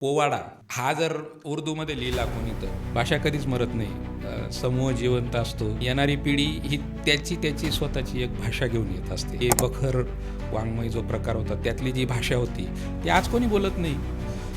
पोवाडा हा जर उर्दूमध्ये लिहिला कोणी तर भाषा कधीच मरत नाही. समूह जिवंत असतो. येणारी पिढी ही त्याची स्वतःची एक भाषा घेऊन येत असते. हे बखर वाङ्मय जो प्रकार होता त्यातली जी भाषा होती ती आज कोणी बोलत नाही.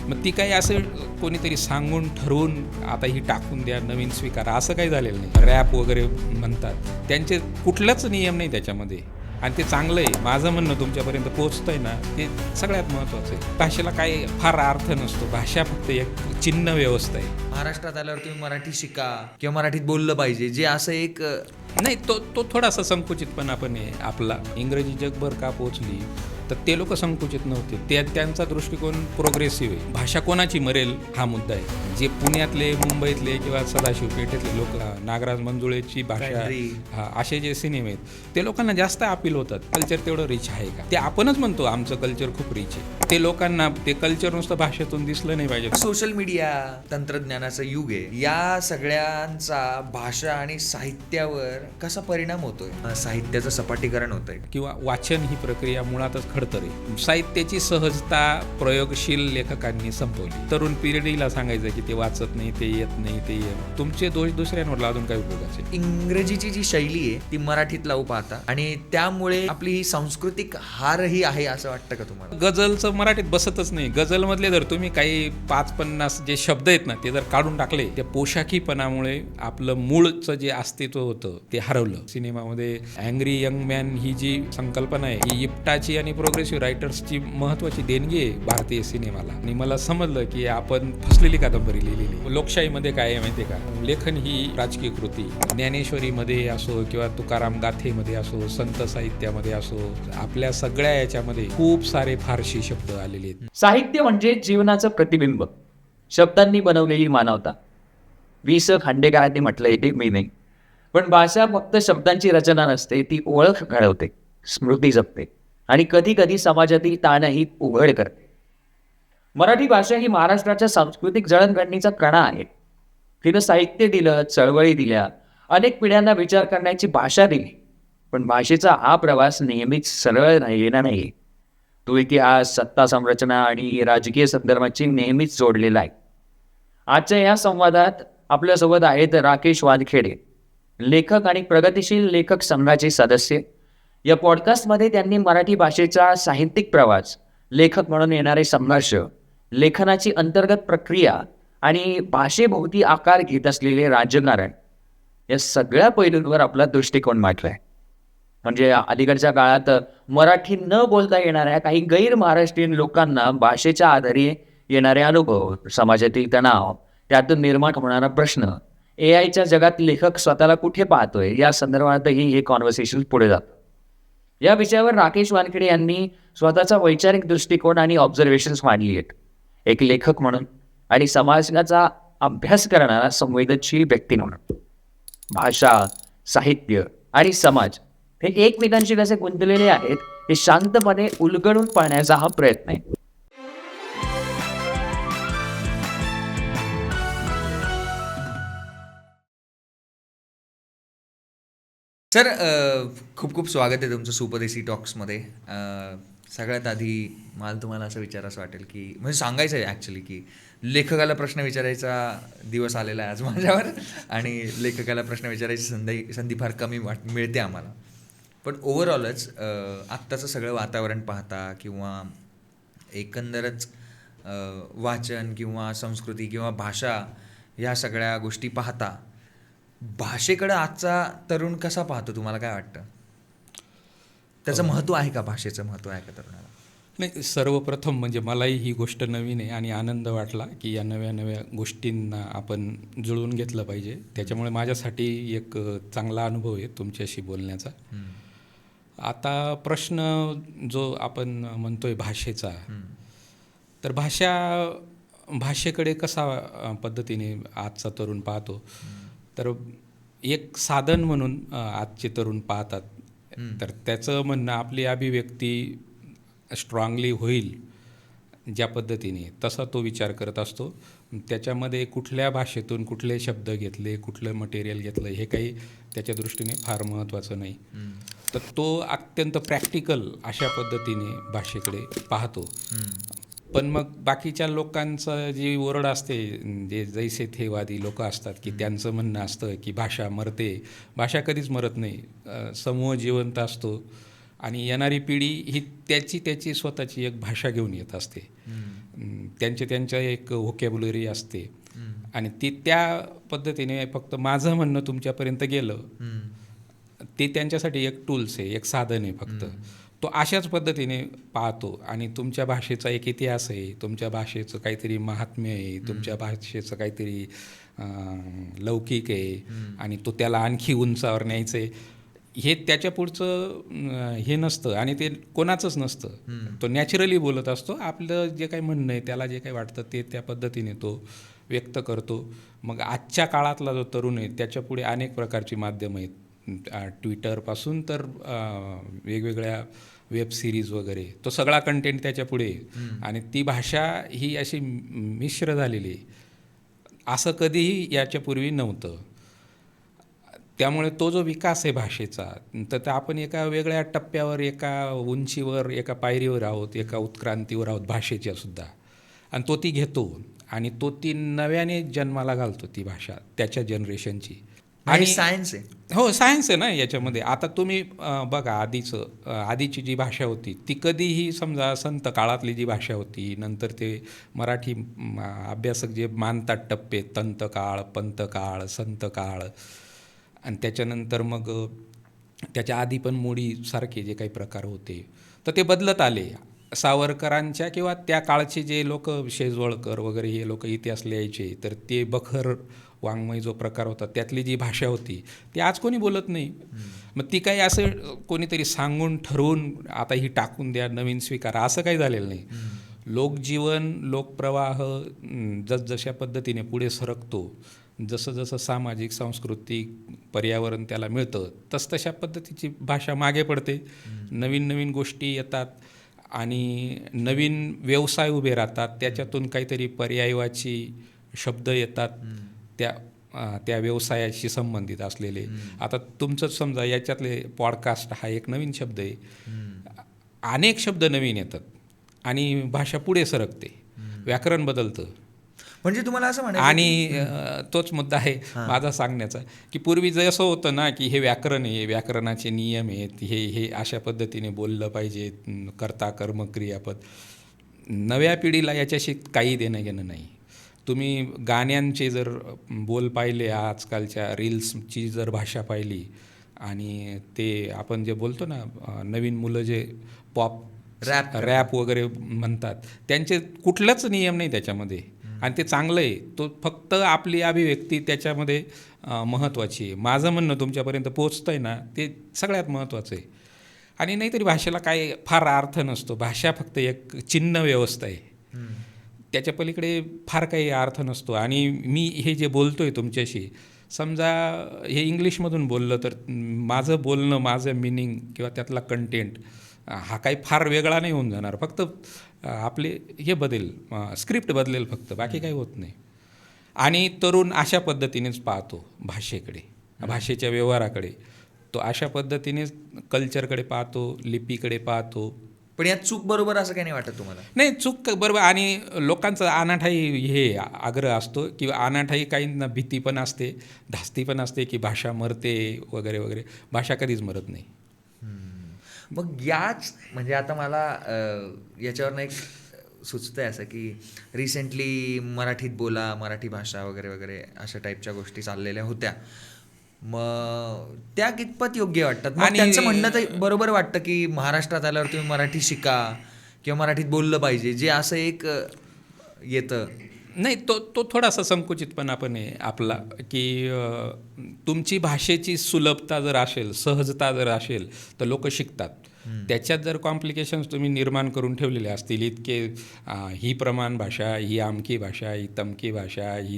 मग ती काही असं कोणीतरी सांगून ठरवून आता ही टाकून द्या, नवीन स्वीकारा, असं काही झालेलं नाही. रॅप वगैरे म्हणतात, त्यांचे कुठलाच नियम नाही त्याच्यामध्ये आणि ते चांगलं आहे. माझं म्हणणं तुमच्यापर्यंत पोहोचतंय ना, ते सगळ्यात महत्त्वाचं आहे. भाषेला काही फार अर्थ नसतो. भाषा फक्त एक चिन्ह व्यवस्था आहे. महाराष्ट्रात आल्यावर तुम्ही मराठी शिका किंवा मराठीत बोललं पाहिजे, जे असं एक नाही, तो थोडासा संकुचितपणा पण आहे आपला. इंग्रजी जगभर का पोचली तर ते लोक संकुचित नव्हते. त्यांचा दृष्टिकोन प्रोग्रेसिव्ह आहे. भाषा कोणाची मरेल हा मुद्दा आहे. जे पुण्यातले, मुंबईतले किंवा सदाशिव पेठेतले लोक, नागराज मंजुळेची भाषा, असे जे सिनेमे आहेत ते लोकांना जास्त अपील होतात. कल्चर तेवढं रिच आहे का? ते आपणच म्हणतो आमचं कल्चर खूप रिच आहे. ते लोकांना ते कल्चर नुसतं भाषेतून दिसलं नाही पाहिजे. सोशल मीडिया तंत्रज्ञानाचं युग आहे. या सगळ्यांचा भाषा आणि साहित्यावर कसा परिणाम होतोय? साहित्याचं सपाटीकरण होतंय किंवा वाचन ही प्रक्रिया मुळातच खडतर आहे. साहित्याची सहजता प्रयोगशील लेखकांनी संपवली. तरुण पिढीला सांगायचं की ते वाचत नाही, ते येत नाही, ते तुमचे दोष दुसऱ्यांवर लादून काय उपयोगाचे? इंग्रजीची जी शैली आहे ती मराठीत लावू पाहता आणि त्यामुळे आपली ही सांस्कृतिक हारही आहे असं वाटतं का तुम्हाला? गझलचं मराठीत बसतच नाही. गझल मधले जर तुम्ही काही 5-50 जे शब्द आहेत ना, ते जर काढून टाकले, त्या पोशाखीपणामुळे आपलं मूळचं जे अस्तित्व होतं ते हरवलं. सिनेमामध्ये अँग्री यंग मॅन ही जी संकल्पना आहे ही इप्टाची आणि प्रोग्रेसिव्ह रायटर्सची महत्वाची देणगी आहे भारतीय सिनेमाला. आणि मला समजलं की आपण फसलेली कादंबरी लिहिलेली. लोकशाहीमध्ये काय आहे माहिती आहे का? लेखन ही राजकीय कृती. ज्ञानेश्वरीमध्ये असो किंवा तुकाराम गाथेमध्ये असो, संत साहित्यामध्ये असो, आपल्या सगळ्या याच्यामध्ये खूप सारे फारशी शब्द आलेले आहेत. साहित्य म्हणजे जीवनाचं प्रतिबिंब, शब्दांनी बनवलेली मानवता. वि.स. खांडेकरांनी म्हटलंय, ते मी नाही. पण भाषा फक्त शब्दांची रचना नसते, ती ओळख घडवते, स्मृती जपते आणि कधी कधी समाजातील ताणही उघड करते. मराठी भाषा ही महाराष्ट्राच्या सांस्कृतिक जळणघडणीचा कणा आहे. तिनं साहित्य दिलं, चळवळी दिल्या, अनेक पिढ्यांना विचार करण्याची भाषा दिली. पण भाषेचा हा प्रवास नेहमीच सरळ राहिलेला नाही. तो इतिहास, सत्ता संरचना आणि राजकीय संदर्भाची नेहमीच जोडलेला आहे. आजच्या या संवादात आपल्यासोबत आहेत राकेश वानखेडे, लेखक आणि प्रगतिशील लेखक संघाचे सदस्य. या पॉडकास्टमध्ये त्यांनी मराठी भाषेचा साहित्यिक प्रवास, लेखक म्हणून येणारे संघर्ष, लेखनाची अंतर्गत प्रक्रिया आणि भाषेभोवती आकार घेत असलेले राजकारण या सगळ्या पैलूंवर आपला दृष्टिकोन मांडलाय. म्हणजे अलीकडच्या काळात मराठी न बोलता येणाऱ्या काही गैर महाराष्ट्रीयन लोकांना भाषेच्या आधारे येणारे अनुभव, समाजातील तणाव, त्यातून निर्माण होणारा प्रश्न, AI च्या जगात लेखक स्वतःला कुठे पाहतोय या संदर्भातही हे कॉन्व्हर्सेशन पुढे जातं. या विषयावर राकेश वानखेडे यांनी स्वतःचा वैचारिक दृष्टिकोन आणि ऑब्झर्वेशन्स मांडली आहेत. एक लेखक म्हणून आणि समाजाचा अभ्यास करणारा संवेदनशील व्यक्ती म्हणून. भाषा, साहित्य आणि समाज हे एकमेकांशी कसे गुंतलेले आहेत हे शांतपणे उलगडून पाहण्याचा हा प्रयत्न आहे. सर, खूप खूप स्वागत आहे तुमचं सुपरदेसी टॉक्समध्ये. सगळ्यात आधी मला तुम्हाला असं विचारायचं वाटेल की, म्हणजे सांगायचं आहे ॲक्च्युली की लेखकाला प्रश्न विचारायचा दिवस आलेला आहे आज माझ्यावर आणि लेखकाला प्रश्न विचारायची संधी फार कमी मिळते आम्हाला. पण ओव्हरऑलच आत्ताचं सगळं वातावरण पाहता किंवा एकंदरच वाचन किंवा संस्कृती किंवा भाषा ह्या सगळ्या गोष्टी पाहता, भाषेकडं आजचा तरुण कसा पाहतो? तुम्हाला काय वाटतं? त्याचं महत्त्व आहे का? भाषेचं महत्त्व आहे का तरुणाला? नाही, सर्वप्रथम म्हणजे मलाही ही गोष्ट नवीन आहे आणि आनंद वाटला की या नव्या नव्या गोष्टींना आपण जुळवून घेतलं पाहिजे. त्याच्यामुळे माझ्यासाठी एक चांगला अनुभव आहे तुमच्याशी बोलण्याचा. आता प्रश्न जो आपण म्हणतोय भाषेचा, तर भाषेकडे कसा पद्धतीने आजचा तरुण पाहतो, तर एक साधन म्हणून आजचे तरुण पाहतात. तर त्याचं म्हणणं आपली अभिव्यक्ती स्ट्रॉंगली होईल ज्या पद्धतीने, तसा तो विचार करत असतो. त्याच्यामध्ये कुठल्या भाषेतून कुठले शब्द घेतले, कुठलं मटेरियल घेतलं, हे काही त्याच्या दृष्टीने फार महत्त्वाचं नाही. तर तो अत्यंत प्रॅक्टिकल अशा पद्धतीने भाषेकडे पाहतो. पण मग बाकीच्या लोकांचं जी ओरड असते, जे जैसे थेवादी लोक असतात की त्यांचं म्हणणं असतं की भाषा मरते. भाषा कधीच मरत नाही. समूह जिवंत असतो आणि येणारी पिढी ही त्याची स्वतःची एक भाषा घेऊन येत असते. त्यांच्या एक व्होकॅब्युलरी असते आणि ती त्या पद्धतीने फक्त माझं म्हणणं तुमच्यापर्यंत गेलं ते त्यांच्यासाठी एक टूल्स आहे, एक साधन आहे फक्त. तो अशाच पद्धतीने पाहतो आणि तुमच्या भाषेचा एक इतिहास आहे, तुमच्या भाषेचं काहीतरी महात्म्य आहे, तुमच्या भाषेचं काहीतरी लौकिक आहे आणि तो त्याला आणखी उंचावर न्यायचं आहे, हे त्याच्या पुढचं हे नसतं आणि ते कोणाचंच नसतं. तो नॅचरली बोलत असतो. आपलं जे काही म्हणणं आहे, त्याला जे काही वाटतं ते त्या पद्धतीने तो व्यक्त करतो. मग आजच्या काळातला जो तरुण आहे त्याच्यापुढे अनेक प्रकारची माध्यमं आहेत. ट्विटरपासून तर वेगवेगळ्या वेब सिरीज वगैरे, तो सगळा कंटेंट त्याच्या पुढे आणि ती भाषा ही अशी मिश्र झालेली आहे, असं कधीही याच्यापूर्वी नव्हतं. त्यामुळे तो जो विकास आहे भाषेचा, तर आपण एका वेगळ्या टप्प्यावर, एका उंचीवर, एका पायरीवर आहोत, एका उत्क्रांतीवर आहोत भाषेच्या सुद्धा. आणि तो ती घेतो आणि तो ती नव्याने जन्माला घालतो ती भाषा त्याच्या जनरेशनची. आणि सायन्स आहे. हो, सायन्स आहे ना याच्यामध्ये. आता तुम्ही बघा, आधीची जी भाषा होती ती कधीही समजा संत काळातली जी भाषा होती, नंतर ते मराठी अभ्यासक जे मानतात टप्पे, तंतकाळ, पंतकाळ, संतकाळ, आणि त्याच्यानंतर मग त्याच्या आधी पण मोडीसारखे जे काही प्रकार होते तर ते बदलत आले. सावरकरांच्या किंवा त्या काळचे जे लोक, शेजवळकर वगैरे हे लोक इतिहास लिहायचे, तर ते बखर वाङ्मय जो प्रकार होता त्यातली जी भाषा होती ती आज कोणी बोलत नाही. मग ती काही असं कोणीतरी सांगून ठरवून आता ही टाकून द्या, नवीन स्वीकारा, असं काही झालेलं नाही. लोकजीवन, लोकप्रवाह जसजशा पद्धतीने पुढे सरकतो, जसं जसं सामाजिक, सांस्कृतिक पर्यावरण त्याला मिळतं, तसतशा पद्धतीची भाषा मागे पडते. नवीन नवीन गोष्टी येतात आणि नवीन व्यवसाय उभे राहतात, त्याच्यातून काहीतरी पर्यायवाची शब्द येतात त्या व्यवसायाशी संबंधित असलेले. आता तुमचंच समजा, याच्यातले पॉडकास्ट हा एक नवीन शब्द आहे. अनेक शब्द नवीन येतात आणि भाषा पुढे सरकते, व्याकरण बदलतं. म्हणजे तुम्हाला असं म्हणायचं आणि तोच मुद्दा आहे माझा सांगण्याचा, की पूर्वी जसं होतं ना की हे व्याकरण आहे, व्याकरणाचे नियम आहेत, हे अशा पद्धतीने बोललं पाहिजे, कर्ता, कर्म, क्रियापद. नव्या पिढीला याच्याशी काही देणं घेणं नाही. तुम्ही गाण्यांचे जर बोल पाहिले, आजकालच्या रील्सची जर भाषा पाहिली, आणि ते आपण जे बोलतो ना, नवीन मुलं जे पॉप रॅप वगैरे म्हणतात, त्यांचे कुठलंच नियम नाही त्याच्यामध्ये आणि ते चांगलं आहे. तो फक्त आपली अभिव्यक्ती त्याच्यामध्ये महत्त्वाची आहे. माझं म्हणणं तुमच्यापर्यंत पोचतं आहे ना, ते सगळ्यात महत्त्वाचं आहे. आणि नाहीतरी भाषेला काय फार अर्थ नसतो. भाषा फक्त एक चिन्ह व्यवस्था आहे, त्याच्या पलीकडे फार काही अर्थ नसतो. आणि मी हे जे बोलतोय तुमच्याशी, समजा हे इंग्लिशमधून बोललं तर माझं बोलणं, माझं मिनिंग किंवा त्यातला कंटेंट हा काही फार वेगळा नाही होऊन जाणार. फक्त आपले हे स्क्रिप्ट बदलेल फक्त, बाकी काही होत नाही. आणि तरुण अशा पद्धतीनेच पाहतो भाषेकडे, भाषेच्या व्यवहाराकडे. तो अशा पद्धतीनेच कल्चरकडे पाहतो, लिपीकडे पाहतो. पण यात चूक बरोबर असं काही नाही वाटत तुम्हाला? नाही, चूक बरोबर. आणि लोकांचा अनाठाई हे आग्रह असतो किंवा अनाठाई काहींना भीती पण असते, धास्ती पण असते की भाषा मरते वगैरे वगैरे. भाषा कधीच मरत नाही. मग याच म्हणजे आता मला याच्यावरनं एक सुचतंय असं की रिसेंटली मराठीत बोला, मराठी भाषा वगैरे वगैरे अशा टाईपच्या गोष्टी चाललेल्या होत्या. मग त्या कितपत योग्य वाटतात? आणि त्यांचं म्हणणं तर बरोबर वाटतं की महाराष्ट्रात आल्यावर तुम्ही मराठी शिका किंवा मराठीत बोललं पाहिजे, जे असं एक येतं. नाही, तो थोडासा संकुचितपणा पण आहे आपला, की तुमची भाषेची सुलभता जर असेल, सहजता जर असेल, तर लोक शिकतात. त्याच्यात जर कॉम्प्लिकेशन्स तुम्ही निर्माण करून ठेवलेले असतील, इतके ही प्रमाण भाषा, ही आमकी भाषा, ही तमकी भाषा, ही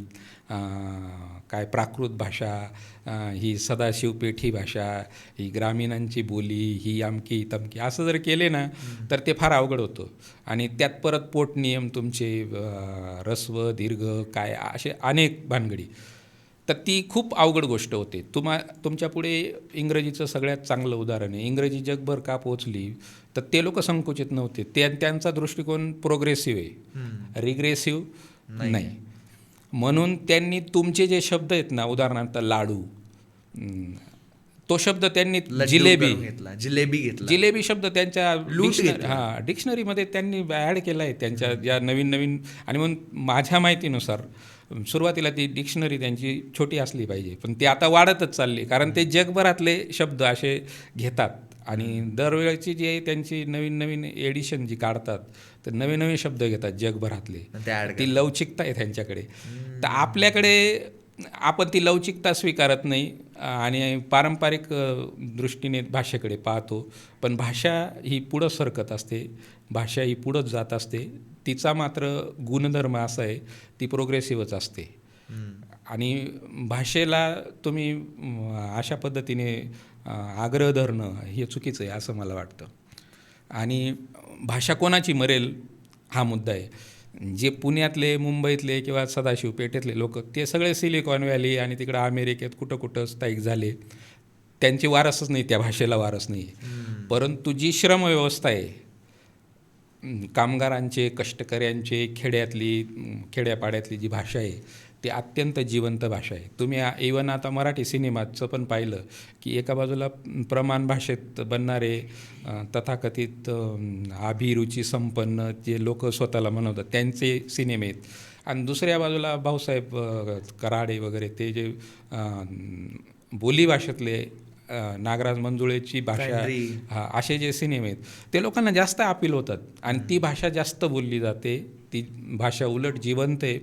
काय प्राकृत भाषा, ही सदाशिवपेठी भाषा, ही ग्रामीणांची बोली, ही आमकी तमकी, असं जर केले ना तर ते फार अवघड होतं. आणि त्यात परत पोट नियम तुमचे, ऱ्हस्व, दीर्घ, काय असे अनेक भानगडी. तर ती खूप अवघड गोष्ट होते. तुमच्यापुढे इंग्रजीचं सगळ्यात चांगलं उदाहरण आहे. इंग्रजी जगभर का पोहोचली तर ते लोक संकुचित नव्हते. त्यांचा दृष्टिकोन प्रोग्रेसिव्ह आहे, रिग्रेसिव्ह नाही. म्हणून त्यांनी तुमचे जे शब्द आहेत ना, उदाहरणार्थ लाडू, तो शब्द त्यांनी जिलेबी घेतला. जिलेबी शब्द त्यांच्या डिक्शनरीमध्ये त्यांनी ॲड केला आहे त्यांच्या या नवीन. आणि म्हणून माझ्या माहितीनुसार सुरुवातीला ती डिक्शनरी त्यांची छोटी असली पाहिजे, पण ती आता वाढतच चालली, कारण ते जगभरातले शब्द असे घेतात आणि दरवेळेची जी त्यांची नवीन एडिशन जी काढतात तर नवीन शब्द घेतात जगभरातले. ती लवचिकता आहे त्यांच्याकडे. तर आपल्याकडे आपण ती लवचिकता स्वीकारत नाही आणि पारंपरिक दृष्टीने भाषेकडे पाहतो. पण भाषा ही पुढं सरकत असते, भाषा ही पुढंच जात असते. तिचा मात्र गुणधर्म असा आहे, ती प्रोग्रेसिव्हच असते. आणि भाषेला तुम्ही अशा पद्धतीने आग्रह धरणं हे चुकीचं आहे असं मला वाटतं. आणि भाषा कोणाची मरेल हा मुद्दा आहे. जे पुण्यातले, मुंबईतले किंवा सदाशिव पेठेतले लोक, ते सगळे सिलिकॉन व्हॅली आणि तिकडं अमेरिकेत कुठं स्थायिक झाले, त्यांची वारसच नाही, त्या भाषेला वारस नाही. परंतु जी श्रमव्यवस्था आहे, कामगारांचे, कष्टकऱ्यांचे, खेड्यापाड्यातली जी भाषा आहे ती अत्यंत जिवंत भाषा आहे. तुम्ही इवन आता मराठी सिनेमाचं पण पाहिलं की एका बाजूला प्रमाण भाषेत बनणारे तथाकथित अभिरुची संपन्न जे लोक स्वतःला म्हणवतात त्यांचे सिनेमे आहेत, आणि दुसऱ्या बाजूला भाऊसाहेब कराडे वगैरे ते जे बोली भाषेतले नागराज मंजुळेची भाषा, असे जे सिनेमे आहेत ते लोकांना जास्त अपील होतात आणि ती भाषा जास्त बोलली जाते. ती भाषा उलट जिवंत आहे.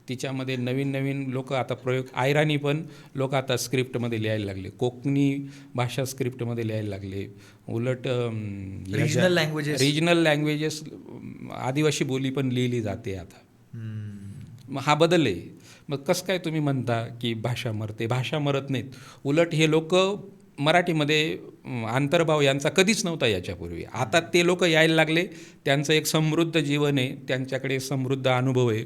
तिच्यामध्ये नवीन लोक आता प्रयोग, आयराणी पण लोक आता स्क्रिप्टमध्ये लिहायला लागले, कोकणी भाषा स्क्रिप्टमध्ये लिहायला लागले. उलट रिजनल लँग्वेजेस, आदिवासी बोली पण लिहिली जाते आता. मग हा बदल आहे. मग कसं काय तुम्ही म्हणता की भाषा मरते? भाषा मरत नाहीत. उलट हे लोक मराठीमध्ये अंतर्भाव यांचा कधीच नव्हता याच्यापूर्वी. आता ते लोक यायला लागले. त्यांचं एक समृद्ध जीवन आहे, त्यांच्याकडे समृद्ध अनुभव आहे,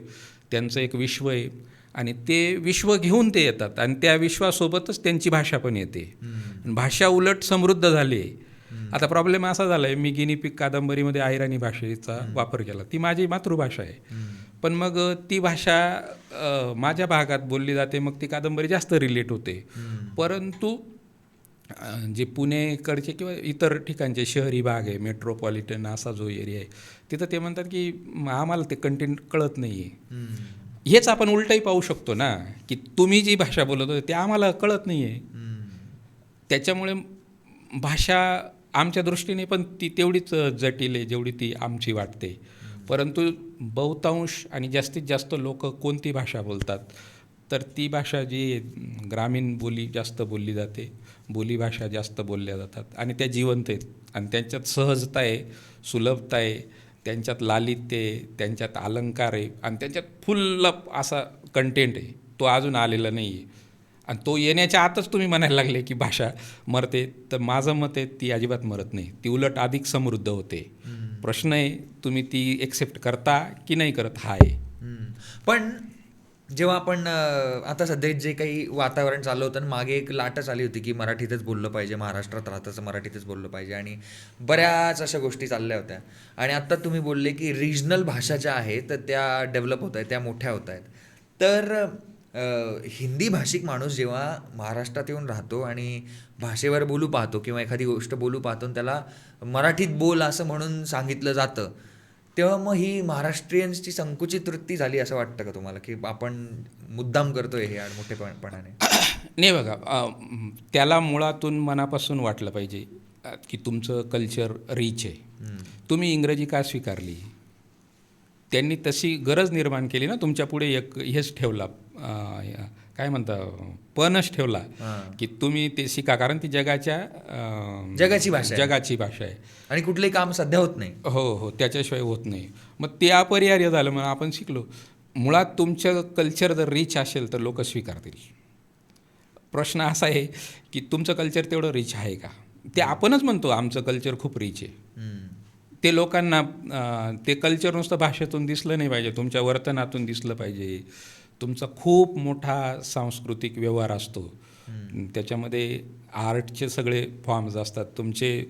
त्यांचं एक विश्व आहे आणि ते विश्व घेऊन ते येतात आणि त्या विश्वासोबतच त्यांची भाषा पण येते. भाषा उलट समृद्ध झाली आहे. आता प्रॉब्लेम असा झाला आहे, मी गिनीपिग कादंबरीमध्ये आयराणी भाषेचा वापर केला. ती माझी मातृभाषा आहे, पण मग ती भाषा माझ्या भागात बोलली जाते, मग ती कादंबरी जास्त रिलेट होते. परंतु जे पुणेकडचे किंवा इतर ठिकाणचे शहरी भाग आहे, मेट्रोपॉलिटन असा जो एरिया आहे, तिथं ते म्हणतात की आम्हाला ते कंटेंट कळत नाही आहे. हेच आपण उलटही पाहू शकतो ना, की तुम्ही जी भाषा बोलत होते ते आम्हाला कळत नाही आहे. त्याच्यामुळे भाषा आमच्या दृष्टीने पण ती तेवढीच जटिल आहे जेवढी ती आमची वाटते. परंतु बहुतांश आणि जास्तीत जास्त लोक कोणती भाषा बोलतात तर ती भाषा जी ग्रामीण बोली जास्त बोलली जाते, बोलीभाषा जास्त बोलल्या जातात आणि त्या जिवंत आहेत आणि त्यांच्यात सहजता आहे, सुलभता आहे, त्यांच्यात लालित्य आहे, त्यांच्यात अलंकार आहे आणि त्यांच्यात फुल असा कंटेंट आहे. तो अजून आलेला नाही आहे आणि तो येण्याच्या आतच तुम्ही म्हणायला लागले की भाषा मरते. तर माझं मत आहे ती अजिबात मरत नाही, ती उलट अधिक समृद्ध होते. प्रश्न आहे तुम्ही ती एक्सेप्ट करता की नाही करत हा आहे. पण जेव्हा आपण आता सध्या जे काही वातावरण चाललं होतं आणि मागे एक लाटच आली होती की मराठीतच बोललं पाहिजे, महाराष्ट्रात राहताच मराठीतच बोललं पाहिजे आणि बऱ्याच अशा गोष्टी चालल्या होत्या. आणि आत्ता तुम्ही बोलले की रिजनल भाषा ज्या आहेत तर त्या डेव्हलप होत आहेत, त्या मोठ्या होत आहेत. तर हिंदी भाषिक माणूस जेव्हा महाराष्ट्रात येऊन राहतो आणि भाषेवर बोलू पाहतो किंवा एखादी गोष्ट बोलू पाहतो आणि त्याला मराठीत बोल असं म्हणून सांगितलं जातं, तेव्हा मग ही महाराष्ट्रीयन्सची संकुचित वृत्ती झाली असं वाटतं का तुम्हाला, की आपण मुद्दाम करतोय हे मोठेपणाने? नाही बघा, त्याला मुळातून मनापासून वाटलं पाहिजे की तुमचं कल्चर रिच आहे. तुम्ही इंग्रजी का स्वीकारली? त्यांनी तशी गरज निर्माण केली ना तुमच्या पुढे, एक हेच ठेवला, काय म्हणता, पणच ठेवला की तुम्ही ते शिका, कारण ती जगाची भाषा आहे आणि कुठलंही काम सध्या होत नाही. हो, त्याच्याशिवाय होत नाही. मग ते अपरिहार्य झालं, मग आपण शिकलो. मुळात तुमचं कल्चर जर रिच असेल तर लोक स्वीकारतील. प्रश्न असा आहे की तुमचं कल्चर तेवढं रिच आहे का? ते आपणच म्हणतो आमचं कल्चर खूप रिच आहे. ते लोकांना ते कल्चर नुसतं भाषेतून दिसलं नाही पाहिजे, तुमच्या वर्तनातून दिसलं पाहिजे, तुमचा खूप मोठा सांस्कृतिक व्यवहार असतो. त्याच्यामध्ये आर्टचे सगळे फॉर्म्स असतात, तुमचे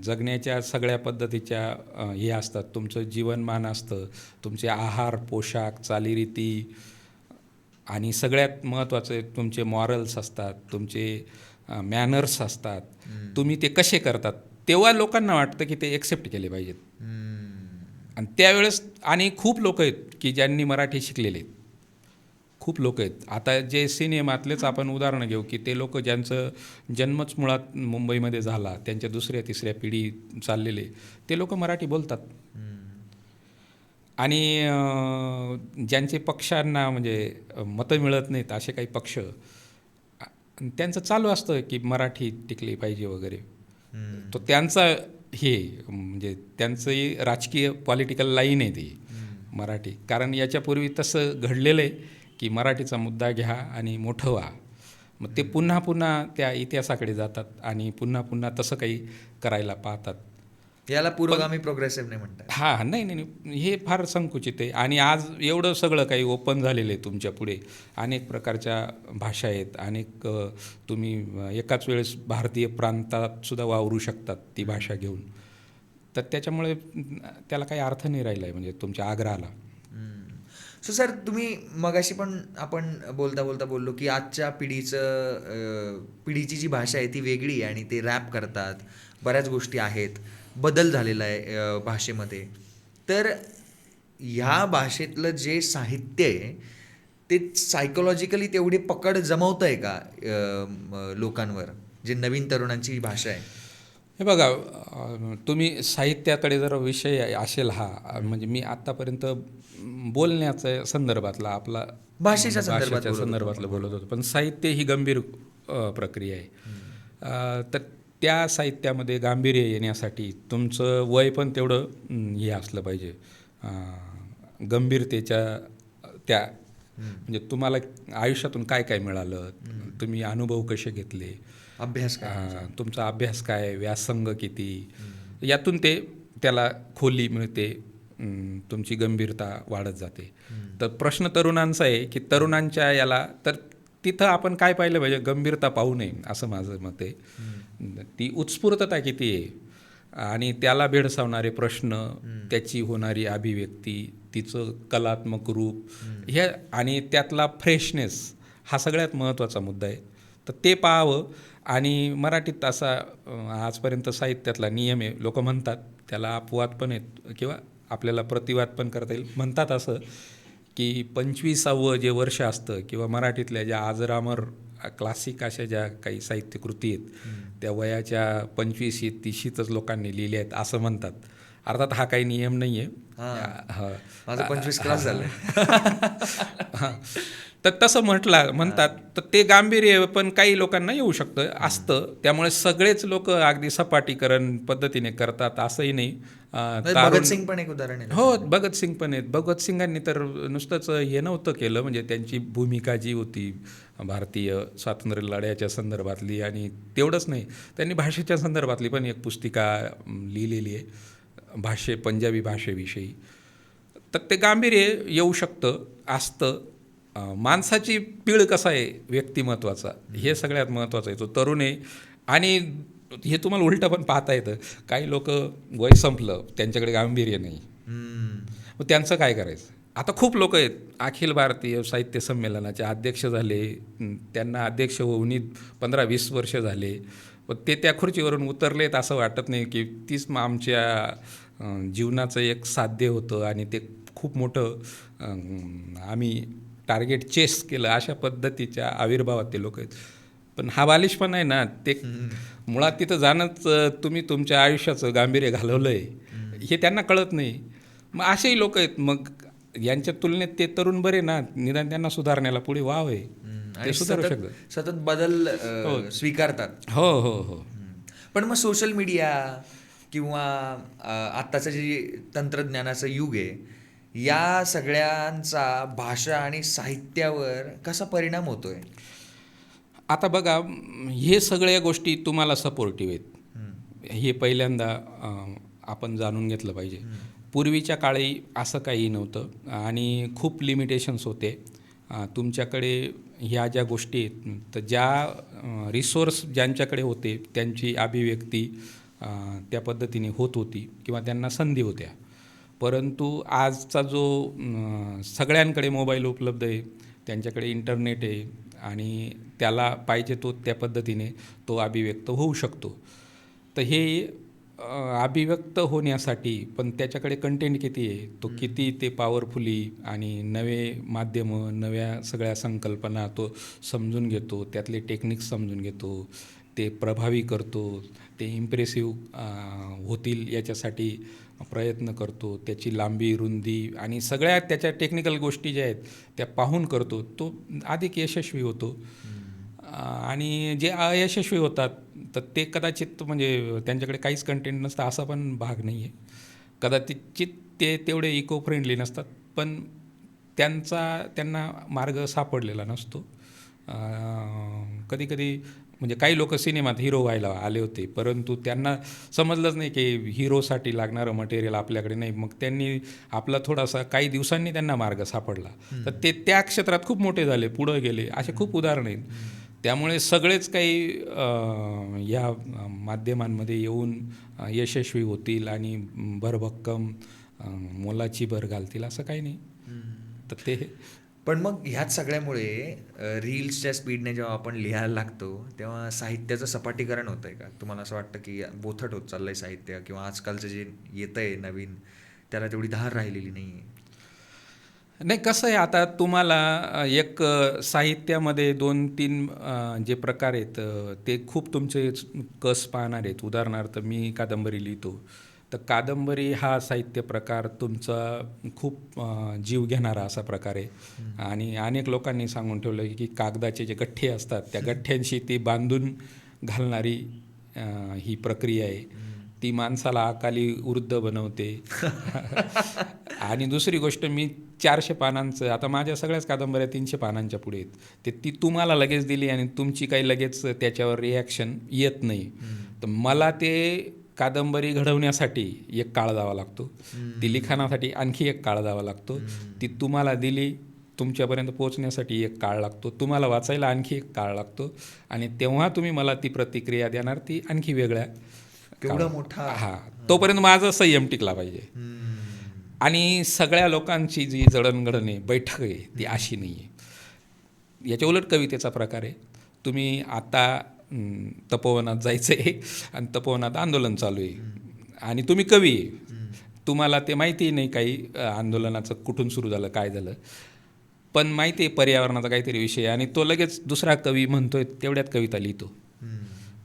जगण्याच्या सगळ्या पद्धतीच्या हे असतात, तुमचं जीवनमान असतं, तुमचे आहार, पोशाख, चालीरीती आणि सगळ्यात महत्त्वाचं तुमचे मॉरल्स असतात, तुमचे मॅनर्स असतात. तुम्ही ते कसे करतात तेव्हा लोकांना वाटतं की ते एक्सेप्ट केले पाहिजेत. आणि त्यावेळेस आणि खूप लोक आहेत की ज्यांनी मराठी शिकलेले आहेत, खूप लोक आहेत. आता जे सिनेमातलेच आपण उदाहरणं घेऊ की ते लोक ज्यांचं जन्मच मुळात मुंबईमध्ये झाला, त्यांच्या दुसऱ्या तिसऱ्या पिढी चाललेले, ते लोक मराठी बोलतात. आणि ज्यांचे पक्षांना म्हणजे मतं मिळत नाहीत असे काही पक्ष, त्यांचं चालू असतं की मराठी टिकली पाहिजे वगैरे. तो त्यांचा हे म्हणजे त्यांचंही राजकीय पॉलिटिकल लाईन आहे ती मराठी. कारण याच्यापूर्वी तसं घडलेलं आहे की मराठीचा मुद्दा घ्या आणि मोठं व्हा. मग ते पुन्हा पुन्हा त्या इतिहासाकडे जातात आणि पुन्हा पुन्हा तसं काही करायला पाहतात. याला पुरोगामी प्रोग्रेसिव्ह नाही म्हणतात. हां, नाही नाही नाही, हे फार संकुचित आहे. आणि आज एवढं सगळं काही ओपन झालेलं आहे तुमच्या पुढे. अनेक प्रकारच्या भाषा आहेत, अनेक तुम्ही एकाच वेळेस भारतीय प्रांतात सुद्धा वावरू शकतात ती भाषा घेऊन. तर त्याच्यामुळे त्याला काही अर्थ नाही राहिला आहे म्हणजे तुमच्या आग्रहाला. सो सर, तुम्ही मगाशी पण आपण बोलता बोलता बोललो की आजच्या पिढीची जी भाषा आहे ती वेगळी आहे आणि ते रॅप करतात, बऱ्याच गोष्टी आहेत, बदल झालेला आहे भाषेमध्ये. तर ह्या भाषेतलं जे साहित्य आहे ते सायकोलॉजिकली तेवढी पकड जमवतं आहे का लोकांवर, जे नवीन तरुणांची भाषा आहे? हे बघा, तुम्ही साहित्याकडे जर विषय असेल हा, म्हणजे मी आत्तापर्यंत बोलण्याच्या संदर्भातला आपला भाषेच्या संदर्भातलं बोलत होतो, पण साहित्य ही गंभीर प्रक्रिया आहे. तर त्या साहित्यामध्ये गांभीर्य येण्यासाठी तुमचं वय पण तेवढं हे असलं पाहिजे, गंभीरतेच्या त्या म्हणजे तुम्हाला आयुष्यातून काय काय मिळालं, तुम्ही अनुभव कसे घेतले, अभ्यास काय, तुमचा अभ्यास काय, व्यासंग किती, यातून ते त्याला खोली मिळते, तुमची गंभीरता वाढत जाते. तर प्रश्न तरुणांचा आहे की तरुणांच्या याला तर तिथं आपण काय पाहिलं पाहिजे, गंभीरता पाहू नये असं माझं मत आहे. ती उत्स्फूर्तता किती आहे आणि त्याला भेडसावणारे प्रश्न, त्याची होणारी अभिव्यक्ती, तिचं कलात्मक रूप, हे आणि त्यातला फ्रेशनेस हा सगळ्यात महत्त्वाचा मुद्दा आहे. तर ते पाहावं. आणि मराठीत असा आजपर्यंत साहित्यातला नियम आहे, लोक म्हणतात त्याला अपवाद पण आहेत किंवा आपल्याला प्रतिवाद पण करता येईल. म्हणतात असं की 25वे जे वर्ष असतं किंवा मराठीतल्या ज्या आजरामर क्लासिक अशा ज्या काही साहित्यकृती आहेत त्या वयाच्या 25-30च लोकांनी लिहिल्या आहेत असं म्हणतात. अर्थात हा काही नियम नाही आहे. माझं 25 क्लास झालं. तर तसं म्हणतात. तर ते गांभीर्य पण काही लोकांना येऊ असतं. त्यामुळे सगळेच लोक अगदी सपाटीकरण पद्धतीने करतात असंही नाही. भगतसिंग पण एक उदाहरण आहे. हो, भगतसिंग पण आहेत. भगतसिंगांनी तर नुसतंच हे नव्हतं केलं, म्हणजे त्यांची भूमिका जी होती भारतीय स्वातंत्र्य लढ्याच्या संदर्भातली, आणि तेवढंच नाही, त्यांनी भाषेच्या संदर्भातली पण एक पुस्तिका लिहिलेली आहे, पंजाबी भाषेविषयी. तर ते गांभीर्य येऊ शकतं, असतं. माणसाची पीळ कसा आहे व्यक्तिमत्वाचा, हे सगळ्यात महत्त्वाचं आहे. तो तरुण आहे. आणि हे तुम्हाला उलटं पण पाहता येतं, काही लोक वय संपलं त्यांच्याकडे गांभीर्य नाही, मग त्यांचं काय करायचं. आता खूप लोक आहेत अखिल भारतीय साहित्य संमेलनाचे अध्यक्ष झाले, त्यांना अध्यक्ष होऊन 15-20 वर्ष झाले, पण ते त्या खुर्चीवरून उतरलेत असं वाटत नाही की तीच आमच्या जीवनाचं एक साध्य होतं आणि ते खूप मोठं आम्ही टार्गेट चेस केलं, अशा पद्धतीच्या आविर्भावात ते लोक आहेत. पण हा बालिशपणा आहे ना, ते मुळात तिथं जाणंच तुम्ही तुमच्या आयुष्याचं गांभीर्य घालवलं आहे हे त्यांना कळत नाही. मग असेही लोक आहेत. मग यांच्या तुलनेत ते तरुण बरे ना, निदान त्यांना सुधारण्याला पुढे वाव आहे, ते सुधारू शकतात, सतत बदल स्वीकारतात. हो हो हो. पण मग सोशल मीडिया किंवा आत्ताचं जे तंत्रज्ञानाचं युग आहे, या सगळ्यांचा भाषा आणि साहित्यावर कसा परिणाम होतोय? आता बघा, हे सगळ्या गोष्टी तुम्हाला सपोर्टिव्ह आहेत, हे पहिल्यांदा आपण जाणून घेतलं पाहिजे. पूर्वीच्या काळी असं काही नव्हतं आणि खूप लिमिटेशन्स होते. तुमच्याकडे ह्या ज्या गोष्टी आहेत तर ज्या रिसोर्स ज्यांच्याकडे होते त्यांची अभिव्यक्ती त्या पद्धतीने होत होती किंवा त्यांना संधी होत्या. परंतु आजचा जो सगळ्यांकडे मोबाईल उपलब्ध आहे, त्यांच्याकडे इंटरनेट आहे आणि त्याला पाहिजे तो त्या पद्धतीने तो अभिव्यक्त होऊ शकतो. तर हे अभिव्यक्त होण्यासाठी पण त्याच्याकडे कंटेंट किती आहे, तो किती ते पॉवरफुली आणि नवे माध्यमं, नव्या सगळ्या संकल्पना तो समजून घेतो, त्यातले टेक्निक्स समजून घेतो, ते प्रभावी करतो, ते इम्प्रेसिव्ह होतील याच्यासाठी प्रयत्न करतो, त्याची लांबी, रुंदी आणि सगळ्या त्याच्या टेक्निकल गोष्टी ज्या आहेत त्या पाहून करतो, तो अधिक यशस्वी होतो. आणि जे अयशस्वी होतात तर ते कदाचित म्हणजे त्यांच्याकडे काहीच कंटेंट नसतं असा पण भाग नाही आहे. कदाचित ते तेवढे इको फ्रेंडली नसतात पण त्यांना मार्ग सापडलेला नसतो. कधीकधी म्हणजे काही लोक सिनेमात हिरो व्हायला आले होते परंतु त्यांना समजलंच नाही की हिरोसाठी लागणारं मटेरियल आपल्याकडे नाही. मग त्यांनी आपला थोडासा काही दिवसांनी त्यांना मार्ग सापडला तर ते त्या क्षेत्रात खूप मोठे झाले, पुढं गेले. असे खूप उदाहरणं आहेत. त्यामुळे सगळेच काही या माध्यमांमध्ये येऊन यशस्वी होतील आणि भरभक्कम मोलाची भर घालतील असं काही नाही. तर ते पण मग ह्याच सगळ्यामुळे रील्सच्या स्पीडने जेव्हा आपण लिहायला लागतो तेव्हा साहित्याचं सपाटीकरण होतं आहे का? तुम्हाला असं वाटतं की बोथट होत चाललं आहे साहित्य किंवा आजकालचं जे येतं आहे नवीन त्याला तेवढी धार राहिलेली नाही आहे? नाही, कसं आहे आता तुम्हाला एक साहित्यामध्ये 2-3 जे प्रकार आहेत ते खूप तुमचे कस पाहणार आहेत. उदाहरणार्थ मी कादंबरी लिहितो तर कादंबरी हा साहित्य प्रकार तुमचा खूप जीव घेणारा असा प्रकार आहे आणि अनेक लोकांनी सांगून ठेवलं की कागदाचे जे गठ्ठे असतात त्या गठ्ठ्यांशी ती बांधून घालणारी ही प्रक्रिया आहे. ती माणसाला अकाली वृद्ध बनवते. आणि दुसरी गोष्ट, मी 400 पानांचं, आता माझ्या सगळ्याच कादंबऱ्या 300 पानांच्या पुढे आहेत, ते ती तुम्हाला लगेच दिली आणि तुमची काही लगेच त्याच्यावर रिॲक्शन येत नाही. तर मला ते कादंबरी घडवण्यासाठी एक काळ जावा लागतो, ती लिखाणासाठी आणखी एक काळ जावा लागतो, ती तुम्हाला दिली तुमच्यापर्यंत पोहोचण्यासाठी एक काळ लागतो, तुम्हाला वाचायला आणखी एक काळ लागतो आणि तेव्हा तुम्ही मला ती प्रतिक्रिया देणार, ती आणखी वेगळ्या तेवढा मोठा. हां, तोपर्यंत माझा संयम टिकला पाहिजे. आणि सगळ्या लोकांची जी जडणघडण आहे, बैठक आहे, ती अशी नाही आहे. याच्या उलट कवितेचा प्रकार आहे. तुम्ही आता तपोवनात जायचं आहे आणि तपोवनात आंदोलन चालू आहे आणि तुम्ही कवी आहे, तुम्हाला ते माहिती नाही काही आंदोलनाचं कुठून सुरू झालं, काय झालं, पण माहिती आहे पर्यावरणाचा काहीतरी विषय आणि तो लगेच दुसरा कवी म्हणतोय तेवढ्यात कविता लिहितो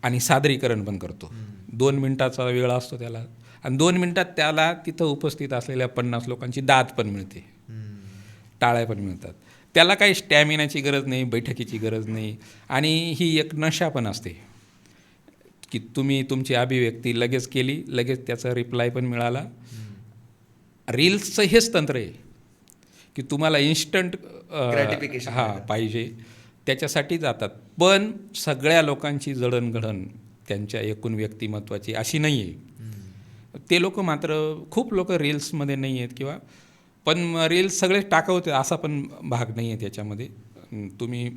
आणि सादरीकरण पण करतो. 2 मिनिटाचा वेळ असतो त्याला आणि 2 मिनिटात त्याला तिथं उपस्थित असलेल्या 50 लोकांची दाद पण मिळते, टाळ्या पण मिळतात. त्याला काही स्टॅमिनाची गरज नाही, बैठकीची गरज नाही आणि ही एक नशा पण असते की तुम्ही तुमची अभिव्यक्ती लगेच केली, लगेच त्याचा रिप्लाय पण मिळाला. रील्सचं हेच तंत्र आहे की तुम्हाला इन्स्टंट ग्रॅटिफिकेशन पाहिजे, त्याच्यासाठी जातात. पण सगळ्या लोकांची जडणघडण त्यांच्या एकूण व्यक्तिमत्वाची अशी नाही आहे. ते लोक मात्र, खूप लोक रील्समध्ये नाही आहेत किंवा पण रील्स सगळे टाकवते असा पण भाग नाही आहे त्याच्यामध्ये. तुम्ही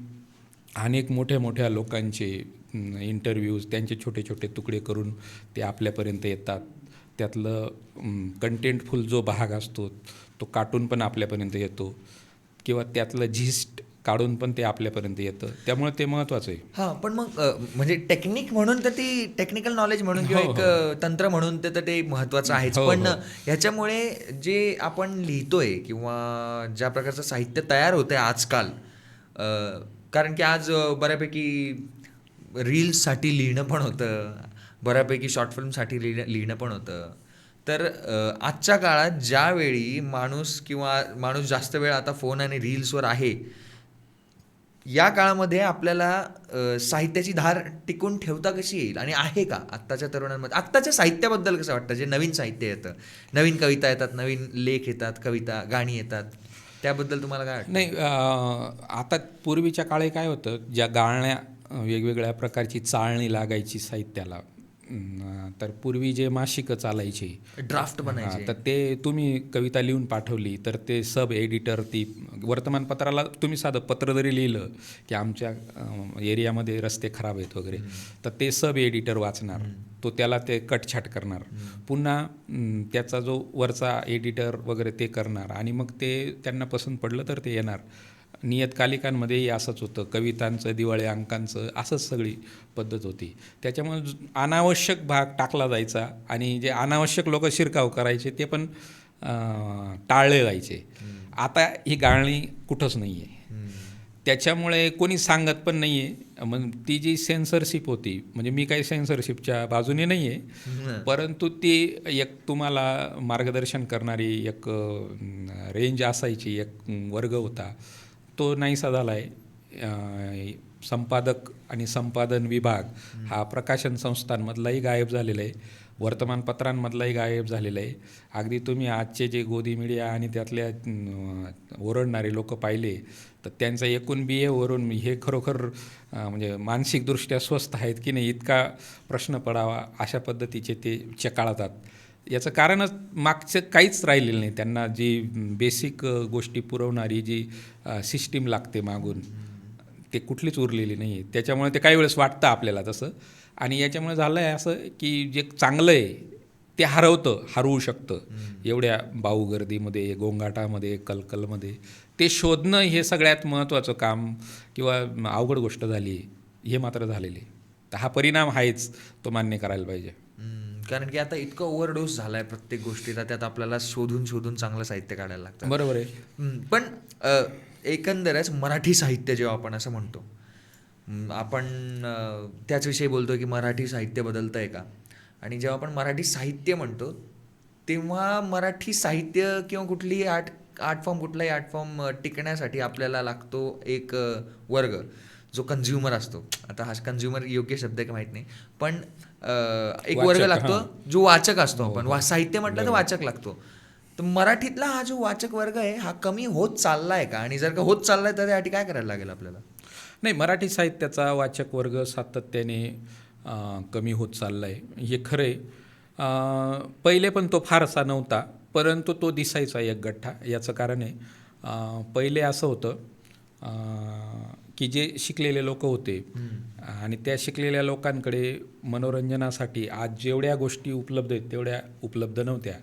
अनेक मोठ्या मोठ्या लोकांचे इंटरव्ह्यूज, त्यांचे छोटे छोटे तुकडे करून ते आपल्यापर्यंत येतात. त्यातलं कंटेंटफुल जो भाग असतो तो काटून पण आपल्यापर्यंत येतो किंवा त्यातलं झिस्ट काढून पण ते आपल्यापर्यंत येतं, त्यामुळे ते महत्त्वाचं आहे. हां, पण मग म्हणजे टेक्निक म्हणून तर ती टेक्निकल नॉलेज म्हणून किंवा एक तंत्र म्हणून तर ते महत्त्वाचं आहेच. पण ह्याच्यामुळे जे आपण लिहितोय किंवा ज्या प्रकारचं साहित्य तयार होतं आहे आजकाल, कारण की आज बऱ्यापैकी रील्ससाठी लिहिणं पण होतं, बऱ्यापैकी शॉर्ट फिल्मसाठी लिहिणं पण होतं. तर आजच्या काळात ज्यावेळी माणूस जास्त वेळ आता फोन आणि रील्सवर आहे, या काळामध्ये आपल्याला साहित्याची धार टिकून ठेवता कशी येईल आणि आहे का आत्ताच्या तरुणांमध्ये? आत्ताच्या साहित्याबद्दल कसं वाटतं, जे नवीन साहित्य येतं, नवीन कविता येतात, नवीन लेख येतात, कविता गाणी येतात, त्याबद्दल तुम्हाला काय वाटतं? नाही, आता पूर्वीच्या काळी काय होतं, ज्या गाळण्या वेगवेगळ्या प्रकारची चाळणी लागायची साहित्याला, तर पूर्वी जे मासिकं चालायची ड्राफ्ट बनायचे. तर ते तुम्ही कविता लिहून पाठवली तर ते सब एडिटर ती वर्तमानपत्राला तुम्ही साधं पत्र जरी लिहिलं की आमच्या एरियामध्ये रस्ते खराब आहेत वगैरे तर ते सब एडिटर वाचणार, तो त्याला ते कटछाट करणार, पुन्हा त्याचा जो वरचा एडिटर वगैरे ते करणार आणि मग ते त्यांना पसंत पडलं तर ते येणार. नियतकालिकांमध्येही असंच होतं, कवितांचं, दिवाळी अंकांचं असंच सगळी पद्धत होती. त्याच्यामुळे अनावश्यक भाग टाकला जायचा आणि जे अनावश्यक लोक शिरकाव करायचे ते पण टाळले जायचे. आता ही गाळणी कुठंच नाही आहे. त्याच्यामुळे कोणी सांगत पण नाही आहे. मग ती जी सेन्सरशिप होती, म्हणजे मी काही सेन्सरशिपच्या बाजूने नाही आहे, परंतु ती एक तुम्हाला मार्गदर्शन करणारी एक रेंज असायची, एक वर्ग होता, तो नाहीसा झाला आहे. संपादक आणि संपादन विभाग हा प्रकाशन संस्थांमधलाही गायब झालेला आहे, वर्तमानपत्रांमधलाही गायब झालेला आहे. अगदी तुम्ही आजचे जे गोदी मीडिया आणि त्यातल्या ओरडणारे लोक पाहिले तर त्यांचा एकूण BA वरून हे खरोखर म्हणजे मानसिकदृष्ट्या स्वस्थ आहेत की नाही इतका प्रश्न पडावा अशा पद्धतीचे ते चकाळतात. याचं कारणच मागचं काहीच राहिलेलं नाही. त्यांना जी बेसिक गोष्टी पुरवणारी जी सिस्टीम लागते मागून ते कुठलीच उरलेली नाही आहे. त्याच्यामुळे ते काही वेळेस वाटतं आपल्याला तसं. आणि याच्यामुळे झालं आहे असं की जे चांगलं आहे ते हरवू शकतं एवढ्या बाऊगर्दीमध्ये, गोंगाटामध्ये, कलकलमध्ये. ते शोधणं हे सगळ्यात महत्त्वाचं काम किंवा अवघड गोष्ट झाली हे मात्र झालेली आहे. तर हा परिणाम आहेच, तो मान्य करायला पाहिजे. कारण की आता इतकं ओव्हरडोस झाला आहे प्रत्येक गोष्टीचा, त्यात आपल्याला शोधून शोधून चांगलं साहित्य काढायला लागतं. बरोबर आहे. पण एकंदरच मराठी साहित्य जेव्हा आपण असं म्हणतो, आपण त्याचविषयी बोलतो की मराठी साहित्य बदलतं आहे का? आणि जेव्हा आपण मराठी साहित्य म्हणतो तेव्हा मराठी साहित्य किंवा कुठलीही आर्ट फॉर्म टिकण्यासाठी आपल्याला लागतो एक वर्ग जो कंझ्युमर असतो. आता हा कंझ्युमर योग्य शब्द आहे का माहीत नाही, पण एक वर्ग लागतो जो वाचक असतो. आपण साहित्य म्हटलं तर वाचक लागतो. तर मराठीतला हा जो वाचक वर्ग आहे हा कमी होत चालला आहे का? आणि जर का होत चाललाय तर त्यासाठी काय करायला लागेल आपल्याला? नाही, मराठी साहित्याचा वाचक वर्ग सातत्याने कमी होत चालला आहे हे खरं आहे. पहिले पण तो फारसा नव्हता, परंतु तो दिसायचा एक गठ्ठा. याचं कारण आहे पहिले असं होतं की जे शिकलेले लोक होते आणि त्या शिकलेल्या लोकांकडे मनोरंजनासाठी आज जेवढ्या गोष्टी उपलब्ध आहेत तेवढ्या उपलब्ध नव्हत्या.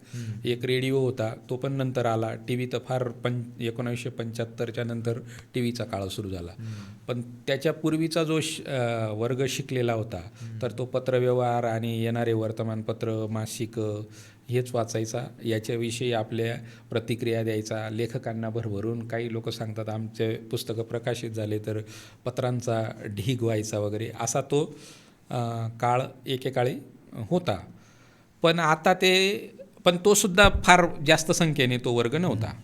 एक रेडिओ होता, तो पण नंतर आला. TV तर फार 1975च्या नंतर TVचा काळ सुरू झाला. पण त्याच्या पूर्वीचा जो वर्ग शिकलेला होता तर तो पत्रव्यवहार आणि येणारे वर्तमानपत्र, मासिकं हेच वाचायचा, याच्याविषयी आपल्या प्रतिक्रिया द्यायचा, लेखकांना भरभरून. काही लोक सांगतात आमचे पुस्तकं प्रकाशित झाले तर पत्रांचा ढीग व्हायचा वगैरे, असा तो काळ एकेकाळी होता. पण आता पण तो सुद्धा फार जास्त संख्येने तो वर्ग नव्हता.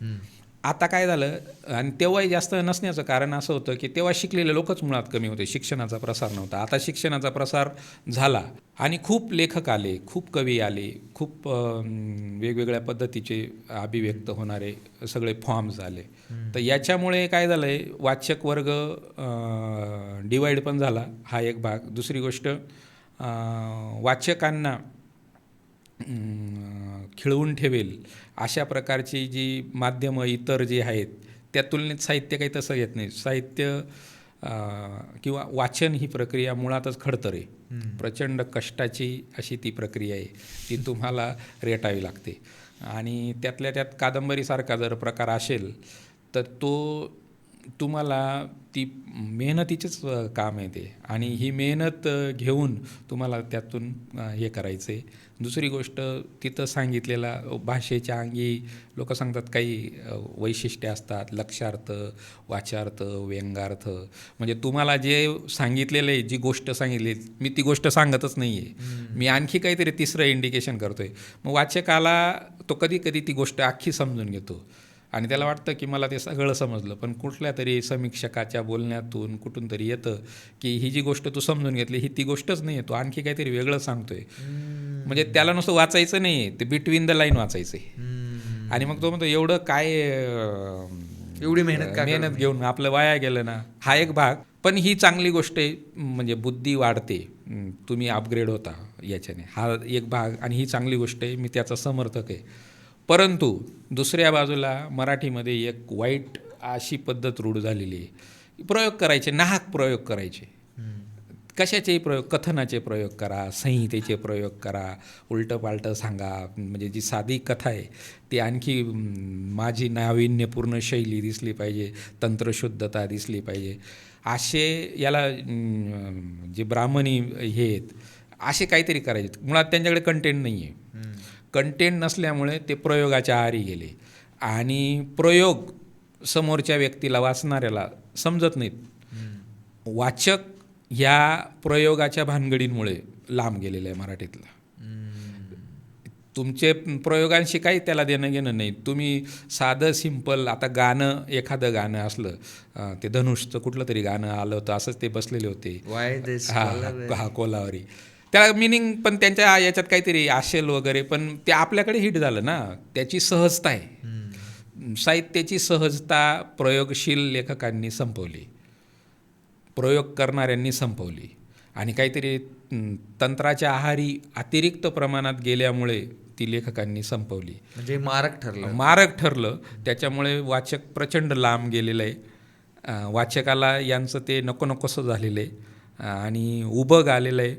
आता काय झालं, आणि तेव्हाही जास्त नसण्याचं कारण असं होतं की तेव्हा शिकलेले लोकच मुळात कमी होते, शिक्षणाचा प्रसार नव्हता. आता शिक्षणाचा प्रसार झाला आणि खूप लेखक आले, खूप कवी आले, खूप वेगवेगळ्या पद्धतीचे अभिव्यक्त होणारे सगळे फॉर्म्स आले. तर याच्यामुळे काय झालं आहे, वाचक वर्ग डिवाईड पण झाला, हा एक भाग. दुसरी गोष्ट, वाचकांना खिळवून ठेवेल अशा प्रकारची जी माध्यमं इतर जी आहेत त्या तुलनेत साहित्य काही तसं येत नाही. साहित्य किंवा वाचन ही प्रक्रिया मुळातच खडतर आहे, प्रचंड कष्टाची अशी ती प्रक्रिया आहे, ती तुम्हाला रेटावी लागते. आणि त्यातल्या त्यात कादंबरीसारखा जर प्रकार असेल तर तो तुम्हाला ती मेहनतीचंच काम आहे ते, आणि ही मेहनत घेऊन तुम्हाला त्यातून हे करायचं आहे. दुसरी गोष्ट, तिथं सांगितलेला भाषेच्या अंगी लोक सांगतात काही वैशिष्ट्ये असतात, लक्षार्थ, वाचार्थ, व्यंगार्थ. म्हणजे तुम्हाला जे सांगितलेलं आहे, जी गोष्ट सांगितली, मी ती गोष्ट सांगतच नाही आहे, मी आणखी काहीतरी तिसरं इंडिकेशन करतो आहे. मग वाचकाला तो कधी कधी ती गोष्ट अख्खी समजून घेतो आणि त्याला वाटतं की मला ते सगळं समजलं, पण कुठल्या तरी समीक्षकाच्या बोलण्यातून कुठून तरी येतं की ही जी गोष्ट तू समजून घेतली ही ती गोष्टच नाही आहे, तो आणखी काहीतरी वेगळं सांगतोय. म्हणजे त्याला नुसतं वाचायचं नाही आहे, ते बिटवीन द लाईन वाचायचं आहे. आणि मग तो म्हणतो एवढं काय, एवढी मेहनत घेऊन आपलं वाया गेलं ना. हा एक भाग. पण ही चांगली गोष्ट आहे, म्हणजे बुद्धी वाढते, तुम्ही अपग्रेड होता याच्याने, हा एक भाग, आणि ही चांगली गोष्ट आहे, मी त्याचा समर्थक आहे. परंतु दुसऱ्या बाजूला मराठीमध्ये एक वाईट अशी पद्धत रूढ झालेली आहे, प्रयोग करायचे, नाहक प्रयोग करायचे. कशाचेही प्रयोग, कथनाचे प्रयोग करा, संहितेचे प्रयोग करा, उलटं पालटं सांगा, म्हणजे जी साधी कथा आहे ती आणखी माझी नाविन्यपूर्ण शैली दिसली पाहिजे, तंत्रशुद्धता दिसली पाहिजे, असे याला जे ब्राह्मणी हे आहेत असे काहीतरी करायचे. मुळात त्यांच्याकडे कंटेंट नाही आहे. कंटेंट नसल्यामुळे ते प्रयोगाच्या आहारी गेले, आणि प्रयोग समोरच्या व्यक्तीला, वाचणाऱ्याला समजत नाहीत. वाचक ह्या प्रयोगाच्या भानगडींमुळे लांब गेलेलं आहे मराठीतला. तुमचे प्रयोगांशी काही त्याला देणं घेणं नाही. तुम्ही साधं सिंपल, आता गाणं, एखादं गाणं असलं, ते धनुषचं कुठलं तरी गाणं आलं होतं, असंच ते बसलेले होते, हा कोलावरी, त्याला मिनिंग पण त्यांच्या याच्यात काहीतरी असेल वगैरे, पण ते आपल्याकडे हिट झालं ना. त्याची सहजता आहे, साहित्याची सहजता प्रयोगशील लेखकांनी संपवली, प्रयोग करणाऱ्यांनी संपवली, आणि काहीतरी तंत्राच्या आहारी अतिरिक्त प्रमाणात गेल्यामुळे ती लेखकांनी संपवली. म्हणजे मारक ठरलं. त्याच्यामुळे वाचक प्रचंड लांब गेलेलं आहे. वाचकाला यांचं ते नको नकोसं झालेलं आहे, आणि उबग आलेलं आहे.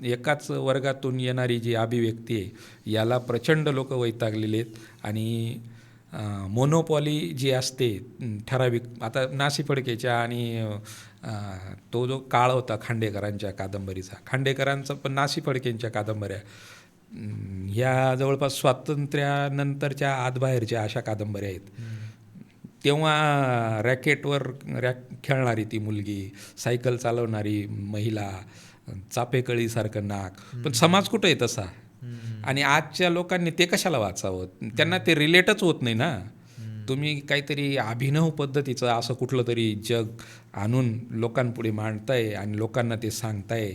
एकाच वर्गातून येणारी जी अभिव्यक्ती आहे याला प्रचंड लोक वैतागलेले आहेत. आणि मोनोपॉली जी असते ठराविक, आता नासी फडकेच्या आणि तो जो काळ होता खांडेकरांच्या कादंबरीचा, खांडेकरांचा पण नासी फडकेंच्या कादंबऱ्या ह्या जवळपास स्वातंत्र्यानंतरच्या आतबाहेरच्या अशा कादंबऱ्या आहेत. तेव्हा रॅकेटवर खेळणारी ती मुलगी, सायकल चालवणारी महिला, चापेकळीसारखं नाक, पण समाज कुठं आहे तसा? आणि आजच्या लोकांनी ते कशाला वाचावं? त्यांना ते रिलेटच होत नाही ना. तुम्ही काहीतरी अभिनव पद्धतीचं असं कुठलं तरी जग आणून लोकांपुढे मांडताय आणि लोकांना ते सांगताय,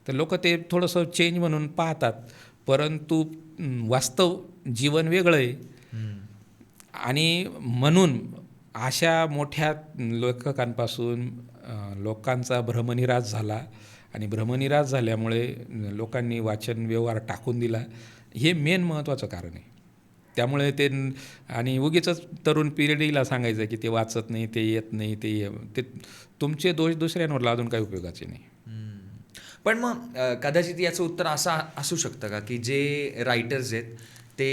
तर लोक ते थोडंसं चेंज म्हणून पाहतात, परंतु वास्तव जीवन वेगळं आहे. आणि म्हणून अशा मोठ्या लेखकांपासून लोकांचा भ्रमनिरास झाला, आणि भ्रमनिरास झाल्यामुळे लोकांनी वाचन व्यवहार टाकून दिला. हे मेन महत्त्वाचं कारण आहे. त्यामुळे ते, आणि उगीचच तरुण पिढीला सांगायचं की ते वाचत नाही, ते येत नाही, ते तुमचे दोष दुसऱ्यांवर लादून काही उपयोगाचे नाही. पण मग कदाचित याचं उत्तर असं असू शकतं का की जे रायटर्स आहेत ते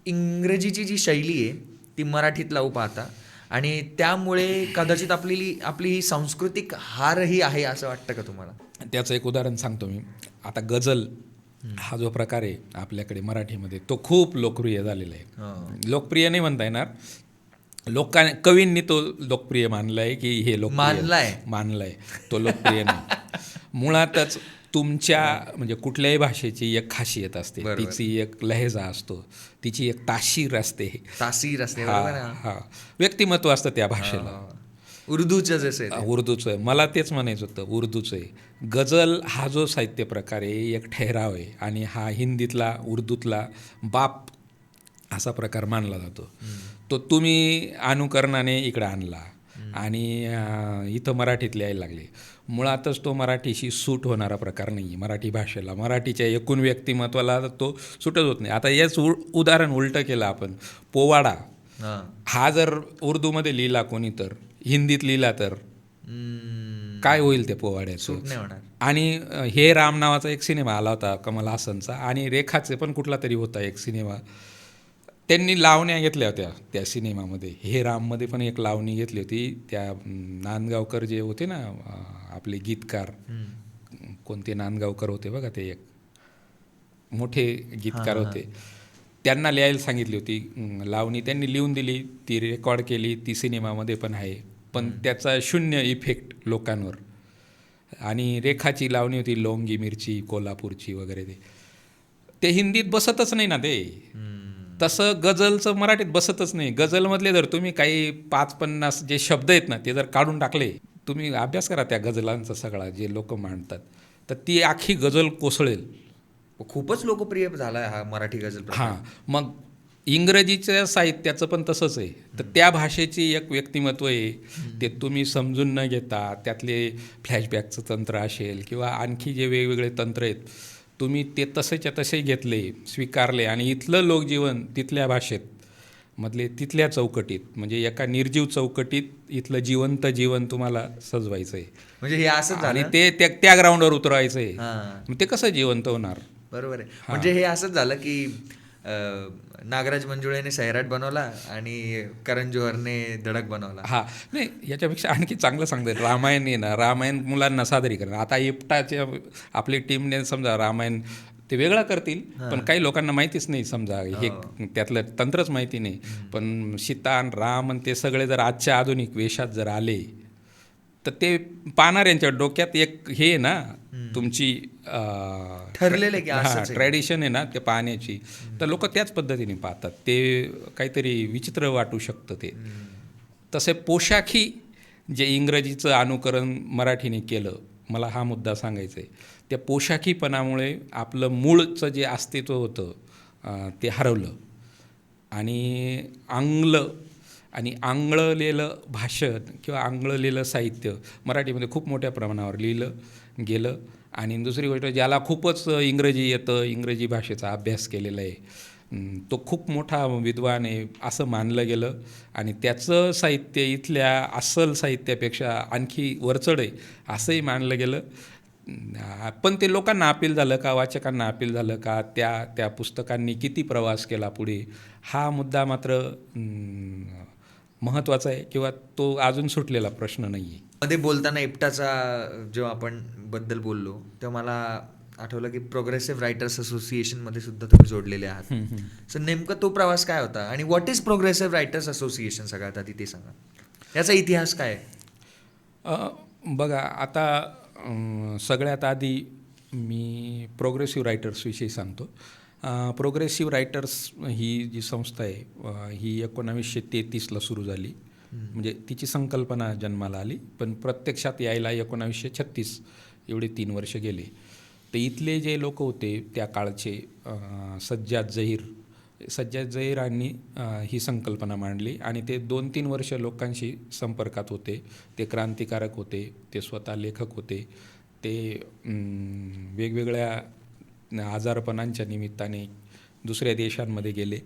इंग्रजीची जी शैली आहे ती मराठीत लावू पाहता, आणि त्यामुळे कदाचित आपली ही सांस्कृतिक हारही आहे, असं वाटतं का तुम्हाला? त्याचं एक उदाहरण सांगतो मी. आता गझल हा जो प्रकार आहे आपल्याकडे मराठीमध्ये, तो खूप लोकप्रिय झालेला आहे. लोकप्रिय नाही म्हणता येणार, कवींनी तो लोकप्रिय मानलाय की हे मानलाय तो लोकप्रिय नाही. मुळातच तुमच्या म्हणजे कुठल्याही भाषेची एक खासियत असते, तिची एक लहेजा असतो, तिची एक ताशीर असते, व्यक्तिमत्व असतं त्या भाषेला. उर्दूचं मला तेच म्हणायचं होतं, उर्दूचं आहे. गझल हा जो साहित्य प्रकार आहे एक ठहराव आहे, आणि हा हिंदीतला उर्दूतला बाप असा प्रकार मानला जातो. तो तुम्ही अनुकरणाने इकडं आणला आणि इथं मराठीत लिहायला लागले. मुळातच तो मराठीशी सूट होणारा प्रकार नाही आहे. मराठी भाषेला, मराठीच्या एकूण व्यक्तिमत्वाला तो सूटच होत नाही. आता याच उदाहरण उलटं केलं आपण, पोवाडा हा जर उर्दूमध्ये लिहिला कोणी, तर हिंदीत लिहिला तर काय होईल त्या पोवाड्याचं? आणि हे राम नावाचा एक सिनेमा आला होता कमल हासनचा, आणि रेखाचे पण कुठला तरी होता एक सिनेमा, त्यांनी लावण्या घेतल्या होत्या त्या सिनेमामध्ये. हे राममध्ये पण एक लावणी घेतली होती. त्या नांदगावकर जे होते ना आपले गीतकार, कोणते नांदगावकर होते बघा, ते एक मोठे गीतकार होते, त्यांना लिहायला सांगितली होती लावणी, त्यांनी लिहून दिली, ती रेकॉर्ड केली, ती सिनेमामध्ये पण आहे, पण त्याचा शून्य इफेक्ट लोकांवर. आणि रेखाची लावणी होती लोंगी मिरची कोल्हापूरची वगैरे, ते हिंदीत बसतच नाही ना ते. तसं गझलचं मराठीत बसतच नाही. गझलमधले जर तुम्ही काही 5-50 जे शब्द आहेत ना ते जर काढून टाकले, तुम्ही अभ्यास करा त्या गझलांचा सगळा जे लोक मांडतात, तर ती आखी गझल कोसळेल. खूपच लोकप्रिय झाला हा मराठी गझल. हां, मग इंग्रजीच्या साहित्याचं पण तसंच आहे. तर त्या भाषेची एक व्यक्तिमत्व आहे, ते तुम्ही समजून न घेता त्यातले फ्लॅशबॅकचं तंत्र असेल किंवा आणखी जे वेगवेगळे तंत्र आहेत, तुम्ही ते तसेच्या तसे घेतले, स्वीकारले आणि इथलं लोकजीवन तिथल्या भाषेत मधले तिथल्या चौकटीत, म्हणजे एका निर्जीव चौकटीत इथलं जिवंत जीवन तुम्हाला सजवायचं आहे म्हणजे हे असंच आणि झालं. ते त्या ग्राउंडवर उतरवायचं आहे. हां. मग ते कसं जिवंत होणार? बरोबर आहे. म्हणजे हे असंच झालं की नागराज मंजुळेने सैराट बनवला आणि करण जोहरने धडक बनवला. हा नाही, याच्यापेक्षा आणखी चांगलं सांगता येईल. रामायण आहे ना, रामायण मुलांना सादरीकरण. आता इप्टाच्या आपली टीमने समजा रामायण ते वेगळं करतील, पण काही लोकांना माहितीच नाही, समजा हे त्यातलं तंत्रच माहिती नाही. पण सीता आणि राम आणि ते सगळे जर आजच्या आधुनिक वेशात जर आले तर ते पाहणाऱ्यांच्या डोक्यात एक हे आहे ना, तुमची ठरलेलं आहे की असंच आहे. ट्रॅडिशन आहे ना ते पाहण्याची, तर लोक त्याच पद्धतीने पाहतात. ते काहीतरी विचित्र वाटू शकतं ते. तसे पोशाखी जे इंग्रजीचं अनुकरण मराठीने केलं, मला हा मुद्दा सांगायचा आहे. त्या पोशाखीपणामुळे आपलं मूळचं जे अस्तित्व होतं ते हरवलं आणि आंगळलेलं भाषण किंवा आंगळलेलं साहित्य मराठीमध्ये खूप मोठ्या प्रमाणावर लिहिलं गेलं. आणि दुसरी गोष्ट, ज्याला खूपच इंग्रजी येतं, इंग्रजी भाषेचा अभ्यास केलेला आहे, तो खूप मोठा विद्वान आहे असं मानलं गेलं आणि त्याचं साहित्य इथल्या अस्सल साहित्यापेक्षा आणखी वरचढ आहे असंही मानलं गेलं. पण ते लोकांना अपील झालं का, वाचकांना अपील झालं का, त्या पुस्तकांनी किती प्रवास केला पुढे, हा मुद्दा मात्र महत्त्वाचा आहे किंवा तो अजून सुटलेला प्रश्न नाही आहे. मध्ये बोलताना इप्टाचा जेव्हा आपण बद्दल बोललो तेव्हा मला आठवलं की प्रोग्रेसिव्ह रायटर्स असोसिएशनमध्ये सुद्धा तुम्ही जोडलेले आहात. सो नेमकं तो प्रवास काय होता आणि what is progressive writers association, सगळ्यात आधी ते सांगा. याचा इतिहास काय आहे? बघा, आता सगळ्यात आधी मी प्रोग्रेसिव्ह रायटर्सविषयी सांगतो. प्रोग्रेसिव्ह रायटर्स ही जी संस्था आहे ही 1933ला सुरू झाली. म्हणजे तिची संकल्पना जन्माला आली, पण प्रत्यक्षात यायला 1936 एवढे 3 वर्ष गेले. तर इथले जे लोक होते त्या काळचे सज्जाद जहीरांनी ही संकल्पना मांडली आणि ते 2-3 वर्ष लोकांशी संपर्कात होते. ते क्रांतिकारक होते, ते स्वतः लेखक होते, ते वेगवेगळ्या आजारपणांच्या निमित्ताने दुसऱ्या देशांमध्ये गेले.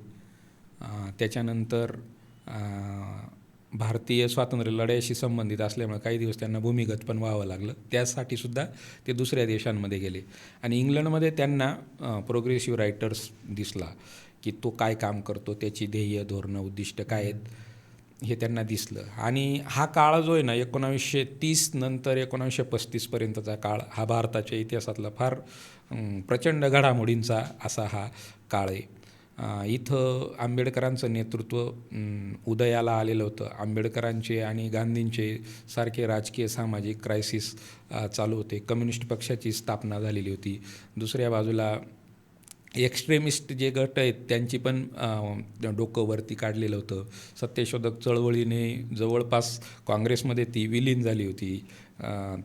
त्याच्यानंतर भारतीय स्वातंत्र्य लढ्याशी संबंधित असल्यामुळे काही दिवस त्यांना भूमिगत पण व्हावं लागलं. त्यासाठी सुद्धा ते दुसऱ्या देशांमध्ये गेले आणि इंग्लंडमध्ये त्यांना प्रोग्रेसिव्ह रायटर्स दिसला की तो काय काम करतो, त्याची ध्येय, धोरणं, उद्दिष्ट काय आहेत हे त्यांना दिसलं. आणि हा काळ जो आहे ना, 1930 नंतर 1935पर्यंतचा काळ हा भारताच्या इतिहासातला फार प्रचंड घडामोडींचा असा हा काळ आहे. इथं आंबेडकरांचं नेतृत्व उदयाला आलेलं होतं. आंबेडकरांचे आणि गांधींचे सारखे राजकीय सामाजिक क्रायसिस चालू होते. कम्युनिस्ट पक्षाची स्थापना झालेली होती. दुसऱ्या बाजूला एक्स्ट्रीमिस्ट जे गट आहेत त्यांची पण डोकं वरती काढलेलं होतं. सत्यशोधक चळवळीने जवळपास काँग्रेसमध्ये ती विलीन झाली होती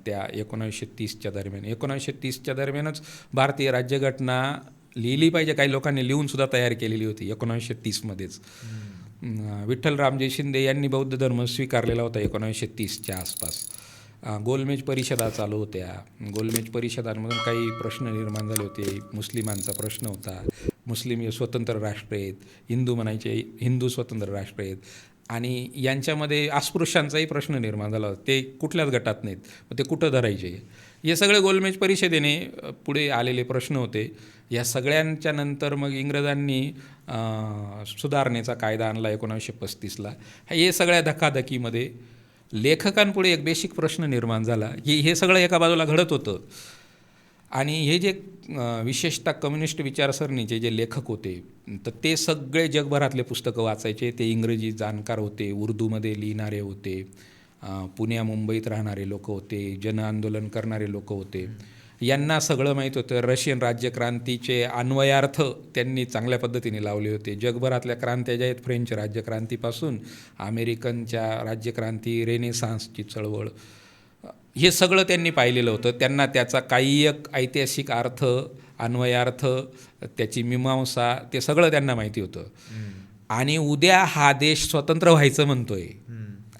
त्या 1930च्या दरम्यान. 1930च्या दरम्यानच भारतीय राज्यघटना लिहिली पाहिजे, काही लोकांनी लिहून सुद्धा तयार केलेली होती 1930मध्येच. विठ्ठलरामजी शिंदे यांनी बौद्ध धर्म स्वीकारलेला होता 1930च्या आसपास. गोलमेज परिषदा चालू होत्या. गोलमेज परिषदांमधून काही प्रश्न निर्माण झाले होते. मुस्लिमांचा प्रश्न होता. मुस्लिम हे स्वतंत्र राष्ट्र आहेत, हिंदू म्हणायचे हिंदू स्वतंत्र राष्ट्र आहेत आणि यांच्यामध्ये अस्पृश्यांचाही प्रश्न निर्माण झाला होता. ते कुठल्याच गटात नाहीत, मग ते कुठं धरायचे, हे सगळे गोलमेज परिषदेने पुढे आलेले प्रश्न होते. या सगळ्यांच्या नंतर मग इंग्रजांनी सुधारणेचा कायदा आणला 1935ला. हे सगळ्या धकाधकीमध्ये लेखकांपुढे एक बेसिक प्रश्न निर्माण झाला की हे सगळं एका बाजूला घडत होतं आणि हे जे विशेषतः कम्युनिस्ट विचारसरणीचे जे लेखक होते तर ते सगळे जगभरातले पुस्तकं वाचायचे. ते इंग्रजी जाणकार होते, उर्दूमध्ये लिहिणारे होते, पुण्या मुंबईत राहणारे लोक होते, जनआंदोलन करणारे लोक होते. यांना सगळं माहीत होतं. रशियन राज्यक्रांतीचे अन्वयार्थ त्यांनी चांगल्या पद्धतीने लावले होते. जगभरातल्या क्रांत्या ज्या आहेत, फ्रेंच राज्यक्रांतीपासून अमेरिकनच्या राज्यक्रांती, रेनेसान्सची चळवळ, हे सगळं त्यांनी पाहिलेलं होतं. त्यांना त्याचा काही एक ऐतिहासिक अर्थ, अन्वयार्थ, त्याची मीमांसा, ते सगळं त्यांना माहिती होतं. आणि उद्या हा देश स्वतंत्र व्हायचं म्हणतोय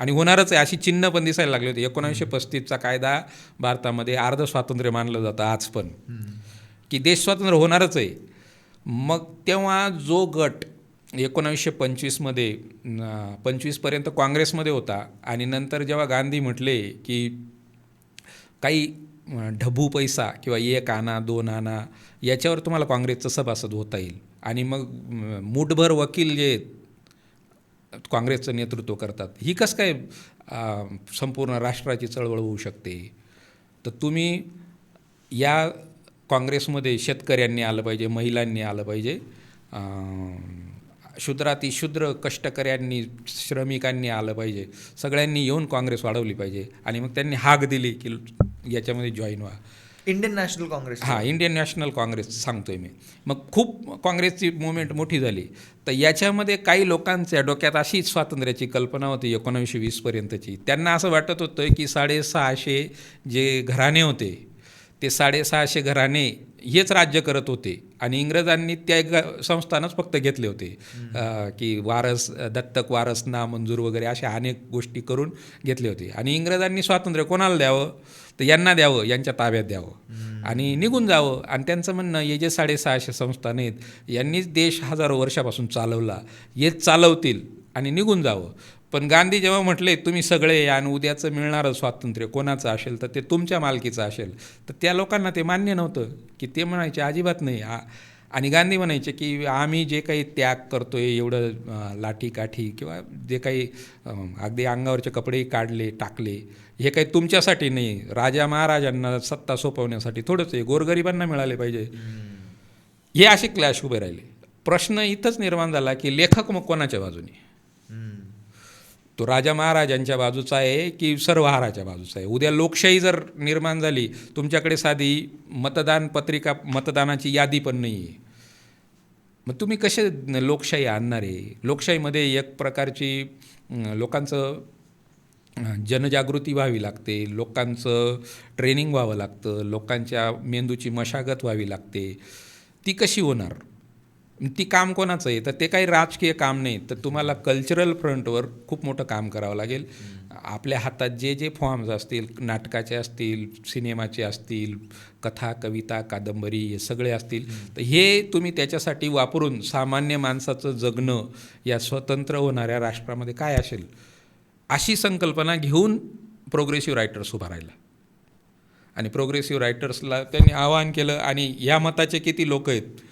आणि होणारच आहे, अशी चिन्ह पण दिसायला लागली होती. 1935चा कायदा भारतामध्ये अर्ध स्वातंत्र्य मानलं जातं आज पण, की देश स्वतंत्र होणारच आहे. मग तेव्हा जो गट 1925मध्ये 25पर्यंत काँग्रेसमध्ये होता आणि नंतर जेव्हा गांधी म्हटले की काही ढबू पैसा किंवा 1 आणा 2 आणा याच्यावर तुम्हाला काँग्रेसचं सभासद होता येईल आणि मग मूठभर वकील जे काँग्रेसचं नेतृत्व करतात, ही कसं काय संपूर्ण राष्ट्राची चळवळ होऊ शकते? तर तुम्ही या काँग्रेसमध्ये शेतकऱ्यांनी आलं पाहिजे, महिलांनी आलं पाहिजे, शूद्रातिशूद्र कष्टकऱ्यांनी, श्रमिकांनी आलं पाहिजे, सगळ्यांनी येऊन काँग्रेस वाढवली पाहिजे. आणि मग त्यांनी हाक दिली की याच्यामध्ये जॉईन व्हा. Indian national Congress. Indian national Congress सांगतोय मी. मग खूप काँग्रेसची मुवमेंट मोठी झाली. तर याच्यामध्ये काही लोकांच्या डोक्यात अशीच स्वातंत्र्याची कल्पना होती 1920पर्यंतची. त्यांना असं वाटत होतं की 650 जे घराणे होते ते 650 घराणे हेच राज्य करत होते आणि इंग्रजांनी त्या संस्थानच फक्त घेतले होते, की वारस, दत्तक वारस नामंजूर वगैरे अशा अनेक गोष्टी करून घेतले होते. आणि इंग्रजांनी स्वातंत्र्य कोणाला द्यावं, तर यांना द्यावं, यांच्या ताब्यात द्यावं आणि निघून जावं. आणि त्यांचं म्हणणं, हे जे 650 संस्थान आहेत यांनीच देश हजारो वर्षापासून चालवला, हेच चालवतील आणि निघून जावं. पण गांधी जेव्हा म्हटले तुम्ही सगळे या आणि उद्याचं मिळणारं स्वातंत्र्य कोणाचं असेल तर ते तुमच्या मालकीचं असेल, तर त्या लोकांना ते मान्य नव्हतं, की ते म्हणायचे अजिबात नाही. आणि गांधी म्हणायचे की आम्ही जे काही त्याग करतोय, एवढं लाठीकाठी किंवा जे काही अगदी अंगावरचे कपडेही काढले टाकले, हे काही तुमच्यासाठी नाही, राजा महाराजांना सत्ता सोपवण्यासाठी थोडंच आहे, गोरगरिबांना मिळाले पाहिजे. हे असे क्लॅश उभे राहिले. प्रश्न इथंच निर्माण झाला की लेखक मग कोणाच्या बाजूने, तो राजा महाराजांच्या बाजूचा आहे की सर्वहाराच्या बाजूचा आहे? उद्या लोकशाही जर निर्माण झाली, तुमच्याकडे साधी मतदान पत्रिका, मतदानाची यादी पण नाही आहे, मग तुम्ही कसे लोकशाही आणणार आहे? लोकशाहीमध्ये एक प्रकारची लोकांचं जनजागृती व्हावी लागते, लोकांचं ट्रेनिंग व्हावं लागतं, लोकांच्या मेंदूची मशागत व्हावी लागते. ती कशी होणार? ती काम कोणाचं आहे? तर ते काही राजकीय काम नाही, तर तुम्हाला कल्चरल फ्रंटवर खूप मोठं काम करावं लागेल. आपल्या हातात जे जे फॉर्म्स असतील, नाटकाचे असतील, सिनेमाचे असतील, कथा, कविता, कादंबरी हे सगळे असतील, तर हे तुम्ही त्याच्यासाठी वापरून सामान्य माणसाचं जगणं या स्वतंत्र होणाऱ्या राष्ट्रामध्ये काय असेल, अशी संकल्पना घेऊन प्रोग्रेसिव्ह रायटर्स उभा राहिला. आणि प्रोग्रेसिव्ह रायटर्सला त्यांनी आवाहन केलं आणि या मताचे किती लोक आहेत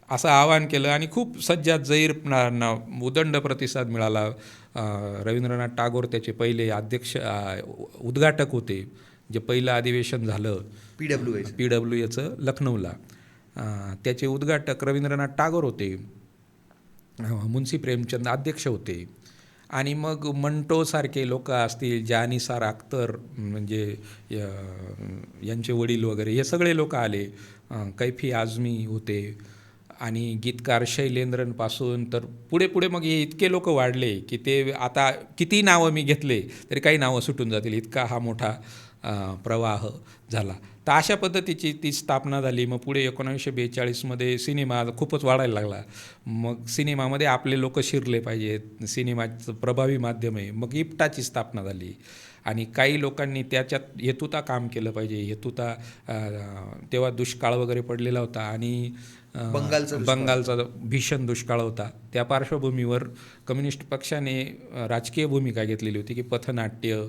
असं आवाहन केलं आणि खूप सज्जाद जहीर उदंड प्रतिसाद मिळाला. रवींद्रनाथ टागोर त्याचे पहिले अध्यक्ष, उद्घाटक होते. जे पहिलं अधिवेशन झालं PWAचं लखनौला, त्याचे उद्घाटक रवींद्रनाथ टागोर होते. मुन्शी प्रेमचंद अध्यक्ष होते. आणि मग मंटोसारखे लोक असतील, जानिसार अख्तर म्हणजे यांचे वडील वगैरे, हे सगळे लोक आले. कैफी आझमी होते आणि गीतकार शैलेंद्रनपासून तर पुढे पुढे मग हे इतके लोक वाढले की ते आता किती नावं मी घेतले तरी काही नावं सुटून जातील, इतका हा मोठा प्रवाह झाला. तर अशा पद्धतीची ती स्थापना झाली. मग पुढे 1942मध्ये सिनेमा खूपच वाढायला लागला. मग सिनेमामध्ये आपले लोक शिरले पाहिजेत, सिनेमाचं प्रभावी माध्यम आहे. मग इप्टाची स्थापना झाली आणि काही लोकांनी त्याच्यात हेतुता काम केलं पाहिजे. हेतुता तेव्हा दुष्काळ वगैरे पडलेला होता आणि बंगालचा भीषण दुष्काळ होता. त्या पार्श्वभूमीवर कम्युनिस्ट पक्षाने राजकीय भूमिका घेतलेली होती की पथनाट्य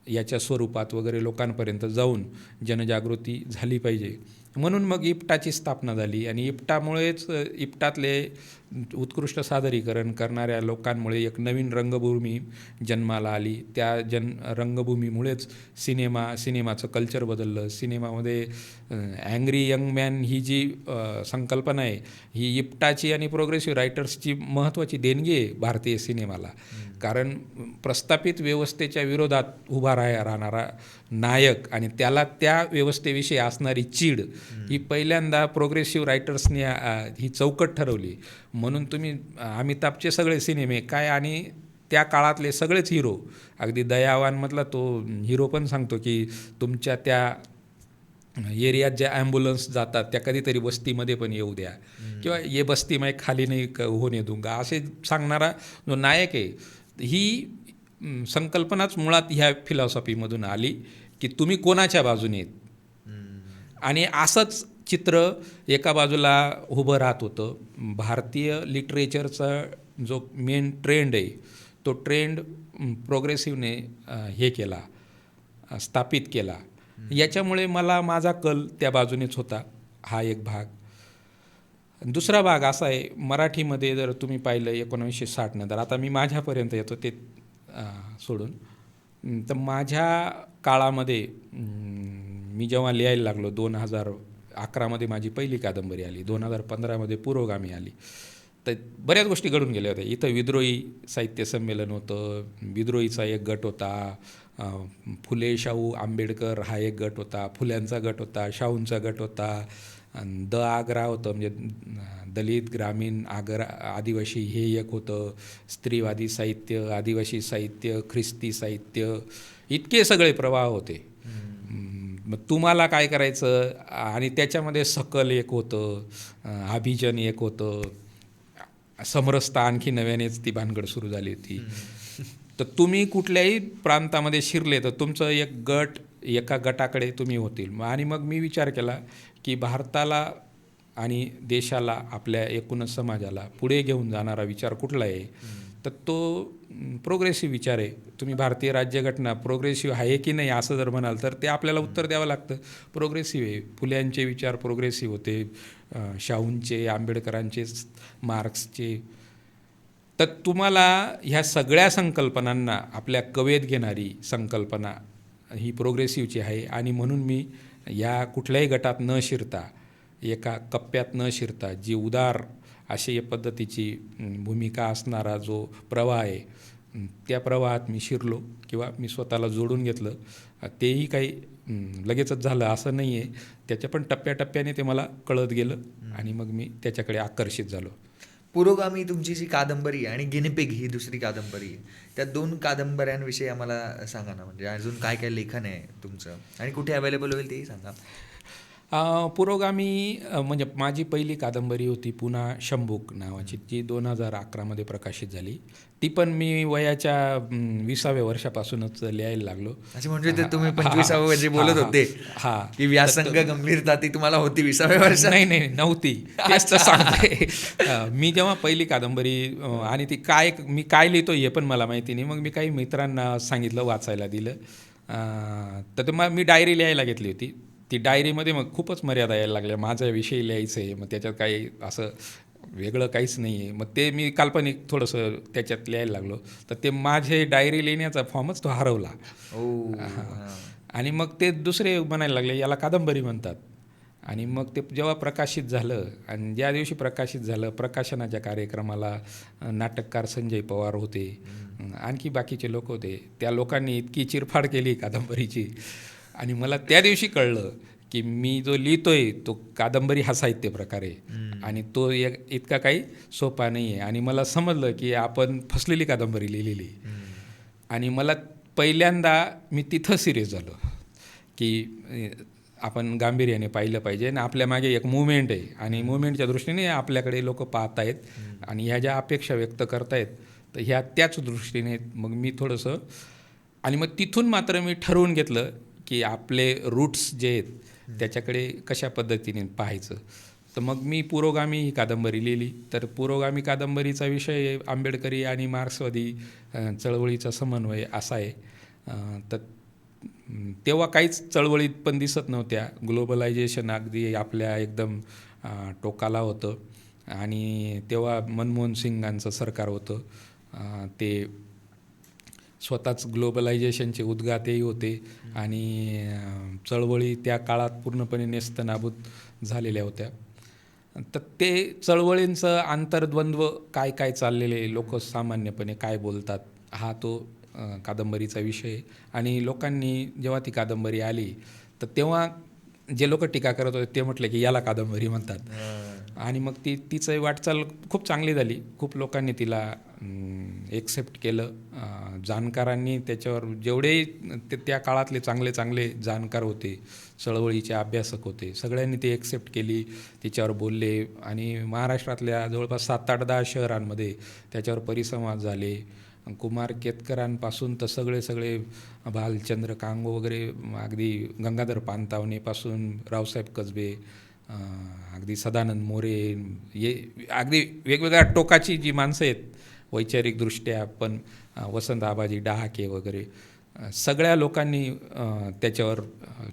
याच्या स्वरूपात वगैरे लोकांपर्यंत जाऊन जनजागृती झाली पाहिजे. म्हणून मग इप्टाची स्थापना झाली आणि इप्टामुळेच इप्टातले उत्कृष्ट सादरीकरण करणाऱ्या लोकांमुळे एक नवीन रंगभूमी जन्माला आली. त्या रंगभूमीमुळेच सिनेमाचं कल्चर बदललं. सिनेमामध्ये अँग्री यंग मॅन ही जी संकल्पना आहे, ही इप्टाची आणि प्रोग्रेसिव्ह रायटर्सची महत्त्वाची देणगी आहे भारतीय सिनेमाला. कारण प्रस्थापित व्यवस्थेच्या विरोधात उभा राहणारा नायक आणि त्याला त्या व्यवस्थेविषयी असणारी चीड, ही पहिल्यांदा प्रोग्रेसिव्ह रायटर्सने ही चौकट ठरवली. म्हणून तुम्ही अमिताभचे सगळे सिनेमे काय आणि त्या काळातले सगळेच हिरो, अगदी दयावानमधला तो हिरो पण सांगतो की तुमच्या त्या एरियात ज्या ॲम्ब्युलन्स जातात त्या कधीतरी वस्तीमध्ये पण येऊ द्या, किंवा ये बस्ती मैं खाली नाही होणे दूंगा, असे सांगणारा जो नायक आहे, ही संकल्पनाच मुळात ह्या फिलॉसॉफीमधून आली की तुम्ही कोणाच्या बाजूने आहेत. आणि असंच चित्र एका बाजूला उभं राहत होतं. भारतीय लिटरेचरचा जो मेन ट्रेंड आहे तो ट्रेंड प्रोग्रेसिव्हने हे केला, स्थापित केला. याच्यामुळे मला माझा कल त्या बाजूनेच होता. हा एक भाग. दुसरा भाग असा आहे, मराठीमध्ये जर तुम्ही पाहिलं 1960 नंतर, आता मी माझ्यापर्यंत येतो ते सोडून, तर माझ्या काळामध्ये मी जेव्हा लिहायला लागलो, 2011मध्ये माझी पहिली कादंबरी आली, 2015मध्ये पुरोगामी आली, तर बऱ्याच गोष्टी घडून गेल्या होत्या. इथं विद्रोही साहित्य संमेलन होतं, विद्रोहीचा एक गट होता, फुले शाहू आंबेडकर हा एक गट होता, फुल्यांचा गट होता, शाहूंचा गट होता, द आग्रा होतं, म्हणजे दलित ग्रामीण आग्रा आदिवासी हे एक होतं, स्त्रीवादी साहित्य, आदिवासी साहित्य, ख्रिस्ती साहित्य, इतके सगळे प्रवाह होते. मग तुम्हाला काय करायचं, आणि त्याच्यामध्ये सकल एक होतं, अभिजन एक होतं, समरसता आणखी नव्यानेच ती भानगड सुरू झाली होती. तर तुम्ही कुठल्याही प्रांतामध्ये शिरले तर तुमचं एक गट, एका गटाकडे तुम्ही होतील. आणि मग मी विचार केला की भारताला आणि देशाला, आपल्या एकूणच समाजाला पुढे घेऊन जाणारा विचार कुठला आहे, तर तो प्रोग्रेसिव्ह विचार आहे. तुम्ही भारतीय राज्यघटना प्रोग्रेसिव्ह आहे की नाही असं जर म्हणाल तर ते आपल्याला उत्तर द्यावं लागतं. प्रोग्रेसिव्ह आहे. फुल्यांचे विचार प्रोग्रेसिव्ह होते, शाहूंचे, आंबेडकरांचे, मार्क्सचे. तर तुम्हाला ह्या सगळ्या संकल्पनांना आपल्या कवेत घेणारी संकल्पना ही प्रोग्रेसिव्हची आहे. आणि म्हणून मी या कुठल्याही गटात न शिरता, एका कप्प्यात न शिरता, जी उदार अशी पद्धतीची भूमिका असणारा जो प्रवाह आहे, त्या प्रवाहात मी शिरलो किंवा मी स्वतःला जोडून घेतलं. तेही काही लगेचच झालं असं नाही आहे, त्याच्या पण टप्प्याटप्प्याने ते मला कळत गेलं आणि मग मी त्याच्याकडे आकर्षित झालो. पुरोगामी तुमची जी कादंबरी आहे आणि गिनिपिग ही दुसरी कादंबरी आहे, त्या 2 कादंबऱ्यांविषयी आम्हाला सांगा ना. म्हणजे अजून काय काय लेखन आहे तुमचं आणि कुठे अवेलेबल होईल तेही सांगा. पुरोगामी म्हणजे माझी पहिली कादंबरी होती पुन्हा शंभूक नावाची, जी 2011मध्ये प्रकाशित झाली. ती पण मी वयाच्या 20व्या वर्षापासूनच लिहायला लागलो. अच्छा, म्हणजे ते तुम्ही 25व्या वर्षी बोलत होते की व्यासंग गंभीरता ती तुम्हाला होती 20व्या वर्षात? नाही नव्हती, तेच तर सांगते. मी जेव्हा पहिली कादंबरी, आणि ती मी काय लिहितो हे पण मला माहिती नाही, मग मी काही मित्रांना सांगितलं, वाचायला दिलं. तर ते मी डायरी लिहायला घेतली होती. ती डायरीमध्ये मग खूपच मर्यादा यायला लागल्या. माझ्याविषयी लिहायचं आहे, मग त्याच्यात काही असं वेगळं काहीच नाही आहे. मग ते मी काल्पनिक थोडंसं त्याच्यात लिहायला लागलो, तर ते माझे डायरी लिहिण्याचा फॉर्मच तो हरवला. आणि मग ते दुसरे म्हणायला लागले याला कादंबरी म्हणतात. आणि मग ते जेव्हा प्रकाशित झालं, आणि ज्या दिवशी प्रकाशित झालं, प्रकाशनाच्या कार्यक्रमाला नाटककार संजय पवार होते, आणखी बाकीचे लोक होते. त्या लोकांनी इतकी चिरफाड केली कादंबरीची, आणि मला त्या दिवशी कळलं की मी जो लिहितोय तो कादंबरी हा साहित्य प्रकार आहे, आणि तो इतका काही सोपा नाही आहे. आणि मला समजलं की आपण फसलेली कादंबरी लिहिलेली. आणि मला पहिल्यांदा मी तिथं सिरियस झालो की आपण गांभीर्याने पाहिलं पाहिजे, आणि आपल्या मागे एक मुवमेंट आहे, आणि मुवमेंटच्या दृष्टीने आपल्याकडे लोक पाहत आहेत, आणि ह्या ज्या अपेक्षा व्यक्त करतायत तर ह्या त्याच दृष्टीने मग मी थोडंसं. आणि मग तिथून मात्र मी ठरवून घेतलं की आपले रूट्स जे आहेत त्याच्याकडे कशा पद्धतीने पाहायचं. तर मग मी पुरोगामी ही कादंबरी लिहिली. तर पुरोगामी कादंबरीचा विषय आंबेडकरी आणि मार्क्सवादी चळवळीचा समन्वय असा आहे. तर तेव्हा काहीच चळवळीत पण दिसत नव्हत्या. ग्लोबलायझेशन अगदी आपल्या एकदम टोकाला होतं, आणि तेव्हा मनमोहन सिंगांचं सरकार होतं. ते स्वतःच ग्लोबलायझेशनचे उद्गातेही होते, आणि चळवळी त्या काळात पूर्णपणे नेस्तनाबूत झालेल्या होत्या. तर ते चळवळींचं आंतरद्वंद्व काय काय चाललेले, लोक सामान्यपणे काय बोलतात, हा तो कादंबरीचा विषय. आणि लोकांनी जेव्हा ती कादंबरी आली तर तेव्हा जे लोक टीका करत होते ते म्हटले की याला कादंबरी म्हणतात. आणि मग तिचं वाटचाल खूप चांगली झाली. खूप लोकांनी तिला एक्सेप्ट केलं. जाणकारांनी त्याच्यावर जेवढे त्या काळातले चांगले चांगले जाणकार होते, चळवळीचे अभ्यासक होते, सगळ्यांनी ती एक्सेप्ट केली, तिच्यावर बोलले. आणि महाराष्ट्रातल्या जवळपास 7-8-10 शहरांमध्ये त्याच्यावर परिसंवाद झाले. कुमार केतकरांपासून तर सगळे भालचंद्र कांगो वगैरे, अगदी गंगाधर पानतावणेपासून रावसाहेब कसबे, अगदी सदानंद मोरे, अगदी वेगवेगळ्या टोकाची जी माणसं आहेत वैचारिकदृष्ट्या, पण वसंत आबाजी डहाके वगैरे, सगळ्या लोकांनी त्याच्यावर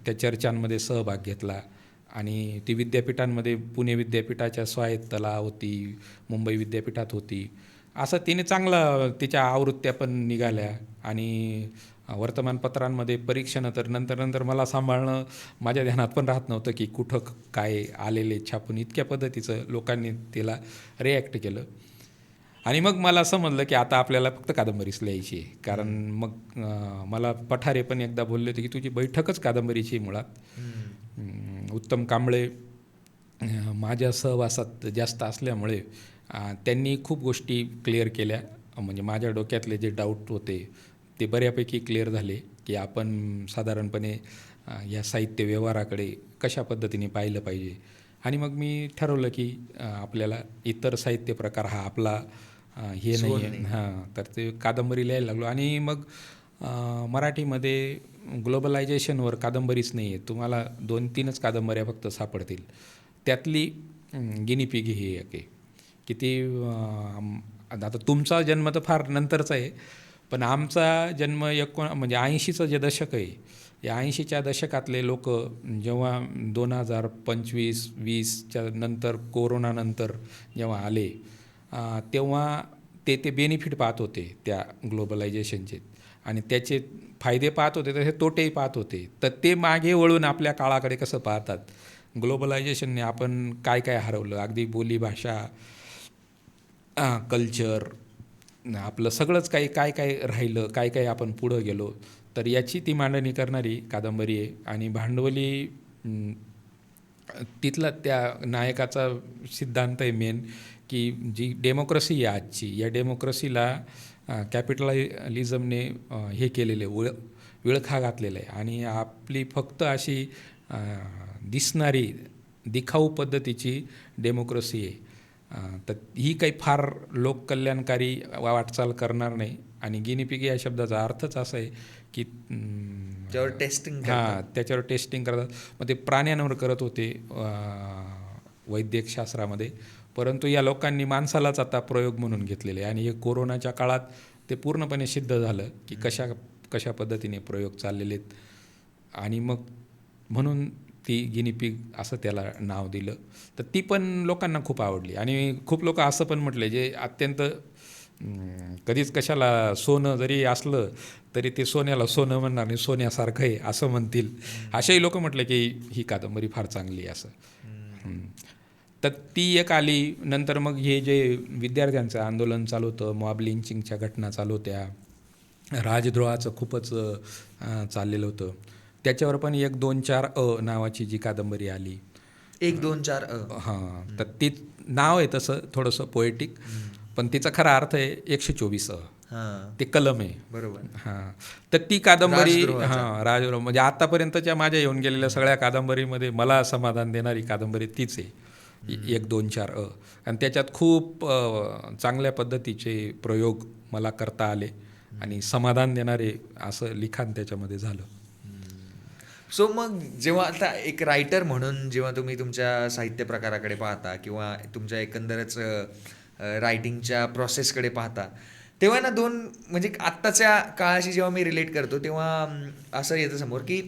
त्या चर्चांमध्ये सहभाग घेतला. आणि ती विद्यापीठांमध्ये पुणे विद्यापीठाच्या स्वायत्तला होती, मुंबई विद्यापीठात होती. असं तिने चांगलं तिच्या आवृत्त्या पण निघाल्या. आणि वर्तमानपत्रांमध्ये परीक्षणं तर नंतर मला सांभाळणं माझ्या ध्यानात पण राहत नव्हतं की कुठं काय आलेले छापून. इतक्या पद्धतीचं लोकांनी तिला रिॲक्ट केलं. आणि मग मला समजलं की आता आपल्याला फक्त कादंबरीच लिहायची आहे. कारण मग मला पठारे पण एकदा बोलले होते की तुझी बैठकच कादंबरीची आहे मुळात. उत्तम कांबळे माझ्या सहवासात जास्त असल्यामुळे त्यांनी खूप गोष्टी क्लिअर केल्या. म्हणजे माझ्या डोक्यातले जे डाऊट होते ते बऱ्यापैकी क्लिअर झाले की आपण साधारणपणे या साहित्य व्यवहाराकडे कशा पद्धतीने पाहिलं पाहिजे. आणि मग मी ठरवलं की आपल्याला इतर साहित्य प्रकार हा आपला हे नाही आहे. हां, तर ते कादंबरी लिहायला लागलो. आणि मग मराठीमध्ये ग्लोबलायझेशनवर कादंबरीच नाही आहे, तुम्हाला 2-3च कादंबऱ्या फक्त सापडतील. त्यातली गिनीपिग ही एक आहे की ती आता तुमचा जन्म तर फार नंतरचा आहे, पण आमचा जन्म म्हणजे 80चं जे दशक आहे, या 80च्या दशकातले लोक जेव्हा 2025-20च्या नंतर, कोरोनानंतर जेव्हा आले, तेव्हा ते बेनिफिट पाहत होते त्या ग्लोबलायझेशनचे. आणि त्याचे फायदे पाहत होते, तसे तोटेही पाहत होते. तर ते मागे वळून आपल्या काळाकडे कसं पाहतात, ग्लोबलायझेशनने आपण काय काय हरवलं, अगदी बोली भाषा, कल्चर, आपलं सगळंच काही काय काय राहिलं, काय काय आपण पुढं गेलो, तर याची ती मांडणी करणारी कादंबरी आहे. आणि भांडवली तिथला त्या नायकाचा सिद्धांत आहे मेन, की जी डेमोक्रेसी आहे आजची, या डेमोक्रेसीला कॅपिटलिझमने हे केलेले विळखा घातलेला आहे. आणि आपली फक्त अशी दिसणारी दिखाऊ पद्धतीची डेमोक्रेसी आहे. तर ही काही फार लोककल्याणकारी वाटचाल करणार नाही. आणि गिनीपिग या शब्दाचा अर्थच असा आहे की त्याच्यावर टेस्टिंग, त्याच्यावर टेस्टिंग करतात. मग ते प्राण्यांवर करत होते वैद्यकशास्त्रामध्ये, परंतु या लोकांनी माणसालाच आता प्रयोग म्हणून घेतलेले आहे. आणि हे कोरोनाच्या काळात ते पूर्णपणे सिद्ध झालं की कशा पद्धतीने प्रयोग चाललेले आहेत. आणि मग म्हणून ती गिनीपिग असं त्याला नाव दिलं. तर ती पण लोकांना खूप आवडली. आणि खूप लोक असं पण म्हटले, जे अत्यंत कधीच कशाला सोनं जरी असलं तरी ते सोन्याला सोनं म्हणणार नाही, सोन्यासारखं आहे असं म्हणतील. असेही लोक म्हटले की ही कादंबरी फार चांगली आहे असं. तर ती एक आली. नंतर मग हे जे विद्यार्थ्यांचं आंदोलन चालू होतं, मॉब लिंचिंगच्या घटना चालू होत्या, राजद्रोहाचं खूपच चाललेलं होतं, त्याच्यावर पण 1-2-4 नावाची जी कादंबरी आली. 1-2-4 हां, तर ती नाव आहे तसं थोडंसं पोएटिक, पण तिचा खरा अर्थ आहे 124. ते कलम आहे. बरोबर. हां, तर ती कादंबरी, राजद्रोह, म्हणजे आतापर्यंतच्या माझ्या येऊन गेलेल्या सगळ्या कादंबरीमध्ये मला समाधान देणारी कादंबरी तीच आहे, 1-2-4. आणि त्याच्यात खूप चांगल्या पद्धतीचे प्रयोग मला करता आले आणि समाधान देणारे असं लिखाण त्याच्यामध्ये झालं. सो मग जेव्हा आता एक रायटर म्हणून जेव्हा तुम्ही तुमच्या साहित्य प्रकाराकडे पाहता किंवा तुमच्या एकंदरच रायटिंगच्या प्रोसेसकडे पाहता, तेव्हा ना म्हणजे आत्ताच्या काळाशी जेव्हा मी रिलेट करतो तेव्हा असं येतं समोर की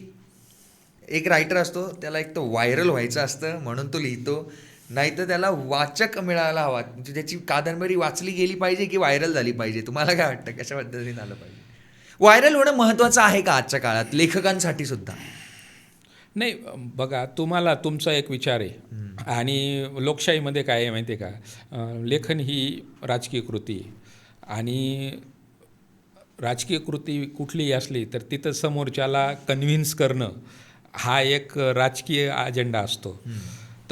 एक रायटर असतो, त्याला एक तो व्हायरल व्हायचं असतं म्हणून तो लिहितो, नाही तर त्याला वाचक मिळायला हवा, म्हणजे त्याची कादंबरी वाचली गेली पाहिजे की व्हायरल झाली पाहिजे. तुम्हाला काय वाटतं, कशा पद्धतीने झालं पाहिजे? व्हायरल होणं महत्त्वाचं आहे का आजच्या काळात लेखकांसाठी सुद्धा? नाही, बघा, तुम्हाला तुमचा एक विचार आहे. आणि लोकशाहीमध्ये काय आहे माहिती आहे का, लेखन ही राजकीय कृती आहे. आणि राजकीय कृती कुठलीही असली तर तिथं समोरच्याला कन्व्हिन्स करणं हा एक राजकीय अजेंडा असतो.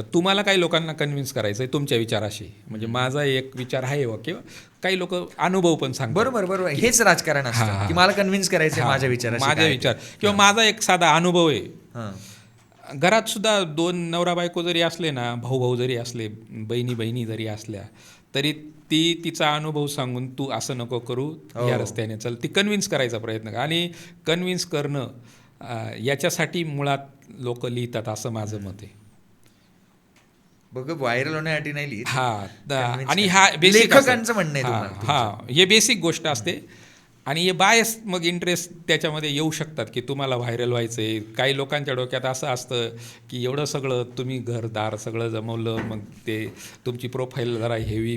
तर तुम्हाला काही लोकांना कन्व्हिन्स करायचं आहे तुमच्या विचाराशी. म्हणजे माझा एक विचार आहे किंवा काही लोक अनुभव पण सांगतात. बरोबर हेच राजकारण असतं की मला कन्व्हिन्स करायचं माझ्या विचाराशी माझा काय विचार ते. किंवा माझा एक साधा अनुभव आहे. हां. घरात सुद्धा 2 नवरा बायको जरी असले ना, भाऊ भाऊ जरी असले, बहिणी बहिणी जरी असल्या, तरी ती तिचा अनुभव सांगून तू असं नको करू, या रस्त्याने चल, ती कन्व्हिन्स करायचा प्रयत्न कर. आणि कन्व्हिन्स करणं याच्यासाठी मुळात लोक लिहितात असं माझं मत आहे. बघ व्हायरल होण्यासाठी नाही लिहित. हा आणि हा बेसिक लेखकांचं म्हणणं आहे तुम्हाला. हा हे बेसिक गोष्ट असते. आणि हे बायस मग इंटरेस्ट त्याच्यामध्ये येऊ शकतात की तुम्हाला व्हायरल व्हायचं आहे. काही लोकांच्या डोक्यात असं असतं की एवढं सगळं तुम्ही घरदार सगळं जमवलं, मग ते तुमची प्रोफाईल जरा हेवी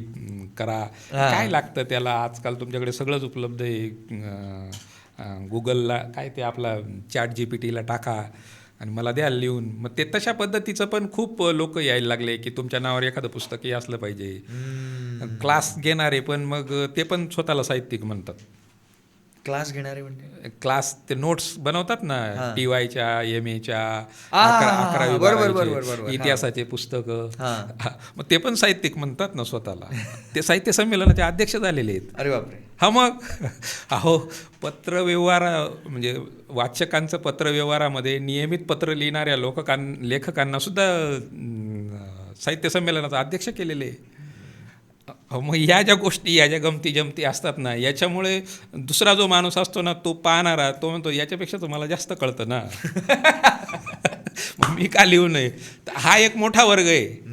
करा, काय लागतं त्याला, आजकाल तुमच्याकडे सगळंच उपलब्ध आहे. गुगलला काय ते आपला ChatGPTला टाका आणि मला द्या लिहून. मग ते तशा पद्धतीचं पण खूप लोक यायला लागले की तुमच्या नावावर एखादं पुस्तकही असलं पाहिजे. क्लास घेणारे पण मग ते पण स्वतःला साहित्यिक म्हणतात. क्लास घेणारे म्हणजे क्लास ते नोट्स बनवतात ना, TYच्या MAच्या, बरोबर. इतिहासाचे पुस्तकं, मग ते पण साहित्यिक म्हणतात ना स्वतःला. ते साहित्य संमेलनाचे अध्यक्ष झालेले आहेत. अरे बापरे. हा मग अहो, पत्रव्यवहार म्हणजे वाचकांचं पत्रव्यवहारामध्ये नियमित पत्र लिहिणाऱ्या लेखकांना सुद्धा साहित्य संमेलनाचा अध्यक्ष केलेले. मग या ज्या गोष्टी, या ज्या गमती जमती असतात ना, याच्यामुळे दुसरा जो माणूस असतो ना, तो पाहणारा, तो म्हणतो याच्यापेक्षा तर मला जास्त कळतं ना. मग मी का लिहू नये. हा एक मोठा वर्ग आहे.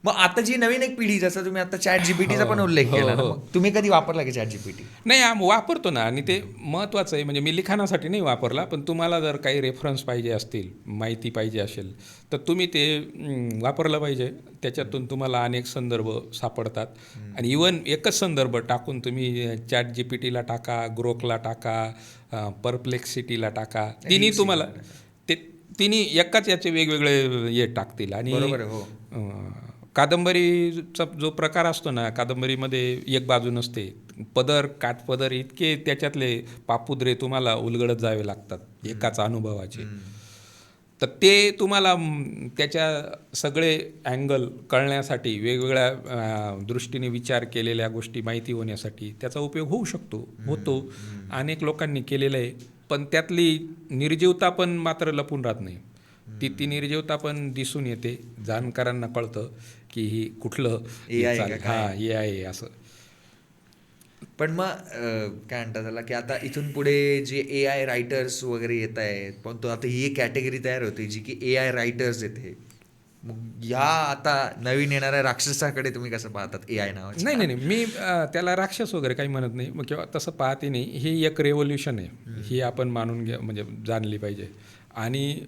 मग आता जी नवीन एक पिढी, जसं तुम्ही आता ChatGPTचा पण उल्लेख केला ना, मग तुम्ही कधी वापरला की ChatGPT? नाही, वापरतो ना. आणि ते महत्त्वाचं आहे. म्हणजे मी लिखाणासाठी नाही वापरला, पण तुम्हाला जर काही रेफरन्स पाहिजे असतील, माहिती पाहिजे असेल, तर तुम्ही ते वापरलं पाहिजे. त्याच्यातून तुम्हाला अनेक संदर्भ सापडतात. आणि इवन एकच संदर्भ टाकून तुम्ही ChatGPTला टाका, ग्रोकला टाका, परप्लेक्सिटीला टाका, तिन्ही तुम्हाला तिन्ही एकाच याचे वेगवेगळे हे टाकतील. आणि कादंबरीचा जो प्रकार असतो ना, कादंबरीमध्ये एक बाजू नसते. पदर काठपदर इतके त्याच्यातले पापुद्रे तुम्हाला उलगडत जावे लागतात एकाच अनुभवाचे. तर ते तुम्हाला त्याच्या सगळे अँगल कळण्यासाठी, वेगवेगळ्या दृष्टीने विचार केलेल्या गोष्टी माहिती होण्यासाठी त्याचा उपयोग होतो. अनेक लोकांनी केलेलं आहे. पण त्यातली निर्जीवता पण मात्र लपून राहत नाही. ती निर्जीवता पण दिसून येते. जाणकारांना कळतं की ही कुठलं AI आहे असं. पण मग काय म्हणतात त्याला, की आता इथून पुढे जे AI रायटर्स वगैरे येत आहेत, पण तो आता ही एक कॅटेगरी तयार होते जी की AI रायटर्स येते. मग या आता नवीन येणाऱ्या राक्षसाकडे तुम्ही कसं पाहतात AI नावाचं? नाही, मी त्याला राक्षस वगैरे काही म्हणत नाही. मग किंवा तसं पाहते नाही. ही एक रेव्होल्युशन आहे, ही आपण मानून म्हणजे जाणली पाहिजे. आणि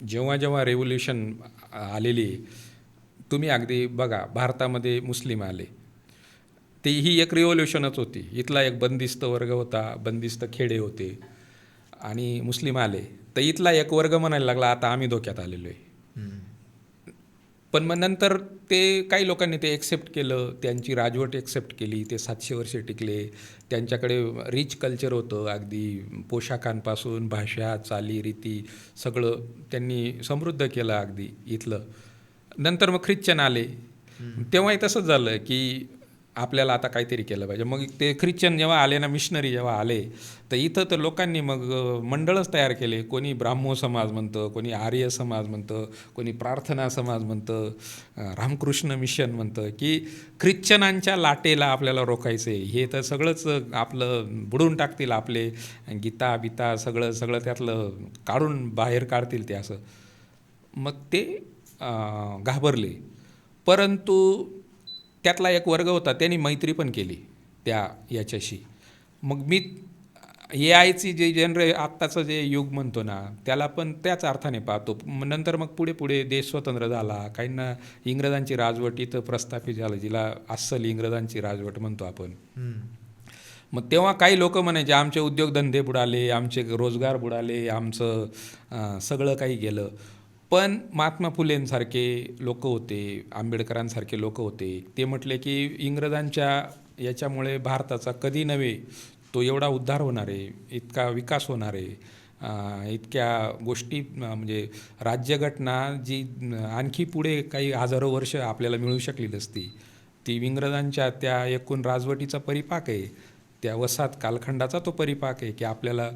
जेव्हा रेव्होल्युशन आलेली, तुम्ही अगदी बघा, भारतामध्ये मुस्लिम आले, ते ही एक रिव्होल्युशनच होती. इथला एक बंदिस्त वर्ग होता, बंदिस्त खेडे होते, आणि मुस्लिम आले तर इथला एक वर्ग म्हणायला लागला आता आम्ही धोक्यात आलेलो आहे. पण मग नंतर ते काही लोकांनी ते एक्सेप्ट केलं, त्यांची राजवट एक्सेप्ट केली, ते 700 वर्षे टिकले. त्यांच्याकडे रिच कल्चर होतं, अगदी पोशाखांपासून भाषा, चालीरीती सगळं त्यांनी समृद्ध केलं अगदी इथलं. नंतर मग ख्रिश्चन आले, तेव्हाही तसंच झालं की आपल्याला आता काहीतरी केलं पाहिजे. मग ते ख्रिश्चन जेव्हा आले ना, मिशनरी जेव्हा आले, तर इथं तर लोकांनी मग मंडळच तयार केले. कोणी ब्राह्मो समाज म्हणतं, कोणी आर्य समाज म्हणतं, कोणी प्रार्थना समाज म्हणतं, रामकृष्ण मिशन म्हणतं, की ख्रिश्चनांच्या लाटेला आपल्याला रोखायचं आहे. हे तर सगळंच आपलं बुडून टाकतील, आपले गीता बिता सगळं त्यातलं काढून बाहेर काढतील ते असं. मग ते घाबरले. परंतु त्यातला एक वर्ग होता, त्यांनी मैत्री पण केली त्या याच्याशी. मग मी AIची जे आत्ताचं जे युग म्हणतो ना, त्याला पण त्याच अर्थाने पाहतो. नंतर मग पुढे देश स्वतंत्र झाला, काहींना इंग्रजांची राजवट इथं प्रस्थापित झालं, जिला अस्सल इंग्रजांची राजवट म्हणतो आपण. मग तेव्हा काही लोक म्हणायचे आमचे उद्योगधंदे बुडाले, आमचे रोजगार बुडाले, आमचं सगळं काही गेलं. पण महात्मा फुलेंसारखे लोक होते, आंबेडकरांसारखे लोक होते, ते म्हटले की इंग्रजांच्या याच्यामुळे भारताचा कधी नव्हे तो एवढा उद्धार होणार आहे, इतका विकास होणार आहे, इतक्या गोष्टी म्हणजे राज्यघटना जी आणखी पुढे काही हजारो वर्ष आपल्याला मिळू शकली नसती, ती इंग्रजांच्या त्या एकूण राजवटीचा परिपाक आहे, त्या वसाहत कालखंडाचा तो परिपाक आहे की आपल्याला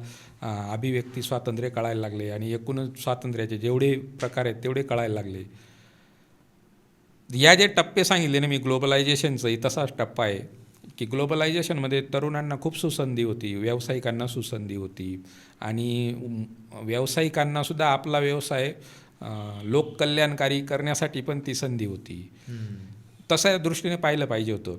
अभिव्यक्ती स्वातंत्र्य कळायला लागले आणि एकूणच स्वातंत्र्याचे जेवढे प्रकार आहेत तेवढे कळायला लागले. या जे टप्पे सांगितले ना मी ग्लोबलायझेशनचाही तसाच टप्पा आहे की ग्लोबलायझेशनमध्ये तरुणांना खूप सुसंधी होती, व्यावसायिकांना सुसंधी होती आणि व्यावसायिकांनासुद्धा आपला व्यवसाय लोककल्याणकारी करण्यासाठी पण ती संधी होती. तशा दृष्टीने पाहिलं पाहिजे होतं.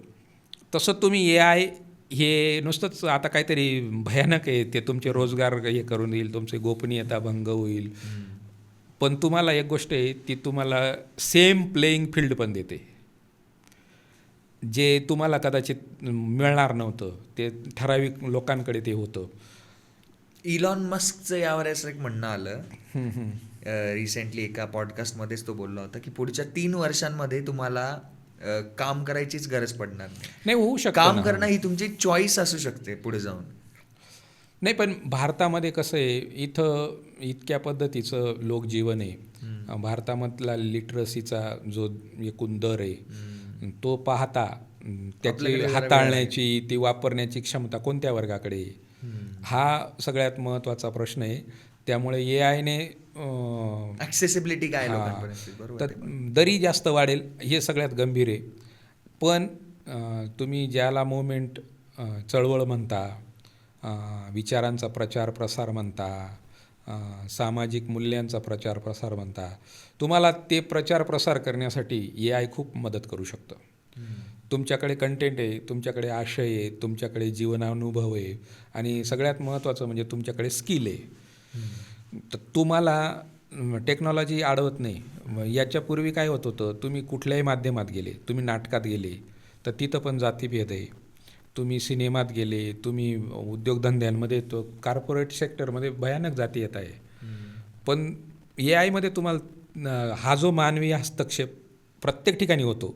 तसं तुम्ही AI हे नुसतंच आता काहीतरी भयानक आहे, ते तुमचे रोजगार हे करून देईल, तुमची गोपनीयता भंग होईल, पण तुम्हाला एक गोष्ट आहे ती तुम्हाला सेम प्लेईंग फील्ड पण देते, जे तुम्हाला कदाचित मिळणार नव्हतं, ते ठराविक लोकांकडे ते होतं. इलॉन मस्कचं यावर असं एक म्हणणं आलं रिसेंटली, एका पॉडकास्टमध्येच तो बोलला होता की पुढच्या 3 वर्षांमध्ये तुम्हाला काम करायचीच गरज पडणार नाही, होऊ शकतं काम ना. करणं ही तुमची चॉईस असू शकते पुढे जाऊन. नाही, पण भारतामध्ये कसं आहे, इथं इतक्या पद्धतीचं लोकजीवन आहे. भारतामधला लिटरसीचा जो एकूण दर आहे तो पाहता त्याची हाताळण्याची, ती वापरण्याची क्षमता कोणत्या वर्गाकडे आहे, हा सगळ्यात महत्त्वाचा प्रश्न आहे. त्यामुळे AIने ॲक्सेसिबिलिटी काय लोकांपर्यंत, बरोबर. तर दरी जास्त वाढेल, हे सगळ्यात गंभीर आहे. पण तुम्ही ज्याला मूवमेंट चळवळ म्हणता, विचारांचा प्रचार प्रसार म्हणता, सामाजिक मूल्यांचा प्रचार प्रसार म्हणता, तुम्हाला ते प्रचार प्रसार करण्यासाठी AI खूप मदत करू शकतं. तुमच्याकडे कंटेंट आहे, तुमच्याकडे आशय आहे, तुमच्याकडे जीवनानुभव आहे आणि सगळ्यात महत्त्वाचं म्हणजे तुमच्याकडे स्किल आहे. तर तुम्हाला टेक्नॉलॉजी अडवत नाही. याच्यापूर्वी काय होत होतं, तुम्ही कुठल्याही माध्यमात गेले, तुम्ही नाटकात गेले तर तिथं पण जातीभेद आहे. तुम्ही सिनेमात गेले, तुम्ही उद्योगधंद्यांमध्ये, तो कॉर्पोरेट सेक्टरमध्ये भयानक जाती येत आहे. पण AIमध्ये तुम्हाला हा जो मानवी हस्तक्षेप प्रत्येक ठिकाणी होतो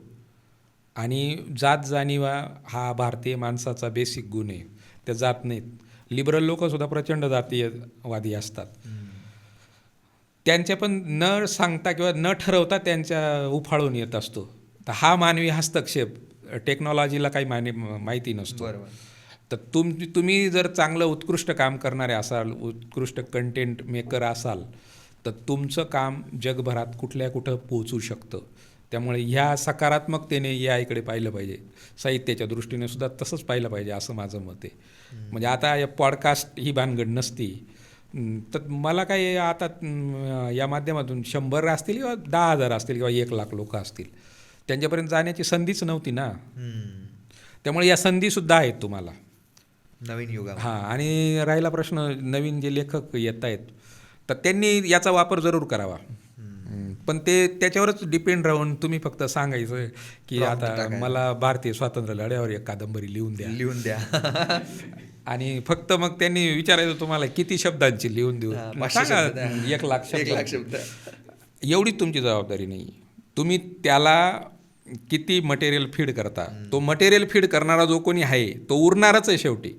आणि जात जाणीवा हा भारतीय माणसाचा बेसिक गुण आहे, त्या जात नाहीत. लिबरल लोकंसुद्धा प्रचंड जातीयवादी असतात. त्यांच्या पण न सांगता किंवा न ठरवता त्यांच्या उफाळून येत असतो. तर हा मानवी हस्तक्षेप टेक्नॉलॉजीला काही माहिती नसतो. बरोबर. तर तुम्ही जर चांगलं उत्कृष्ट काम करणारे असाल, उत्कृष्ट कंटेंट मेकर असाल, तर तुमचं काम जगभरात कुठं पोहोचू शकतं. त्यामुळे ह्या सकारात्मकतेने AIकडे पाहिलं पाहिजे. साहित्याच्या दृष्टीने सुद्धा तसंच पाहिलं पाहिजे असं माझं मत आहे. म्हणजे आता या पॉडकास्ट ही भानगड नसती तर मला काही आता या माध्यमातून 100 असतील किंवा 10,000 असतील किंवा 1,00,000 लोक असतील, त्यांच्यापर्यंत जाण्याची संधीच नव्हती ना. त्यामुळे या संधीसुद्धा आहेत तुम्हाला नवीन युगात. हां. आणि राहिला प्रश्न नवीन जे लेखक येत आहेत तर त्यांनी याचा वापर जरूर करावा. पण ते त्याच्यावरच डिपेंड राहून तुम्ही फक्त सांगायचं की आता मला भारतीय स्वातंत्र्य लढ्यावर एक कादंबरी लिहून द्या आणि फक्त मग त्यांनी विचारायचं तुम्हाला किती शब्दांची लिहून देऊ, सांगा 1,00,000 शब्द. एवढी तुमची जबाबदारी नाही. तुम्ही त्याला किती मटेरियल फीड करता, तो मटेरियल फीड करणारा जो कोणी आहे तो उरणारच आहे शेवटी.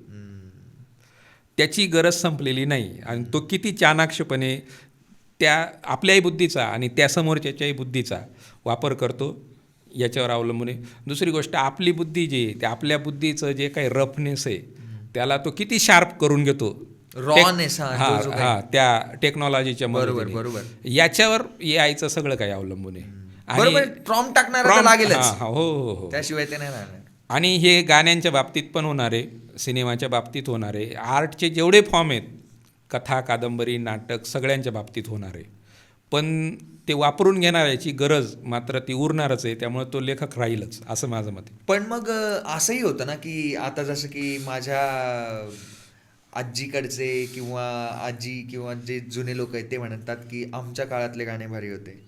त्याची गरज संपलेली नाही आणि तो किती चाणाक्षपणे त्या आपल्याही बुद्धीचा आणि त्या समोरच्याच्याही बुद्धीचा वापर करतो याच्यावर अवलंबून आहे. दुसरी गोष्ट, आपली बुद्धी जी आहे, त्या आपल्या बुद्धीचं जे काही रफनेस आहे त्याला तो किती शार्प करून घेतो, रॉनेस, त्या टेक्नॉलॉजीच्या मदतीने. बरोबर. याच्यावर AIचं सगळं काही अवलंबून आहे. बरोबर. प्रॉम्प्ट टाकणारा लागेलच, हो, त्याशिवाय ते नाही राहणार. आणि हे गाण्यांच्या बाबतीत पण होणार आहे, सिनेमाच्या बाबतीत होणार आहे, आर्टचे जेवढे फॉर्म आहेत, कथा, कादंबरी, नाटक, सगळ्यांच्या बाबतीत होणार आहे. पण ते वापरून घेणाऱ्याची गरज मात्र ती उरणारच आहे. त्यामुळे तो लेखक राहीलच असं माझं मत आहे. पण मग असंही होतं ना की आता जसं की माझ्या आजीकडचे किंवा आजी किंवा जे जुने लोक आहेत ते म्हणतात की आमच्या काळातले गाणे भारी होते,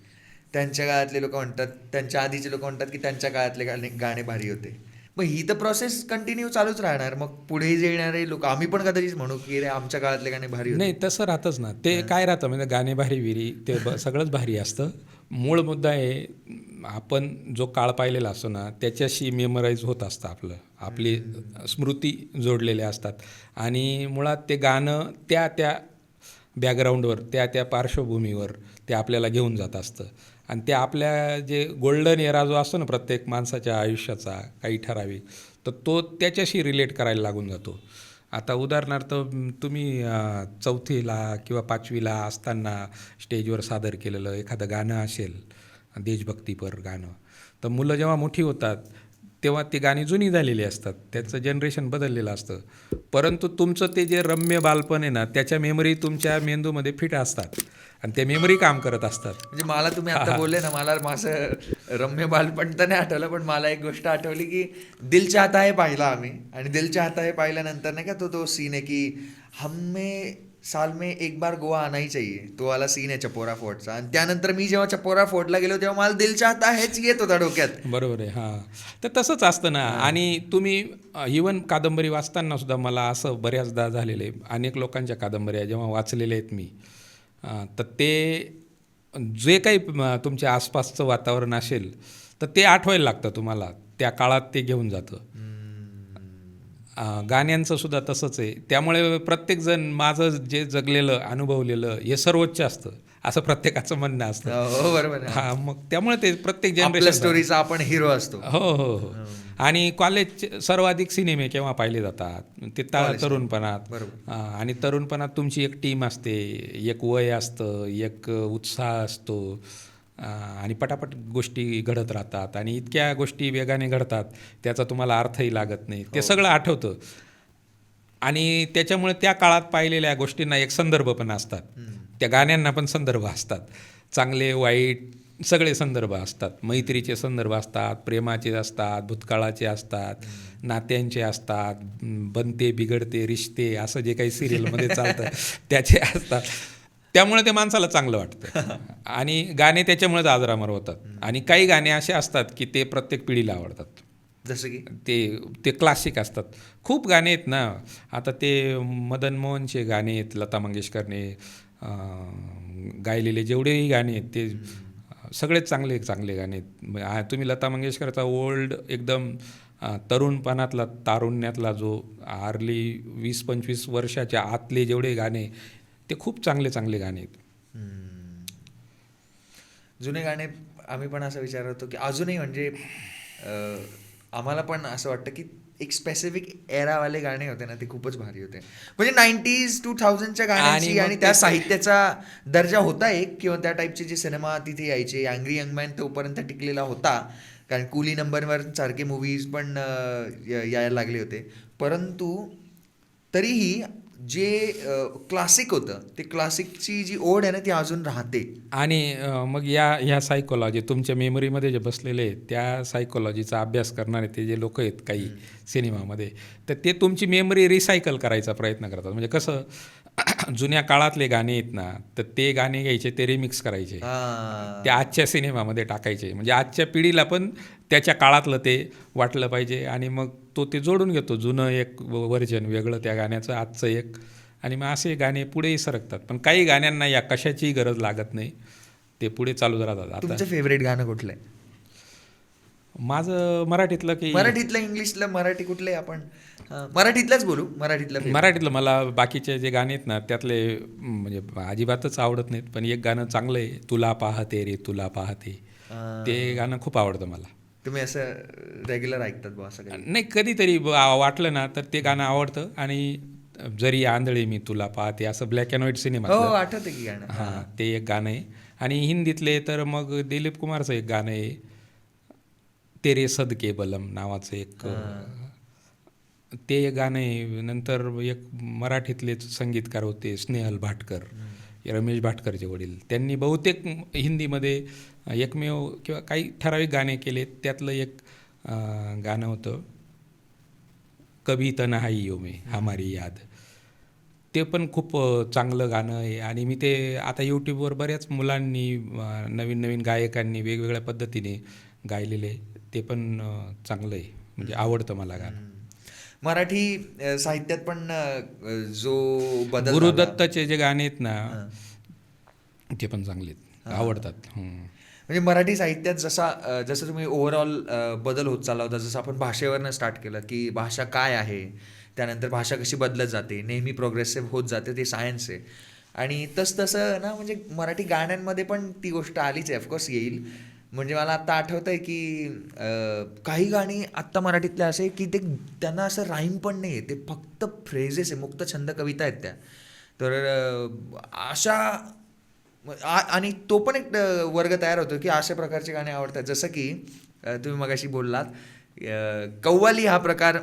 त्यांच्या काळातले लोक म्हणतात, त्यांच्या आधीचे लोक म्हणतात की त्यांच्या काळातले गाणे भारी होते. मग ही तर प्रोसेस कंटिन्यू चालूच राहणार. मग पुढे जे येणारे लोक, आम्ही पण कदाचित म्हणू की रे आमच्या काळातले गाणे भारी होते. नाही, तसं राहतच ना. ते काय राहतं म्हणजे गाणे भारी विरी ते सगळंच भारी असतं. मूळ मुद्दा आहे, आपण जो काळ पाहिलेला असतो ना त्याच्याशी मेमराईज होत असतं, आपली स्मृती जोडलेल्या असतात आणि मुळात ते गाणं त्या बॅकग्राऊंडवर त्या पार्श्वभूमीवर ते आपल्याला घेऊन जात असतं. आणि ते आपल्या जे गोल्डन एरा जो असतो ना प्रत्येक माणसाच्या आयुष्याचा काही ठराविक, तर तो त्याच्याशी रिलेट करायला लागून जातो. आता उदाहरणार्थ तुम्ही 4थीला किंवा 5वीला असताना स्टेजवर सादर केलेलं एखादं गाणं असेल, देशभक्तीपर गाणं, तर मुलं जेव्हा मोठी होतात तेव्हा ती गाणी जुनी झालेली असतात, त्याचं जनरेशन बदललेलं असतं. परंतु तुमचं ते जे रम्य बालपण आहे ना, त्याच्या मेमरी तुमच्या मेंदूमध्ये फिट असतात आणि त्या मेमरी काम करत असतात. म्हणजे मला तुम्ही आता बोलले ना, मला माझं रम्य बालपण तर नाही आठवलं, पण मला एक गोष्ट आठवली की दिल चाहता है पाहिला आम्ही, आणि दिल चाहता है पाहिल्यानंतर नाही का तो सीन आहे की हमें साल में एक बार गोवा आना ही चाहिए, तो वाला सीन आहे चपोरा फोर्टचा. आणि त्यानंतर मी जेव्हा चपोरा फोर्टला गेलो तेव्हा मला दिल चाहता हेच येत होता डोक्यात. बरोबर आहे. हां, तर तसंच असतं ना. आणि तुम्ही इवन कादंबरी वाचताना सुद्धा मला असं बऱ्याचदा झालेलं आहे, अनेक लोकांच्या कादंबऱ्या जेव्हा वाचलेल्या आहेत मी, तर ते जे काही तुमच्या आसपासचं वातावरण असेल तर ते आठवायला लागतं तुम्हाला, त्या काळात ते घेऊन जातं. गाण्यांचं सुद्धा तसंच आहे. त्यामुळे प्रत्येकजण माझं जे जगलेलं अनुभवलेलं हे सर्वोच्च असतं असं प्रत्येकाचं म्हणणं असतं. हो बरोबर आहे. हां, मग त्यामुळे ते प्रत्येक आपल्या जनरेशन. स्टोरीचा आपण हिरो असतो. हो हो हो. आणि कॉलेजचे सर्वाधिक सिनेमे केव्हा पाहिले जातात ते तरुणपणात. बरोबर. आणि तरुणपणात तुमची एक टीम असते, एक वय असतं, एक उत्साह असतो, आणि पटापट गोष्टी घडत राहतात आणि इतक्या गोष्टी वेगाने घडतात त्याचा तुम्हाला अर्थही लागत नाही. ते सगळं आठवतं आणि त्याच्यामुळे त्या काळात पाहिलेल्या गोष्टींना एक संदर्भ पण असतात, त्या गाण्यांना पण संदर्भ असतात, चांगले वाईट सगळे संदर्भ असतात. मैत्रीचे संदर्भ असतात, प्रेमाचे असतात, भूतकाळाचे असतात, नात्यांचे असतात, बनते बिघडते रिश्ते असं जे काही सिरियलमध्ये चालतं त्याचे असतात. त्यामुळे ते माणसाला चांगलं वाटतं आणि गाणे त्याच्यामुळेच अजरामर होतात. आणि काही गाणे असे असतात की ते प्रत्येक पिढीला आवडतात. जसं की ते क्लासिक असतात. खूप गाणे आहेत ना. आता ते मदन मोहनचे गाणे आहेत, लता मंगेशकरने गायलेले जेवढेही गाणे आहेत ते सगळेच चांगले चांगले गाणे आहेत. तुम्ही लता मंगेशकरचा ओल्ड एकदम तरुणपणातला तारुण्यातला जो अर्ली 20-25 वर्षाच्या आतले जेवढे गाणे ते खूप चांगले चांगले गाणे आहेत. जुने गाणे आम्ही पण असं विचार करतो की अजूनही म्हणजे आम्हाला पण असं वाटतं की एक स्पेसिफिक एरावाले गाणे होते ना, ते खूपच भारी होते. म्हणजे 90s 2000च्या गाण्यांची आणि त्या साहित्याचा दर्जा होता एक, किंवा त्या टाईपचे जे सिनेमा तिथे यायचे. अँग्री यंग मॅन तोपर्यंत टिकलेला होता, कारण कुली नंबर 1 सारखे मूवीज पण यायला लागले होते. परंतु तरीही जे क्लासिक होतं, ते क्लासिकची जी ओढ आहे ना ती अजून राहते. आणि मग ह्या सायकोलॉजी तुमच्या मेमरीमध्ये जे बसलेले आहेत त्या सायकोलॉजीचा अभ्यास करणारे ते जे लोक आहेत काही सिनेमामध्ये, तर ते तुमची मेमरी रिसायकल करायचा प्रयत्न करतात. म्हणजे कसं जुन्या काळातले गाणे आहेत ना, तर ते गाणे घ्यायचे, ते रिमिक्स करायचे, ते आजच्या सिनेमामध्ये टाकायचे. म्हणजे आजच्या पिढीला पण त्याच्या काळातलं ते वाटलं पाहिजे आणि मग तो ते जोडून घेतो, जुनं एक व्हर्जन वेगळं त्या गाण्याचं, आजचं एक, आणि मग असे गाणे पुढेही सरकतात. पण काही गाण्यांना या कशाचीही गरज लागत नाही, ते पुढे चालूच राहतात. तुमचं फेवरेट गाणं कुठलं आहे? माझं मराठीतलं की मराठीतलं, इंग्लिशलं, मराठी कुठले? आपण मराठीतलंच बोलू. मराठीतलं मला बाकीचे जे गाणे आहेत ना त्यातले म्हणजे अजिबातच आवडत नाहीत, पण एक गाणं चांगलं आहे, तुला पाहते रे तुला पाहते, ते गाणं खूप आवडतं मला. तुम्ही असं रेग्युलर ऐकतात बुवा असं काही? नाही, कधीतरी वाटलं ना तर ते गाणं आवडतं. आणि जरी आंधळे मी तुला पाहते असं ब्लॅक अँड व्हाईट सिनेमा, हो आठवतं की गाणं. हां, ते एक गाणं आहे. आणि हिंदीतले तर मग दिलीप कुमारचं एक गाणं आहे, तेरे सदके बलम नावाचं एक, ते एक गाणं आहे. नंतर एक मराठीतलेच संगीतकार होते स्नेहल भाटकर, रमेश भाटकरचे वडील, त्यांनी बहुतेक हिंदीमध्ये एकमेव किंवा काही ठराविक गाणे केले. त्यातलं एक गाणं होतं कभी तन्हाईयों में हमारी याद, ते पण खूप चांगलं गाणं आहे. आणि मी ते आता यूट्यूबवर बऱ्याच मुलांनी नवीन नवीन गायकांनी वेगवेगळ्या पद्धतीने गायलेले, ते पण चांगलं आहे, म्हणजे आवडतं मला गाणं. मराठी साहित्यात पण जो बदल गुरुदत्तचे जे गाणे आहेत ना ते पण चांगले आहेत, आवडतात. म्हणजे मराठी साहित्यात जसं तुम्ही ओव्हरऑल बदल होत चालला होता, जसं आपण भाषेवरनं स्टार्ट केलं की भाषा काय आहे, त्यानंतर भाषा कशी बदलत जाते, नेहमी प्रोग्रेसिव्ह होत जाते, ते सायन्स आहे. आणि तसं ना म्हणजे मराठी गाण्यांमध्ये पण ती गोष्ट आलीच आहे, ऑफकोर्स येईल. म्हणजे मला आत्ता आठवतं आहे की काही गाणी आत्ता मराठीतले असे की ते त्यांना असं राईम पण नाही आहे, ते फक्त फ्रेजेस आहे, मुक्त छंद कविता आहेत त्या. तर अशा आणि तो पण एक वर्ग तयार होतो की अशा प्रकारचे गाणे आवडतात. जसं की तुम्ही मगाशी बोललात कव्वाली हा प्रकार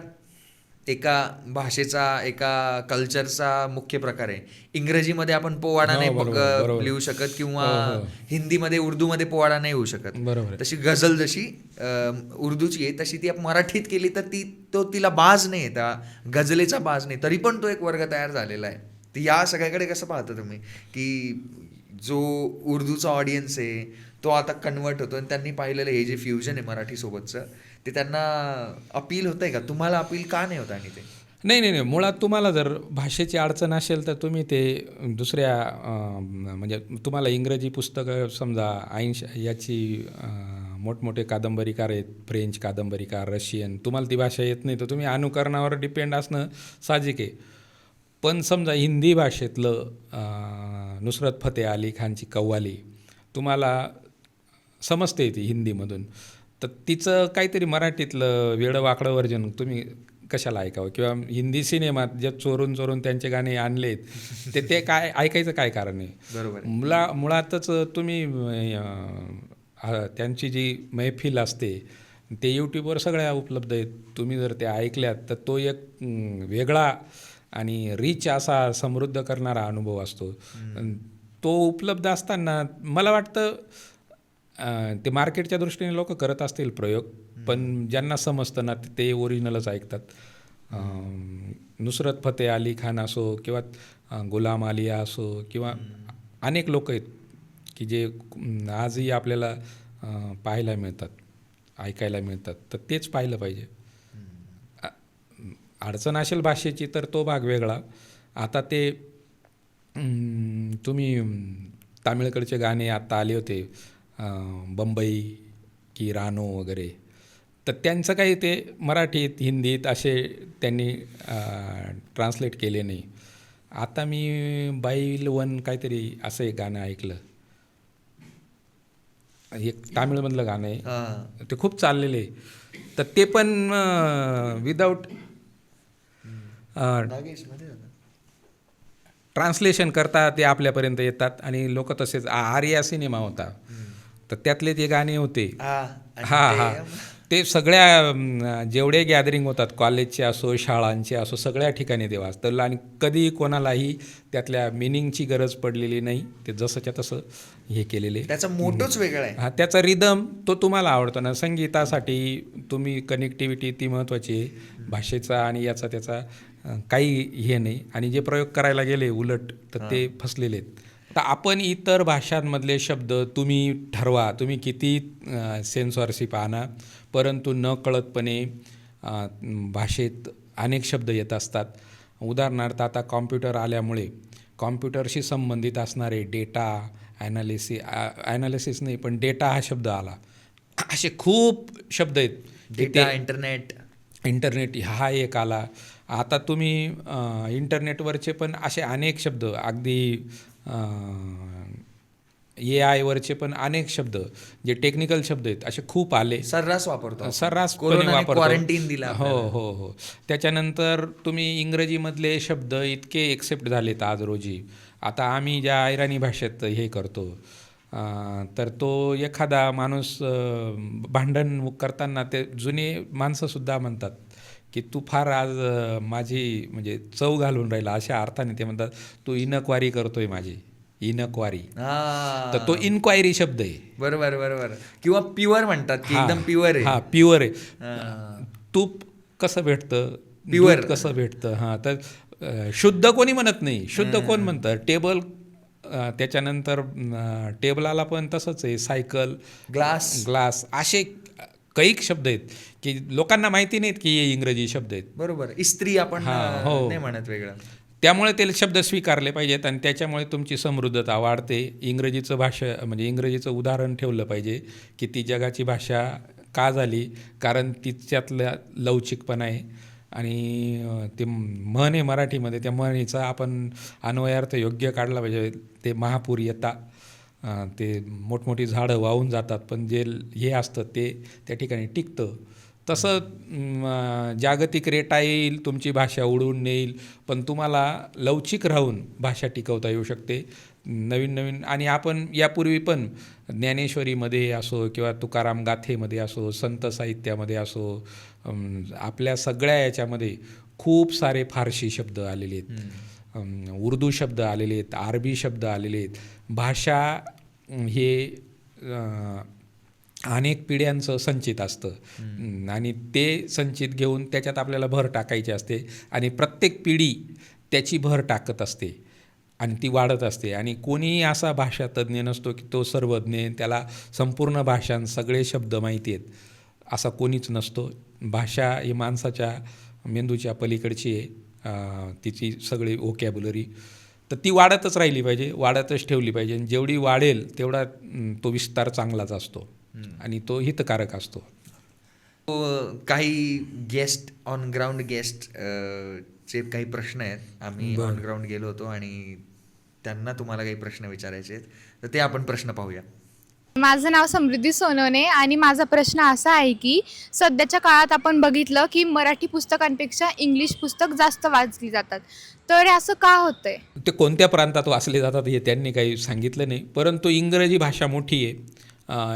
एका भाषेचा, एका कल्चरचा मुख्य प्रकार आहे. इंग्रजीमध्ये आपण पोवाडा हो, नाही बरोबर, बरोबर. लिहू शकत किंवा हो, हो. हिंदीमध्ये उर्दूमध्ये पोवाडा नाही होऊ शकत. बरोबर आहे. तशी गझल जशी उर्दूची आहे तशी ती आपण मराठीत केली तर तिला बाज नाही आहे, त्या गझलेचा बाज नाही, तरी पण तो एक वर्ग तयार झालेला आहे. तर या सगळ्याकडे कसं पाहता तुम्ही की जो उर्दूचा ऑडियन्स आहे तो आता कन्वर्ट होतो आणि त्यांनी पाहिलेलं हे जे फ्युजन आहे मराठीसोबतचं ते त्यांना अपील होतं आहे का? तुम्हाला अपील का नाही होतं? आणि ते नाही, मुळात तुम्हाला जर भाषेची अडचण असेल तर तुम्ही ते दुसऱ्या म्हणजे तुम्हाला इंग्रजी पुस्तकं समजा याची मोठमोठे कादंबरीकार आहेत, फ्रेंच कादंबरीकार, रशियन, तुम्हाला ती भाषा येत नाही तर तुम्ही अनुकरणावर डिपेंड असणं साहजिक आहे. पण समजा हिंदी भाषेतलं नुसरत फतेह अली खानची कव्वाली तुम्हाला समजते ती हिंदीमधून, तर तिचं काहीतरी मराठीतलं वेडंवाकडं व्हर्जन तुम्ही कशाला ऐकावं? किंवा हिंदी सिनेमात जे चोरून चोरून त्यांचे गाणे आणलेत ते काय ऐकायचं काय कारण आहे? बरोबर. मुळातच तुम्ही त्यांची जी मैफिल असते ते यूट्यूबवर सगळ्या उपलब्ध आहेत. तुम्ही जर ते ऐकल्यात तर तो एक वेगळा आणि रिच असा समृद्ध करणारा अनुभव असतो. तो उपलब्ध असताना मला वाटतं ते मार्केटच्या दृष्टीने लोक करत असतील प्रयोग, पण ज्यांना समजतं ना ते ओरिजिनलच ऐकतात. नुसरत फतेह अली खान असो किंवा गुलाम आलिया असो किंवा अनेक लोक आहेत की जे आजही आपल्याला पाहायला मिळतात, ऐकायला मिळतात, तर तेच पाहिलं पाहिजे. अडचण असेल भाषेची तर तो भाग वेगळा. आता ते तुम्ही तामिळकडचे गाणे आता आले होते, बंबई की रानो वगैरे, तर त्यांचं काही ते मराठीत हिंदीत असे त्यांनी ट्रान्सलेट केले नाही. आता मी बाईल वन काहीतरी असं एक गाणं ऐकलं, एक तामिळमधलं गाणं आहे, ते खूप चाललेलं आहे. तर ते पण विदाऊट ट्रान्सलेशन करता ते आपल्यापर्यंत येतात आणि लोक तसेच आर्या सिनेमा होता तर त्यातले ते गाणे होते. हां ते सगळ्या जेवढे गॅदरिंग होतात कॉलेजचे असो शाळांचे असो सगळ्या ठिकाणी ते वाचतं आणि कधी कोणालाही त्यातल्या मिनिंगची गरज पडलेली नाही. ते जसंच्या तसं हे केलेले, त्याचा मोटोच वेगळा आहे. हा त्याचा रिदम तो तुम्हाला आवडतो ना. संगीतासाठी तुम्ही कनेक्टिव्हिटी ती महत्त्वाची आहे, भाषेचा आणि याचा त्याचा काही हे नाही. आणि जे प्रयोग करायला गेले उलट तर ते फसलेले आहेत. तर आपण इतर भाषांमधले शब्द तुम्ही ठरवा, तुम्ही किती सेन्सॉरशिप आणा, परंतु न कळतपणे भाषेत अनेक शब्द येत असतात. उदाहरणार्थ आता कॉम्प्युटर आल्यामुळे कॉम्प्युटरशी संबंधित असणारे डेटा ॲनालिसिस नाही पण डेटा हा शब्द आला. असे खूप शब्द आहेत. डेटा, इंटरनेट हा एक आला. आता तुम्ही इंटरनेटवरचे पण असे अनेक शब्द, अगदी AI वरचे पण अनेक शब्द जे टेक्निकल शब्द आहेत असे खूप आले. सर्रास वापरतो, सर्रासपणे वापरतो. क्वारंटीन दिला. हो. त्याच्यानंतर तुम्ही इंग्रजीमधले शब्द इतके एक्सेप्ट झालेत आज रोजी. आता आम्ही ज्या ऐराणी भाषेत हे करतो तर तो एखादा माणूस भांडण करताना ते जुने माणसंसुद्धा म्हणतात की तू फार आज माझी म्हणजे चव घालून राहिला, अशा अर्थाने ते म्हणतात तू इनक्वायरी करतोय माझी, इनक्वायरी. तर तो इन्क्वायरी शब्द आहे. बरोबर. किंवा प्युअर म्हणतात की एकदम प्युअर आहे. हा प्युअर आहे. तूप कसं भेटतं, प्युअर कसं भेटतं. हां तर शुद्ध कोणी म्हणत नाही. शुद्ध कोण म्हणतं? टेबल, त्याच्यानंतर टेबलाला पण तसंच आहे. सायकल, ग्लास असे कैक शब्द आहेत की लोकांना माहिती नाहीत की हे इंग्रजी शब्द आहेत. बरोबर. इस्त्री आपण नाही म्हणत वेगळं. त्यामुळे ते शब्द स्वीकारले पाहिजेत आणि त्याच्यामुळे तुमची समृद्धता वाढते. इंग्रजीचं भाषा म्हणजे इंग्रजीचं उदाहरण ठेवलं पाहिजे की ती जगाची भाषा का झाली, कारण तिच्यातला लवचिकपणा आहे, आणि ते म्हण आहे मराठीमध्ये, त्या म्हणीचा आपण अन्वयार्थ योग्य काढला पाहिजे. ते महापूर येता ते मोठमोठी झाडं वाहून जातात, पण जे हे असतं ते त्या ठिकाणी टिकतं. तसं जागतिक रेटा येईल, तुमची भाषा उडवून नेईल, पण तुम्हाला लवचिक राहून भाषा टिकवता येऊ शकते. नवीन नवीन, आणि आपण यापूर्वी पण ज्ञानेश्वरीमध्ये असो किंवा तुकाराम गाथेमध्ये असो, संत साहित्यामध्ये असो, आपल्या सगळ्या याच्यामध्ये खूप सारे फारसी शब्द आलेले आहेत, उर्दू शब्द आलेले आहेत, अरबी शब्द आलेले आहेत. भाषा हे अनेक पिढ्यांचं संचित असतं आणि ते संचित घेऊन त्याच्यात आपल्याला भर टाकायची असते आणि प्रत्येक पिढी त्याची भर टाकत असते आणि ती वाढत असते. आणि कोणीही असा भाषा तज्ज्ञ नसतो की तो सर्वज्ञ, त्याला संपूर्ण भाषां सगळे शब्द माहिती आहेत, असा कोणीच नसतो. भाषा ही माणसाच्या मेंदूच्या पलीकडची आहे, तिची सगळी व्होकॅब्युलरी. तर ती वाढतच राहिली पाहिजे, वाढतच ठेवली पाहिजे. आणि जेवढी वाढेल तेवढा तो विस्तार चांगलाच असतो आणि तो हितकारक असतो. काही गेस्ट, ऑन ग्राउंड गेस्ट चे काही प्रश्न आहेत. आम्ही ऑन ग्राउंड गेलो होतो आणि त्यांना तुम्हाला काही प्रश्न विचारायचे आहेत, तर ते आपण प्रश्न पाहूया. माझं नाव समृद्धी सोनवणे आणि माझा प्रश्न असा आहे की सध्याच्या काळात आपण बघितलं की मराठी पुस्तकांपेक्षा इंग्लिश पुस्तक जास्त वाचली जातात, तर असं का होतंय? ते कोणत्या प्रांतात वाचले जातात हे त्यांनी काही सांगितलं नाही, परंतु इंग्रजी भाषा मोठी आहे.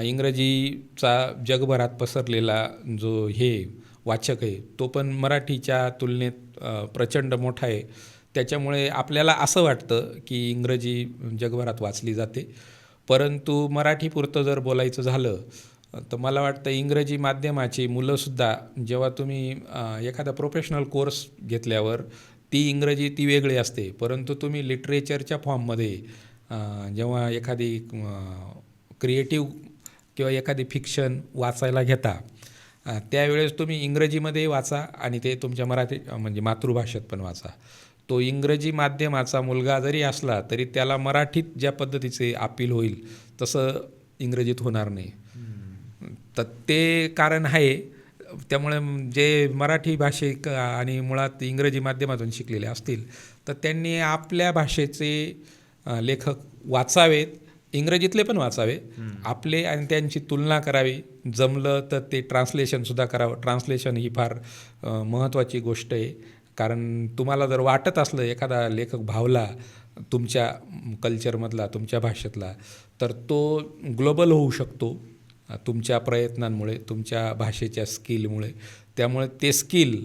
इंग्रजीचा जगभरात पसरलेला जो हे वाचक आहे तो पण मराठीच्या तुलनेत प्रचंड मोठा आहे. त्याच्यामुळे आपल्याला असं वाटतं की इंग्रजी जगभरात वाचली जाते, परंतु मराठीपुरतं जर बोलायचं झालं तर मला वाटतं इंग्रजी माध्यमाची मुलंसुद्धा जेव्हा तुम्ही एखादा प्रोफेशनल कोर्स घेतल्यावर ती इंग्रजी ती वेगळी असते, परंतु तुम्ही लिटरेचरच्या फॉर्ममध्ये जेव्हा एखादी क्रिएटिव्ह किंवा एखादी फिक्शन वाचायला घेता त्यावेळेस तुम्ही इंग्रजीमध्ये वाचा आणि ते तुमच्या मराठी म्हणजे मातृभाषेत पण वाचा. तो इंग्रजी माध्यमाचा मुलगा जरी असला तरी त्याला मराठीत ज्या पद्धतीचे अपील होईल तसं इंग्रजीत होणार नाही. तर ते कारण आहे. त्यामुळे जे मराठी भाषिक आणि मुळात इंग्रजी माध्यमातून शिकलेले असतील तर त्यांनी आपल्या भाषेचे लेखक वाचावेत, इंग्रजीतले पण वाचावे, आपले आणि त्यांची तुलना करावी. जमलं तर ते ट्रान्सलेशनसुद्धा करावं. ट्रान्सलेशन ही फार महत्त्वाची गोष्ट आहे, कारण तुम्हाला जर वाटत असलं एखादा लेखक भावला तुमच्या कल्चरमधला, तुमच्या भाषेतला, तर तो ग्लोबल होऊ शकतो तुमच्या प्रयत्नांमुळे, तुमच्या भाषेच्या स्किलमुळे. त्यामुळे ते स्किल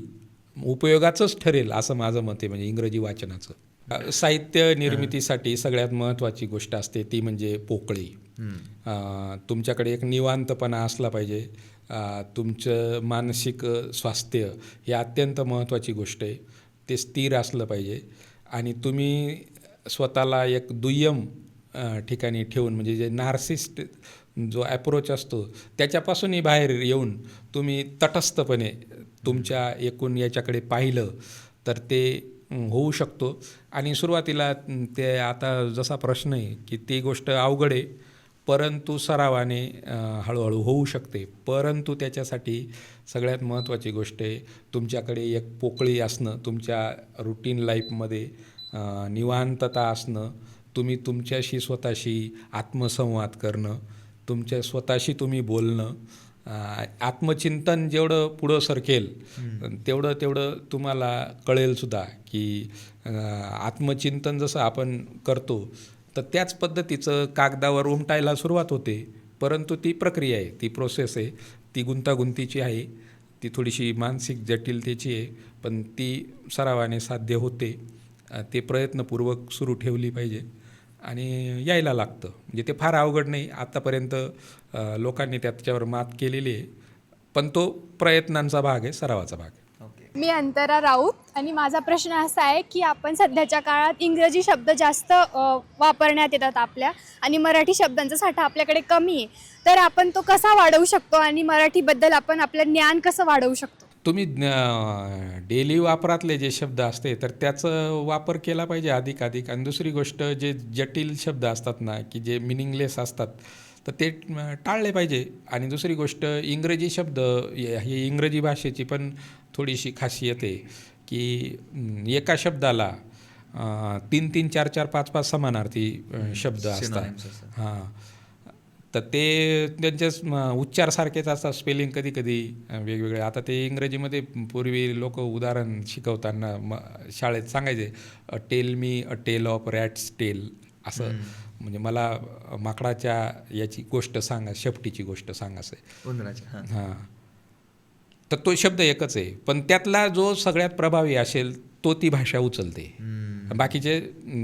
उपयोगाचंच ठरेल असं माझं मत आहे. म्हणजे इंग्रजी वाचनाचं साहित्य निर्मितीसाठी सगळ्यात महत्त्वाची गोष्ट असते ती म्हणजे पोकळी. तुमच्याकडे एक निवांतपणा असला पाहिजे. तुमचं मानसिक स्वास्थ्य ही अत्यंत महत्त्वाची गोष्ट आहे, ते स्थिर असलं पाहिजे. आणि तुम्ही स्वतःला एक दुय्यम ठिकाणी ठेवून, म्हणजे जे नार्सिस्ट जो ॲप्रोच असतो त्याच्यापासूनही बाहेर येऊन तुम्ही तटस्थपणे तुमच्या एकूण याच्याकडे पाहिलं तर ते होऊ शकतो. आणि सुरुवातीला ते आता जसा प्रश्न आहे की ती गोष्ट अवघड आहे, परंतु सरावाने हळूहळू होऊ शकते. परंतु त्याच्यासाठी सगळ्यात महत्त्वाची गोष्ट आहे तुमच्याकडे एक पोकळी असणं, तुमच्या रुटीन लाईफमध्ये निवांतता असणं, तुम्ही तुमच्याशी स्वतःशी आत्मसंवाद करणं, तुमच्या स्वतःशी तुम्ही बोलणं. आत्मचिंतन जेवढं पुढं सरकेल तेवढं तुम्हाला कळेलसुद्धा की आत्मचिंतन जसं आपण करतो तर त्याच पद्धतीचं कागदावर उमटायला सुरुवात होते, परंतु ती प्रक्रिया आहे, ती प्रोसेस आहे, ती गुंतागुंतीची आहे, ती थोडीशी मानसिक जटिलतेची आहे, पण ती सरावाने साध्य होते. ते प्रयत्नपूर्वक सुरू ठेवली पाहिजे आणि यायला लागतं. म्हणजे ते फार अवघड नाही. आत्तापर्यंत लोकांनी त्याच्यावर मात केलेली आहे, पण तो प्रयत्नांचा भाग आहे, सरावाचा भाग आहे. मी अंतरा राऊत आणि माझा प्रश्न असा आहे की आपण सध्याच्या काळात इंग्रजी शब्द जास्त वापरण्यात येतात आपल्या, आणि मराठी शब्दांचा साठा आपल्याकडे कमी आहे, तर आपण तो कसा वाढवू शकतो आणि मराठीबद्दल आपण आपलं ज्ञान कसं वाढवू शकतो? तुम्ही डेली वापरातले जे शब्द असते तर त्याचं वापर केला पाहिजे अधिकाधिक. आणि दुसरी गोष्ट, जे जटिल शब्द असतात ना की जे मिनिंगलेस असतात, तर ते टाळले पाहिजे. आणि दुसरी गोष्ट इंग्रजी शब्द ही इंग्रजी भाषेची पण थोडीशी खासियत आहे की एका शब्दाला 3-3, 4-4, 5-5 समानार्थी शब्द Synonyms असतात. असतात. हां, तर ते त्यांचे उच्चार सारखेच असतात, स्पेलिंग कधी कधी वेगवेगळे. आता ते इंग्रजीमध्ये पूर्वी लोक उदाहरण शिकवताना शाळेत सांगायचे, a tell me a tale of rat's tail, असं. म्हणजे मला माकडाच्या याची गोष्ट सांगा, शेपटीची गोष्ट सांगा असं. उंदराच्या. हां. हां, तर तो शब्द एकच आहे, पण त्यातला जो सगळ्यात प्रभावी असेल तो ती भाषा उचलते. बाकीचे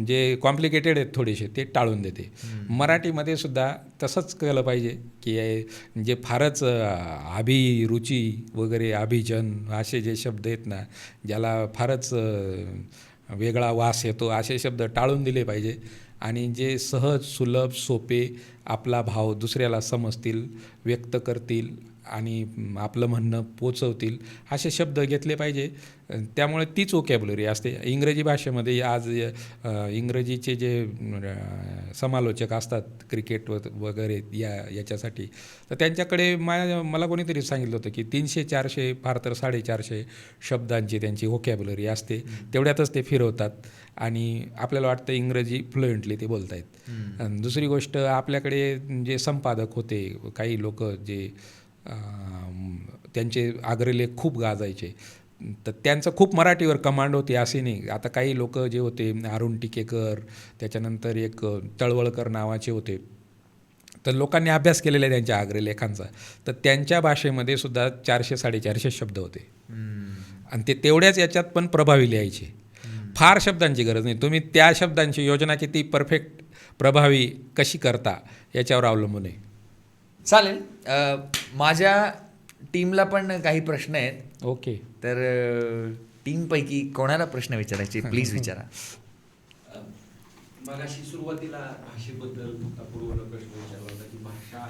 जे कॉम्प्लिकेटेड आहेत थोडेसे ते टाळून देते. मराठीमध्ये सुद्धा तसंच केलं पाहिजे की जे फारच अभिरुची वगैरे, अभिजन असे जे शब्द आहेत ना, ज्याला फारच वेगळा वास येतो, असे शब्द टाळून दिले पाहिजे. आणि जे सहज, सुलभ, सोपे, आपला भाव दुसऱ्याला समजतील, व्यक्त करतील आणि आपलं म्हणणं पोचवतील असे शब्द घेतले पाहिजे. त्यामुळे तीच वोकॅब्युलरी असते. इंग्रजी भाषेमध्ये आज इंग्रजीचे जे समालोचक असतात क्रिकेट वगैरे याच्यासाठी, तर त्यांच्याकडे मला कोणीतरी सांगितलं होतं की 300-400 फार तर 450 शब्दांची त्यांची वोकॅब्युलरी असते. तेवढ्यातच ते फिरवतात आणि आपल्याला वाटतं इंग्रजी फ्लुएंटली ते बोलत आहेत. आणि दुसरी गोष्ट, आपल्याकडे जे संपादक होते, काही लोक जे त्यांचे आग्रलेख खूप गाजायचे, तर त्यांचं खूप मराठीवर कमांड होती असे नाही. आता काही लोक जे होते, अरुण टिकेकर, त्याच्यानंतर एक तळवळकर नावाचे होते, तर लोकांनी अभ्यास केलेला आहे त्यांच्या आग्रलेखांचा, तर त्यांच्या भाषेमध्ये सुद्धा 400-450 शब्द होते. आणि ते तेवढ्याच याच्यात पण प्रभावी लिहायचे. फार शब्दांची गरज नाही. तुम्ही त्या शब्दांची योजना किती परफेक्ट प्रभावी कशी करता याच्यावर अवलंबून आहे. चालेल. माझ्या टीमला पण काही प्रश्न आहेत. ओके. तर टीमपैकी कोणाला प्रश्न विचारायचे प्लीज विचारा. मगाशी सुरुवातीला भाषेबद्दल अपूर्वला प्रश्न विचारला होता की भाषा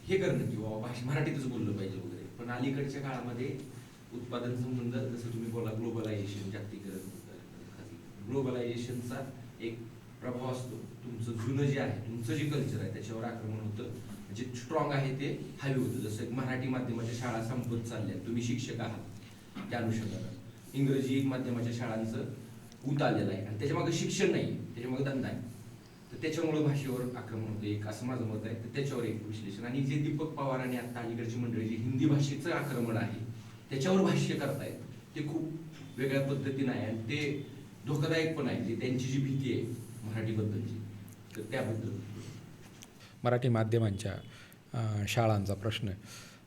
हे करणं की बाबा मराठीतच बोललं पाहिजे वगैरे, पण अलीकडच्या काळामध्ये उत्पादन संबंध, जसं तुम्ही बोला ग्लोबलायझेशन, जागतिकीकरण, ग्लोबलायझेशनचा एक प्रभाव असतो. तुमचं जुनं जे आहे, तुमचं जे कल्चर आहे त्याच्यावर आक्रमण होतं, जे स्ट्रॉंग आहे ते हवी होतं. जसं मराठी माध्यमाच्या शाळा संपत चालल्या, तुम्ही शिक्षक आहात, त्या अनुषंगानं इंग्रजी माध्यमाच्या शाळांचं ऊत आलेलं आहे आणि त्याच्यामागे शिक्षण नाही, त्याच्यामागे धंदा आहे. तर त्याच्यामुळे भाषेवर आक्रमण होतं एक, असं माझं मत आहे. तर त्याच्यावर एक विश्लेषण. आणि जे दीपक पवार आणि आता अलीकडची मंडळी जे हिंदी भाषेचं आक्रमण आहे त्याच्यावर भाष्य करतायत, ते खूप वेगळ्या पद्धतीनं आहे आणि ते धोकादायक पण आहे. त्यांची जी भीती आहे मराठीबद्दलची, तर त्याबद्दल. मराठी माध्यमांच्या शाळांचा प्रश्न,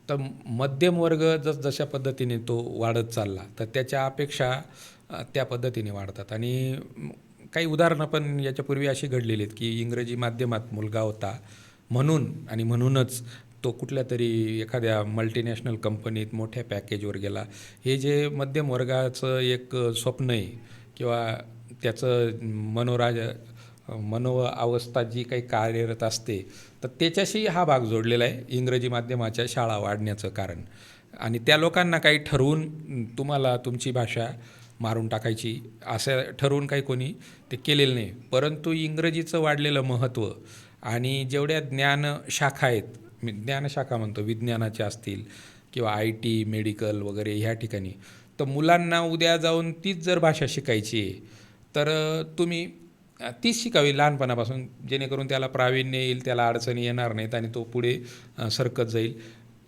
तर मध्यम वर्ग जशा पद्धतीने तो वाढत चालला, तर त्याच्या अपेक्षा त्या पद्धतीने वाढतात. आणि काही उदाहरणं पण याच्यापूर्वी अशी घडलेली आहेत की इंग्रजी माध्यमात मुलगा होता म्हणून आणि म्हणूनच तो कुठल्या तरी एखाद्या मल्टीनॅशनल कंपनीत मोठ्या पॅकेजवर गेला. हे जे मध्यम वर्गाचं एक स्वप्न आहे किंवा त्याचं मनोअवस्था जी काही कार्यरत असते, तर त्याच्याशी हा भाग जोडलेला आहे इंग्रजी माध्यमाच्या शाळा वाढण्याचं कारण. आणि त्या लोकांना काही ठरवून तुम्हाला तुमची भाषा मारून टाकायची असं ठरवून काही कोणी ते केलेलं नाही, परंतु इंग्रजीचं वाढलेलं महत्त्व आणि जेवढ्या ज्ञानशाखा आहेत, ज्ञानशाखा म्हणतो, विज्ञानाच्या असतील किंवा IT, मेडिकल वगैरे ह्या ठिकाणी, तर मुलांना उद्या जाऊन तीच जर भाषा शिकायची आहे तर तुम्ही तीच शिकावी लहानपणापासून, जेणेकरून त्याला प्रावीण्य येईल, त्याला अडचणी येणार नाहीत आणि तो पुढे सरकत जाईल.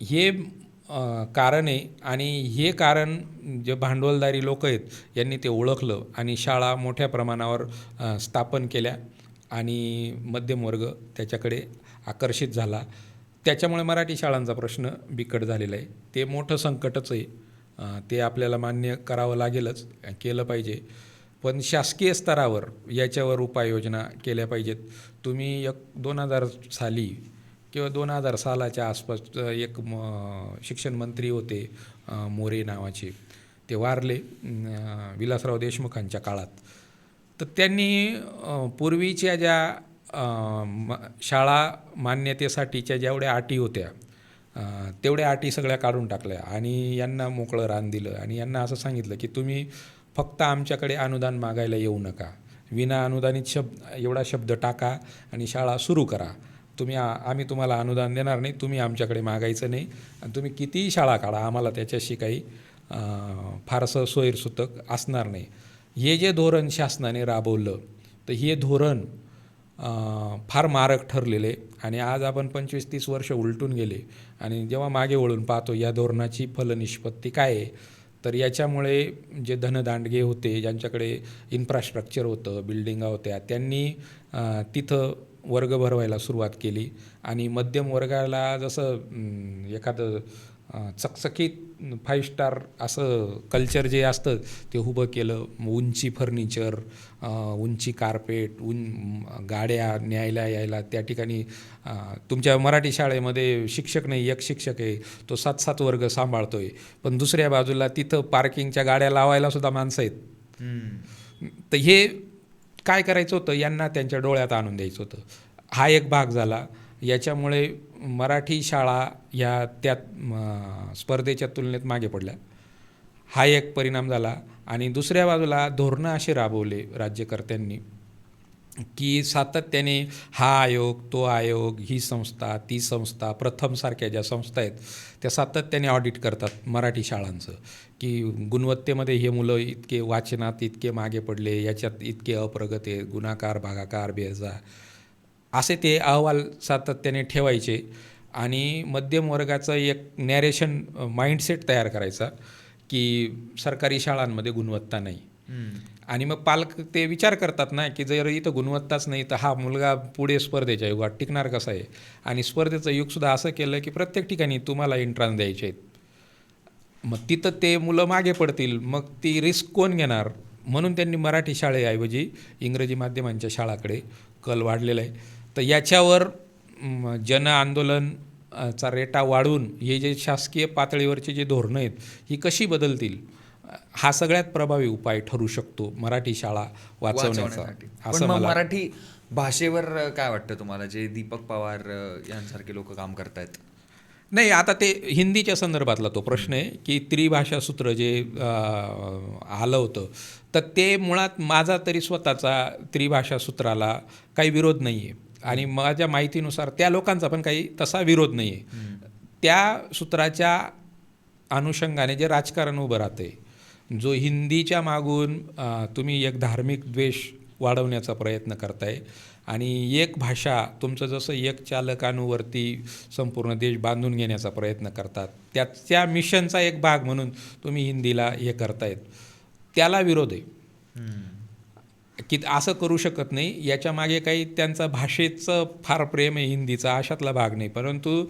हे कारण आहे. आणि हे कारण जे भांडवलदारी लोक आहेत यांनी ते ओळखलं आणि शाळा मोठ्या प्रमाणावर स्थापन केल्या आणि मध्यम वर्ग त्याच्याकडे आकर्षित झाला. त्याच्यामुळे मराठी शाळांचा प्रश्न बिकट झालेला आहे. ते मोठं संकटच आहे, ते आपल्याला मान्य करावं लागेलच, केलं पाहिजे. पण शासकीय स्तरावर याच्यावर उपाययोजना केल्या पाहिजेत. तुम्ही 2000 साली किंवा 2000 सालाच्या आसपास एक शिक्षण मंत्री होते मोरे नावाचे, ते वारले विलासराव देशमुखांच्या काळात. तर त्यांनी पूर्वीच्या ज्या शाळा मान्यतेसाठीच्या जेवढ्या अटी होत्या तेवढ्या अटी सगळ्या काढून टाकल्या आणि यांना मोकळं रान दिलं आणि यांना असं सांगितलं की तुम्ही फक्त आमच्याकडे अनुदान मागायला येऊ नका, विना अनुदानित एवढा शब्द टाका आणि शाळा सुरू करा. आम्ही तुम्हाला अनुदान देणार नाही, तुम्ही आमच्याकडे मागायचं नाही आणि तुम्ही कितीही शाळा काढा, आम्हाला त्याच्याशी काही फारसं सोयीसुतक असणार नाही. हे जे धोरण शासनाने राबवलं तर हे धोरण फार मारक ठरलेले आणि आज आपण 25-30 वर्ष उलटून गेले आणि जेव्हा मागे वळून पाहतो या धोरणाची फलनिष्पत्ती काय आहे, तर याच्यामुळे जे धनदांडगे होते, ज्यांच्याकडे इन्फ्रास्ट्रक्चर होतं, बिल्डिंगा होत्या, त्यांनी तिथं वर्ग भरवायला सुरुवात केली आणि मध्यम वर्गाला जसं एखादं चकचकीत 5 स्टार असं कल्चर जे असतं ते उभं केलं. उंची फर्निचर, उंची कार्पेट, गाड्या न्यायला यायला. त्या ठिकाणी तुमच्या मराठी शाळेमध्ये शिक्षक नाही, एक शिक्षक आहे, तो 7-7 वर्ग सांभाळतोय, पण दुसऱ्या बाजूला तिथं पार्किंगच्या गाड्या लावायला सुद्धा माणसं आहेत. तर हे काय करायचं होतं, यांना त्यांच्या डोळ्यात आणून द्यायचं होतं. हा एक भाग झाला. याच्यामुळे मराठी शाळा ह्या त्यात स्पर्धेच्या तुलनेत मागे पडल्या, हा एक परिणाम झाला. आणि दुसऱ्या बाजूला धोरणं असे राबवले राज्यकर्त्यांनी की सातत्याने हा आयोग, तो आयोग, ही संस्था, ती संस्था, प्रथमसारख्या ज्या संस्था आहेत त्या सातत्याने ऑडिट करतात मराठी शाळांचं, की गुणवत्तेमध्ये हे मुलं इतके वाचनात इतके मागे पडले, याच्यात इतके अप्रगत आहे, गुणाकार, भागाकार, बेजा, असे ते अहवाल सातत्याने ठेवायचे. आणि मध्यम वर्गाचं एक नॅरेशन माइंडसेट तयार करायचा की सरकारी शाळांमध्ये गुणवत्ता नाही. आणि मग पालक ते विचार करतात ना की जर इथं गुणवत्ताच नाही तर हा मुलगा पुढे स्पर्धेच्या युगात टिकणार कसा आहे. आणि स्पर्धेचं युगसुद्धा असं केलं की प्रत्येक ठिकाणी तुम्हाला एंट्रान्स द्यायचे आहेत, मग तिथं ते मुलं मागे पडतील, मग ती रिस्क कोण घेणार. म्हणून त्यांनी मराठी शाळेऐवजी इंग्रजी माध्यमांच्या शाळाकडे कल वाढलेला आहे. तर याच्यावर जन आंदोलनचा रेटा वाढवून हे जे शासकीय पातळीवरचे जे धोरणं आहेत ही कशी बदलतील, हा सगळ्यात प्रभावी उपाय ठरू शकतो मराठी शाळा वाचवण्याचा. पण असं मग मला मराठी भाषेवर काय वाटतं तुम्हाला, जे दीपक पवार यांसारखे लोक काम करतायत? नाही, आता ते हिंदीच्या संदर्भातला तो प्रश्न आहे की त्रिभाषा सूत्र जे आलं होतं, तर ते मुळात माझा तरी स्वतःचा त्रिभाषा सूत्राला काही विरोध नाही आहे आणि माझ्या माहितीनुसार त्या लोकांचा पण काही तसा विरोध नाही आहे. त्या सूत्राच्या अनुषंगाने जे राजकारण उभं राहते, जो हिंदीच्या मागून तुम्ही एक धार्मिक द्वेष वाढवण्याचा प्रयत्न करताय आणि एक भाषा तुमचं जसं एक चालकानुवरती संपूर्ण देश बांधून घेण्याचा प्रयत्न करतात, त्याच्या मिशनचा एक भाग म्हणून तुम्ही हिंदीला हे करतायत, त्याला विरोध आहे की असं करू शकत नाही. याच्या मागे काही त्यांचा भाषेचं फार प्रेम आहे हिंदीचा, अशातला भाग नाही. परंतु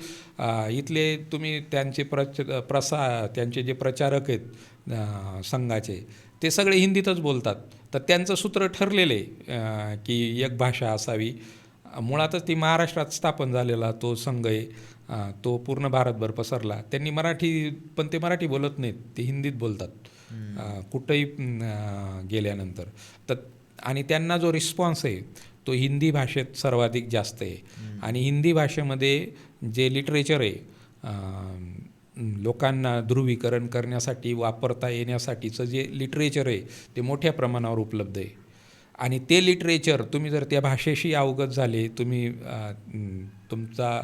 इथले तुम्ही त्यांचे त्यांचे जे प्रचारक आहेत संघाचे, ते सगळे हिंदीतच बोलतात. तर त्यांचं सूत्र ठरलेलं आहे की एक भाषा असावी. मुळातच ती महाराष्ट्रात स्थापन झालेला तो संघ आहे, तो पूर्ण भारतभर पसरला. त्यांनी मराठी, पण ते मराठी बोलत नाहीत, ते हिंदीत बोलतात कुठंही गेल्यानंतर. तर आणि त्यांना जो रिस्पॉन्स आहे तो हिंदी भाषेत सर्वाधिक जास्त आहे. आणि हिंदी भाषेमध्ये जे लिटरेचर आहे, लोकांना ध्रुवीकरण करण्यासाठी वापरता येण्यासाठीचं जे लिटरेचर आहे ते मोठ्या प्रमाणावर उपलब्ध आहे. आणि ते लिटरेचर तुम्ही जर त्या भाषेशी अवगत झाले, तुम्ही तुमचा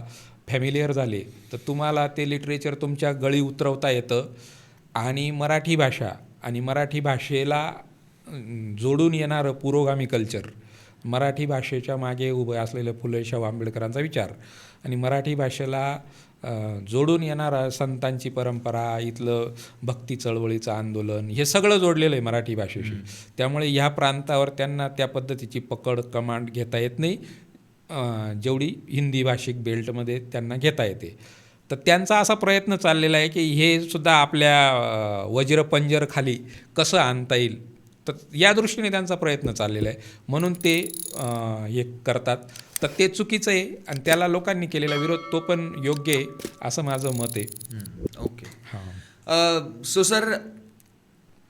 फॅमिलियर झाले, तर तुम्हाला ते लिटरेचर तुमच्या गळी उतरवता येतं. आणि मराठी भाषा आणि मराठी भाषेला जोडून येणारं पुरोगामी कल्चर, मराठी भाषेच्या मागे उभे असलेलं फुले शाहू आंबेडकरांचा विचार आणि मराठी भाषेला जोडून येणारा संतांची परंपरा, इथलं भक्ती चळवळीचं आंदोलन, हे सगळं जोडलेलं आहे मराठी भाषेशी. त्यामुळे ह्या प्रांतावर त्यांना त्या पद्धतीची पकड, कमांड घेता येत नाही जेवढी हिंदी भाषिक बेल्टमध्ये त्यांना घेता येते. तर त्यांचा असा प्रयत्न चाललेला आहे की हे सुद्धा आपल्या वज्रपंजरखाली कसं आणता येईल, तर या दृष्टीने त्यांचा प्रयत्न चाललेला आहे. म्हणून ते हे करतात. तर ते चुकीचं आहे आणि त्याला लोकांनी केलेला विरोध तो पण योग्य आहे असं माझं मत आहे. ओके. सो सर,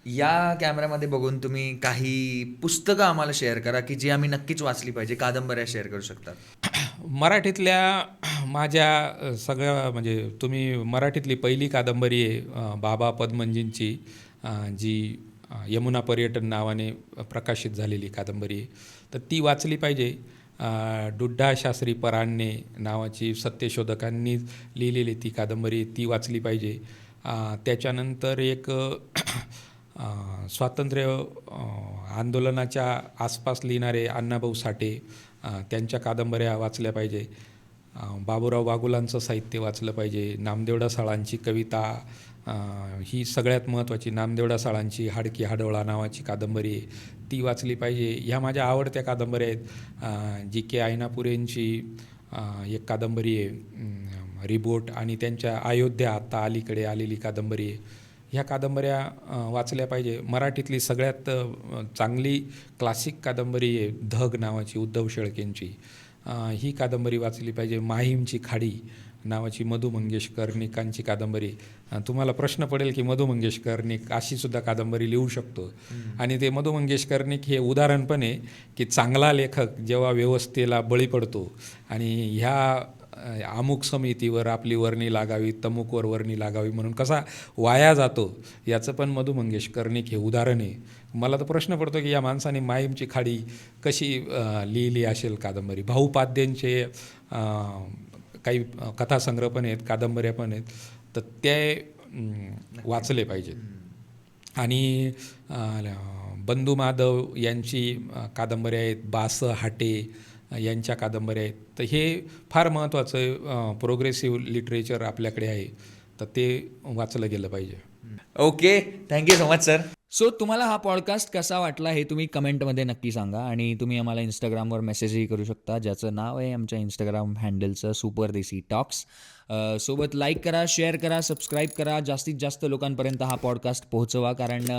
या कॅमेऱ्यामध्ये बघून तुम्ही काही पुस्तकं आम्हाला शेअर करा की जी आम्ही नक्कीच वाचली पाहिजे. कादंबऱ्या शेअर करू शकतात. मराठीतल्या माझ्या सगळ्या, म्हणजे तुम्ही मराठीतली पहिली कादंबरी आहे बाबा पदमनजींची, जी यमुना पर्यटन नावाने प्रकाशित झालेली कादंबरी आहे. तर ती वाचली पाहिजे. डुड्डा शास्त्री परांडे नावाची सत्यशोधकांनी लिहिलेली ती कादंबरी ती वाचली पाहिजे. त्याच्यानंतर एक स्वातंत्र्य आंदोलनाच्या आसपास लिहिणारे अण्णाभाऊ साठे त्यांच्या कादंबऱ्या वाचल्या पाहिजे. बाबूराव बागुलांचं साहित्य वाचलं पाहिजे. नामदेवडा साळांची कविता ही सगळ्यात महत्त्वाची. नामदेवडा साळांची हाडकी हाडोळा नावाची कादंबरी आहे ती वाचली पाहिजे. ह्या माझ्या आवडत्या कादंबऱ्या आहेत. जी के आयनापुरेंची एक कादंबरी आहे रिबोट आणि त्यांच्या अयोध्या आत्ता अलीकडे आलेली कादंबरी आहे. ह्या कादंबऱ्या वाचल्या पाहिजे. मराठीतली सगळ्यात चांगली क्लासिक कादंबरी आहे धग नावाची उद्धव शेळकेंची. ही कादंबरी वाचली पाहिजे. माहीमची खाडी नावाची मधु मंगेश कर्णिकांची कादंबरी. तुम्हाला प्रश्न पडेल की मधु मंगेश कर्णिक अशीसुद्धा कादंबरी लिहू शकतो. आणि ते मधु मंगेश कर्णिक हे उदाहरण पण आहे की चांगला लेखक जेव्हा व्यवस्थेला बळी पडतो आणि ह्या अमुक समितीवर आपली वर्णी लागावी, तमुकवर वर्णी लागावी म्हणून कसा वाया जातो याचं पण मधु मंगेश कर्णिक हे उदाहरण आहे. मला तर प्रश्न पडतो की या माणसाने माहीमची खाडी कशी लिहिली असेल कादंबरी. भाऊ पाद्यांचे काही कथासंग्रह पण आहेत, कादंबऱ्या पण आहेत, तर ते वाचले पाहिजेत. आणि बंधू माधव यांची कादंबऱ्या आहेत, बास हाटे यांच्या कादंबऱ्या आहेत. तर हे फार महत्त्वाचं प्रोग्रेसिव्ह लिटरेचर आपल्याकडे आहे, तर ते वाचलं गेलं पाहिजे. Okay, thank you so much sir. So तुम्हाला हा पॉडकास्ट कसा वाटला हे तुम्ही कमेंटमध्ये नक्की सांगा. आणि तुम्ही आम्हाला इंस्टाग्रामवर मेसेजही करू शकता, ज्याचं नाव आहे आमच्या इंस्टाग्राम हँडलचं सुपर देसी टॉक्स. सोबत लाईक करा, शेअर करा, सबस्क्राईब करा, जास्तीत जास्त लोकांपर्यंत हा पॉडकास्ट पोहोचवा, कारण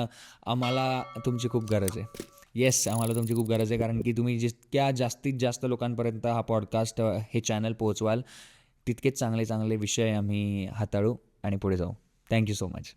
आम्हाला तुमची खूप गरज आहे. येस, आम्हाला तुमची खूप गरज आहे, कारण की तुम्ही जितक्या जास्तीत जास्त लोकांपर्यंत हा पॉडकास्ट हे चॅनल पोहोचवाल तितकेच चांगले चांगले विषय आम्ही हाताळू आणि पुढे जाऊ. Thank you so much.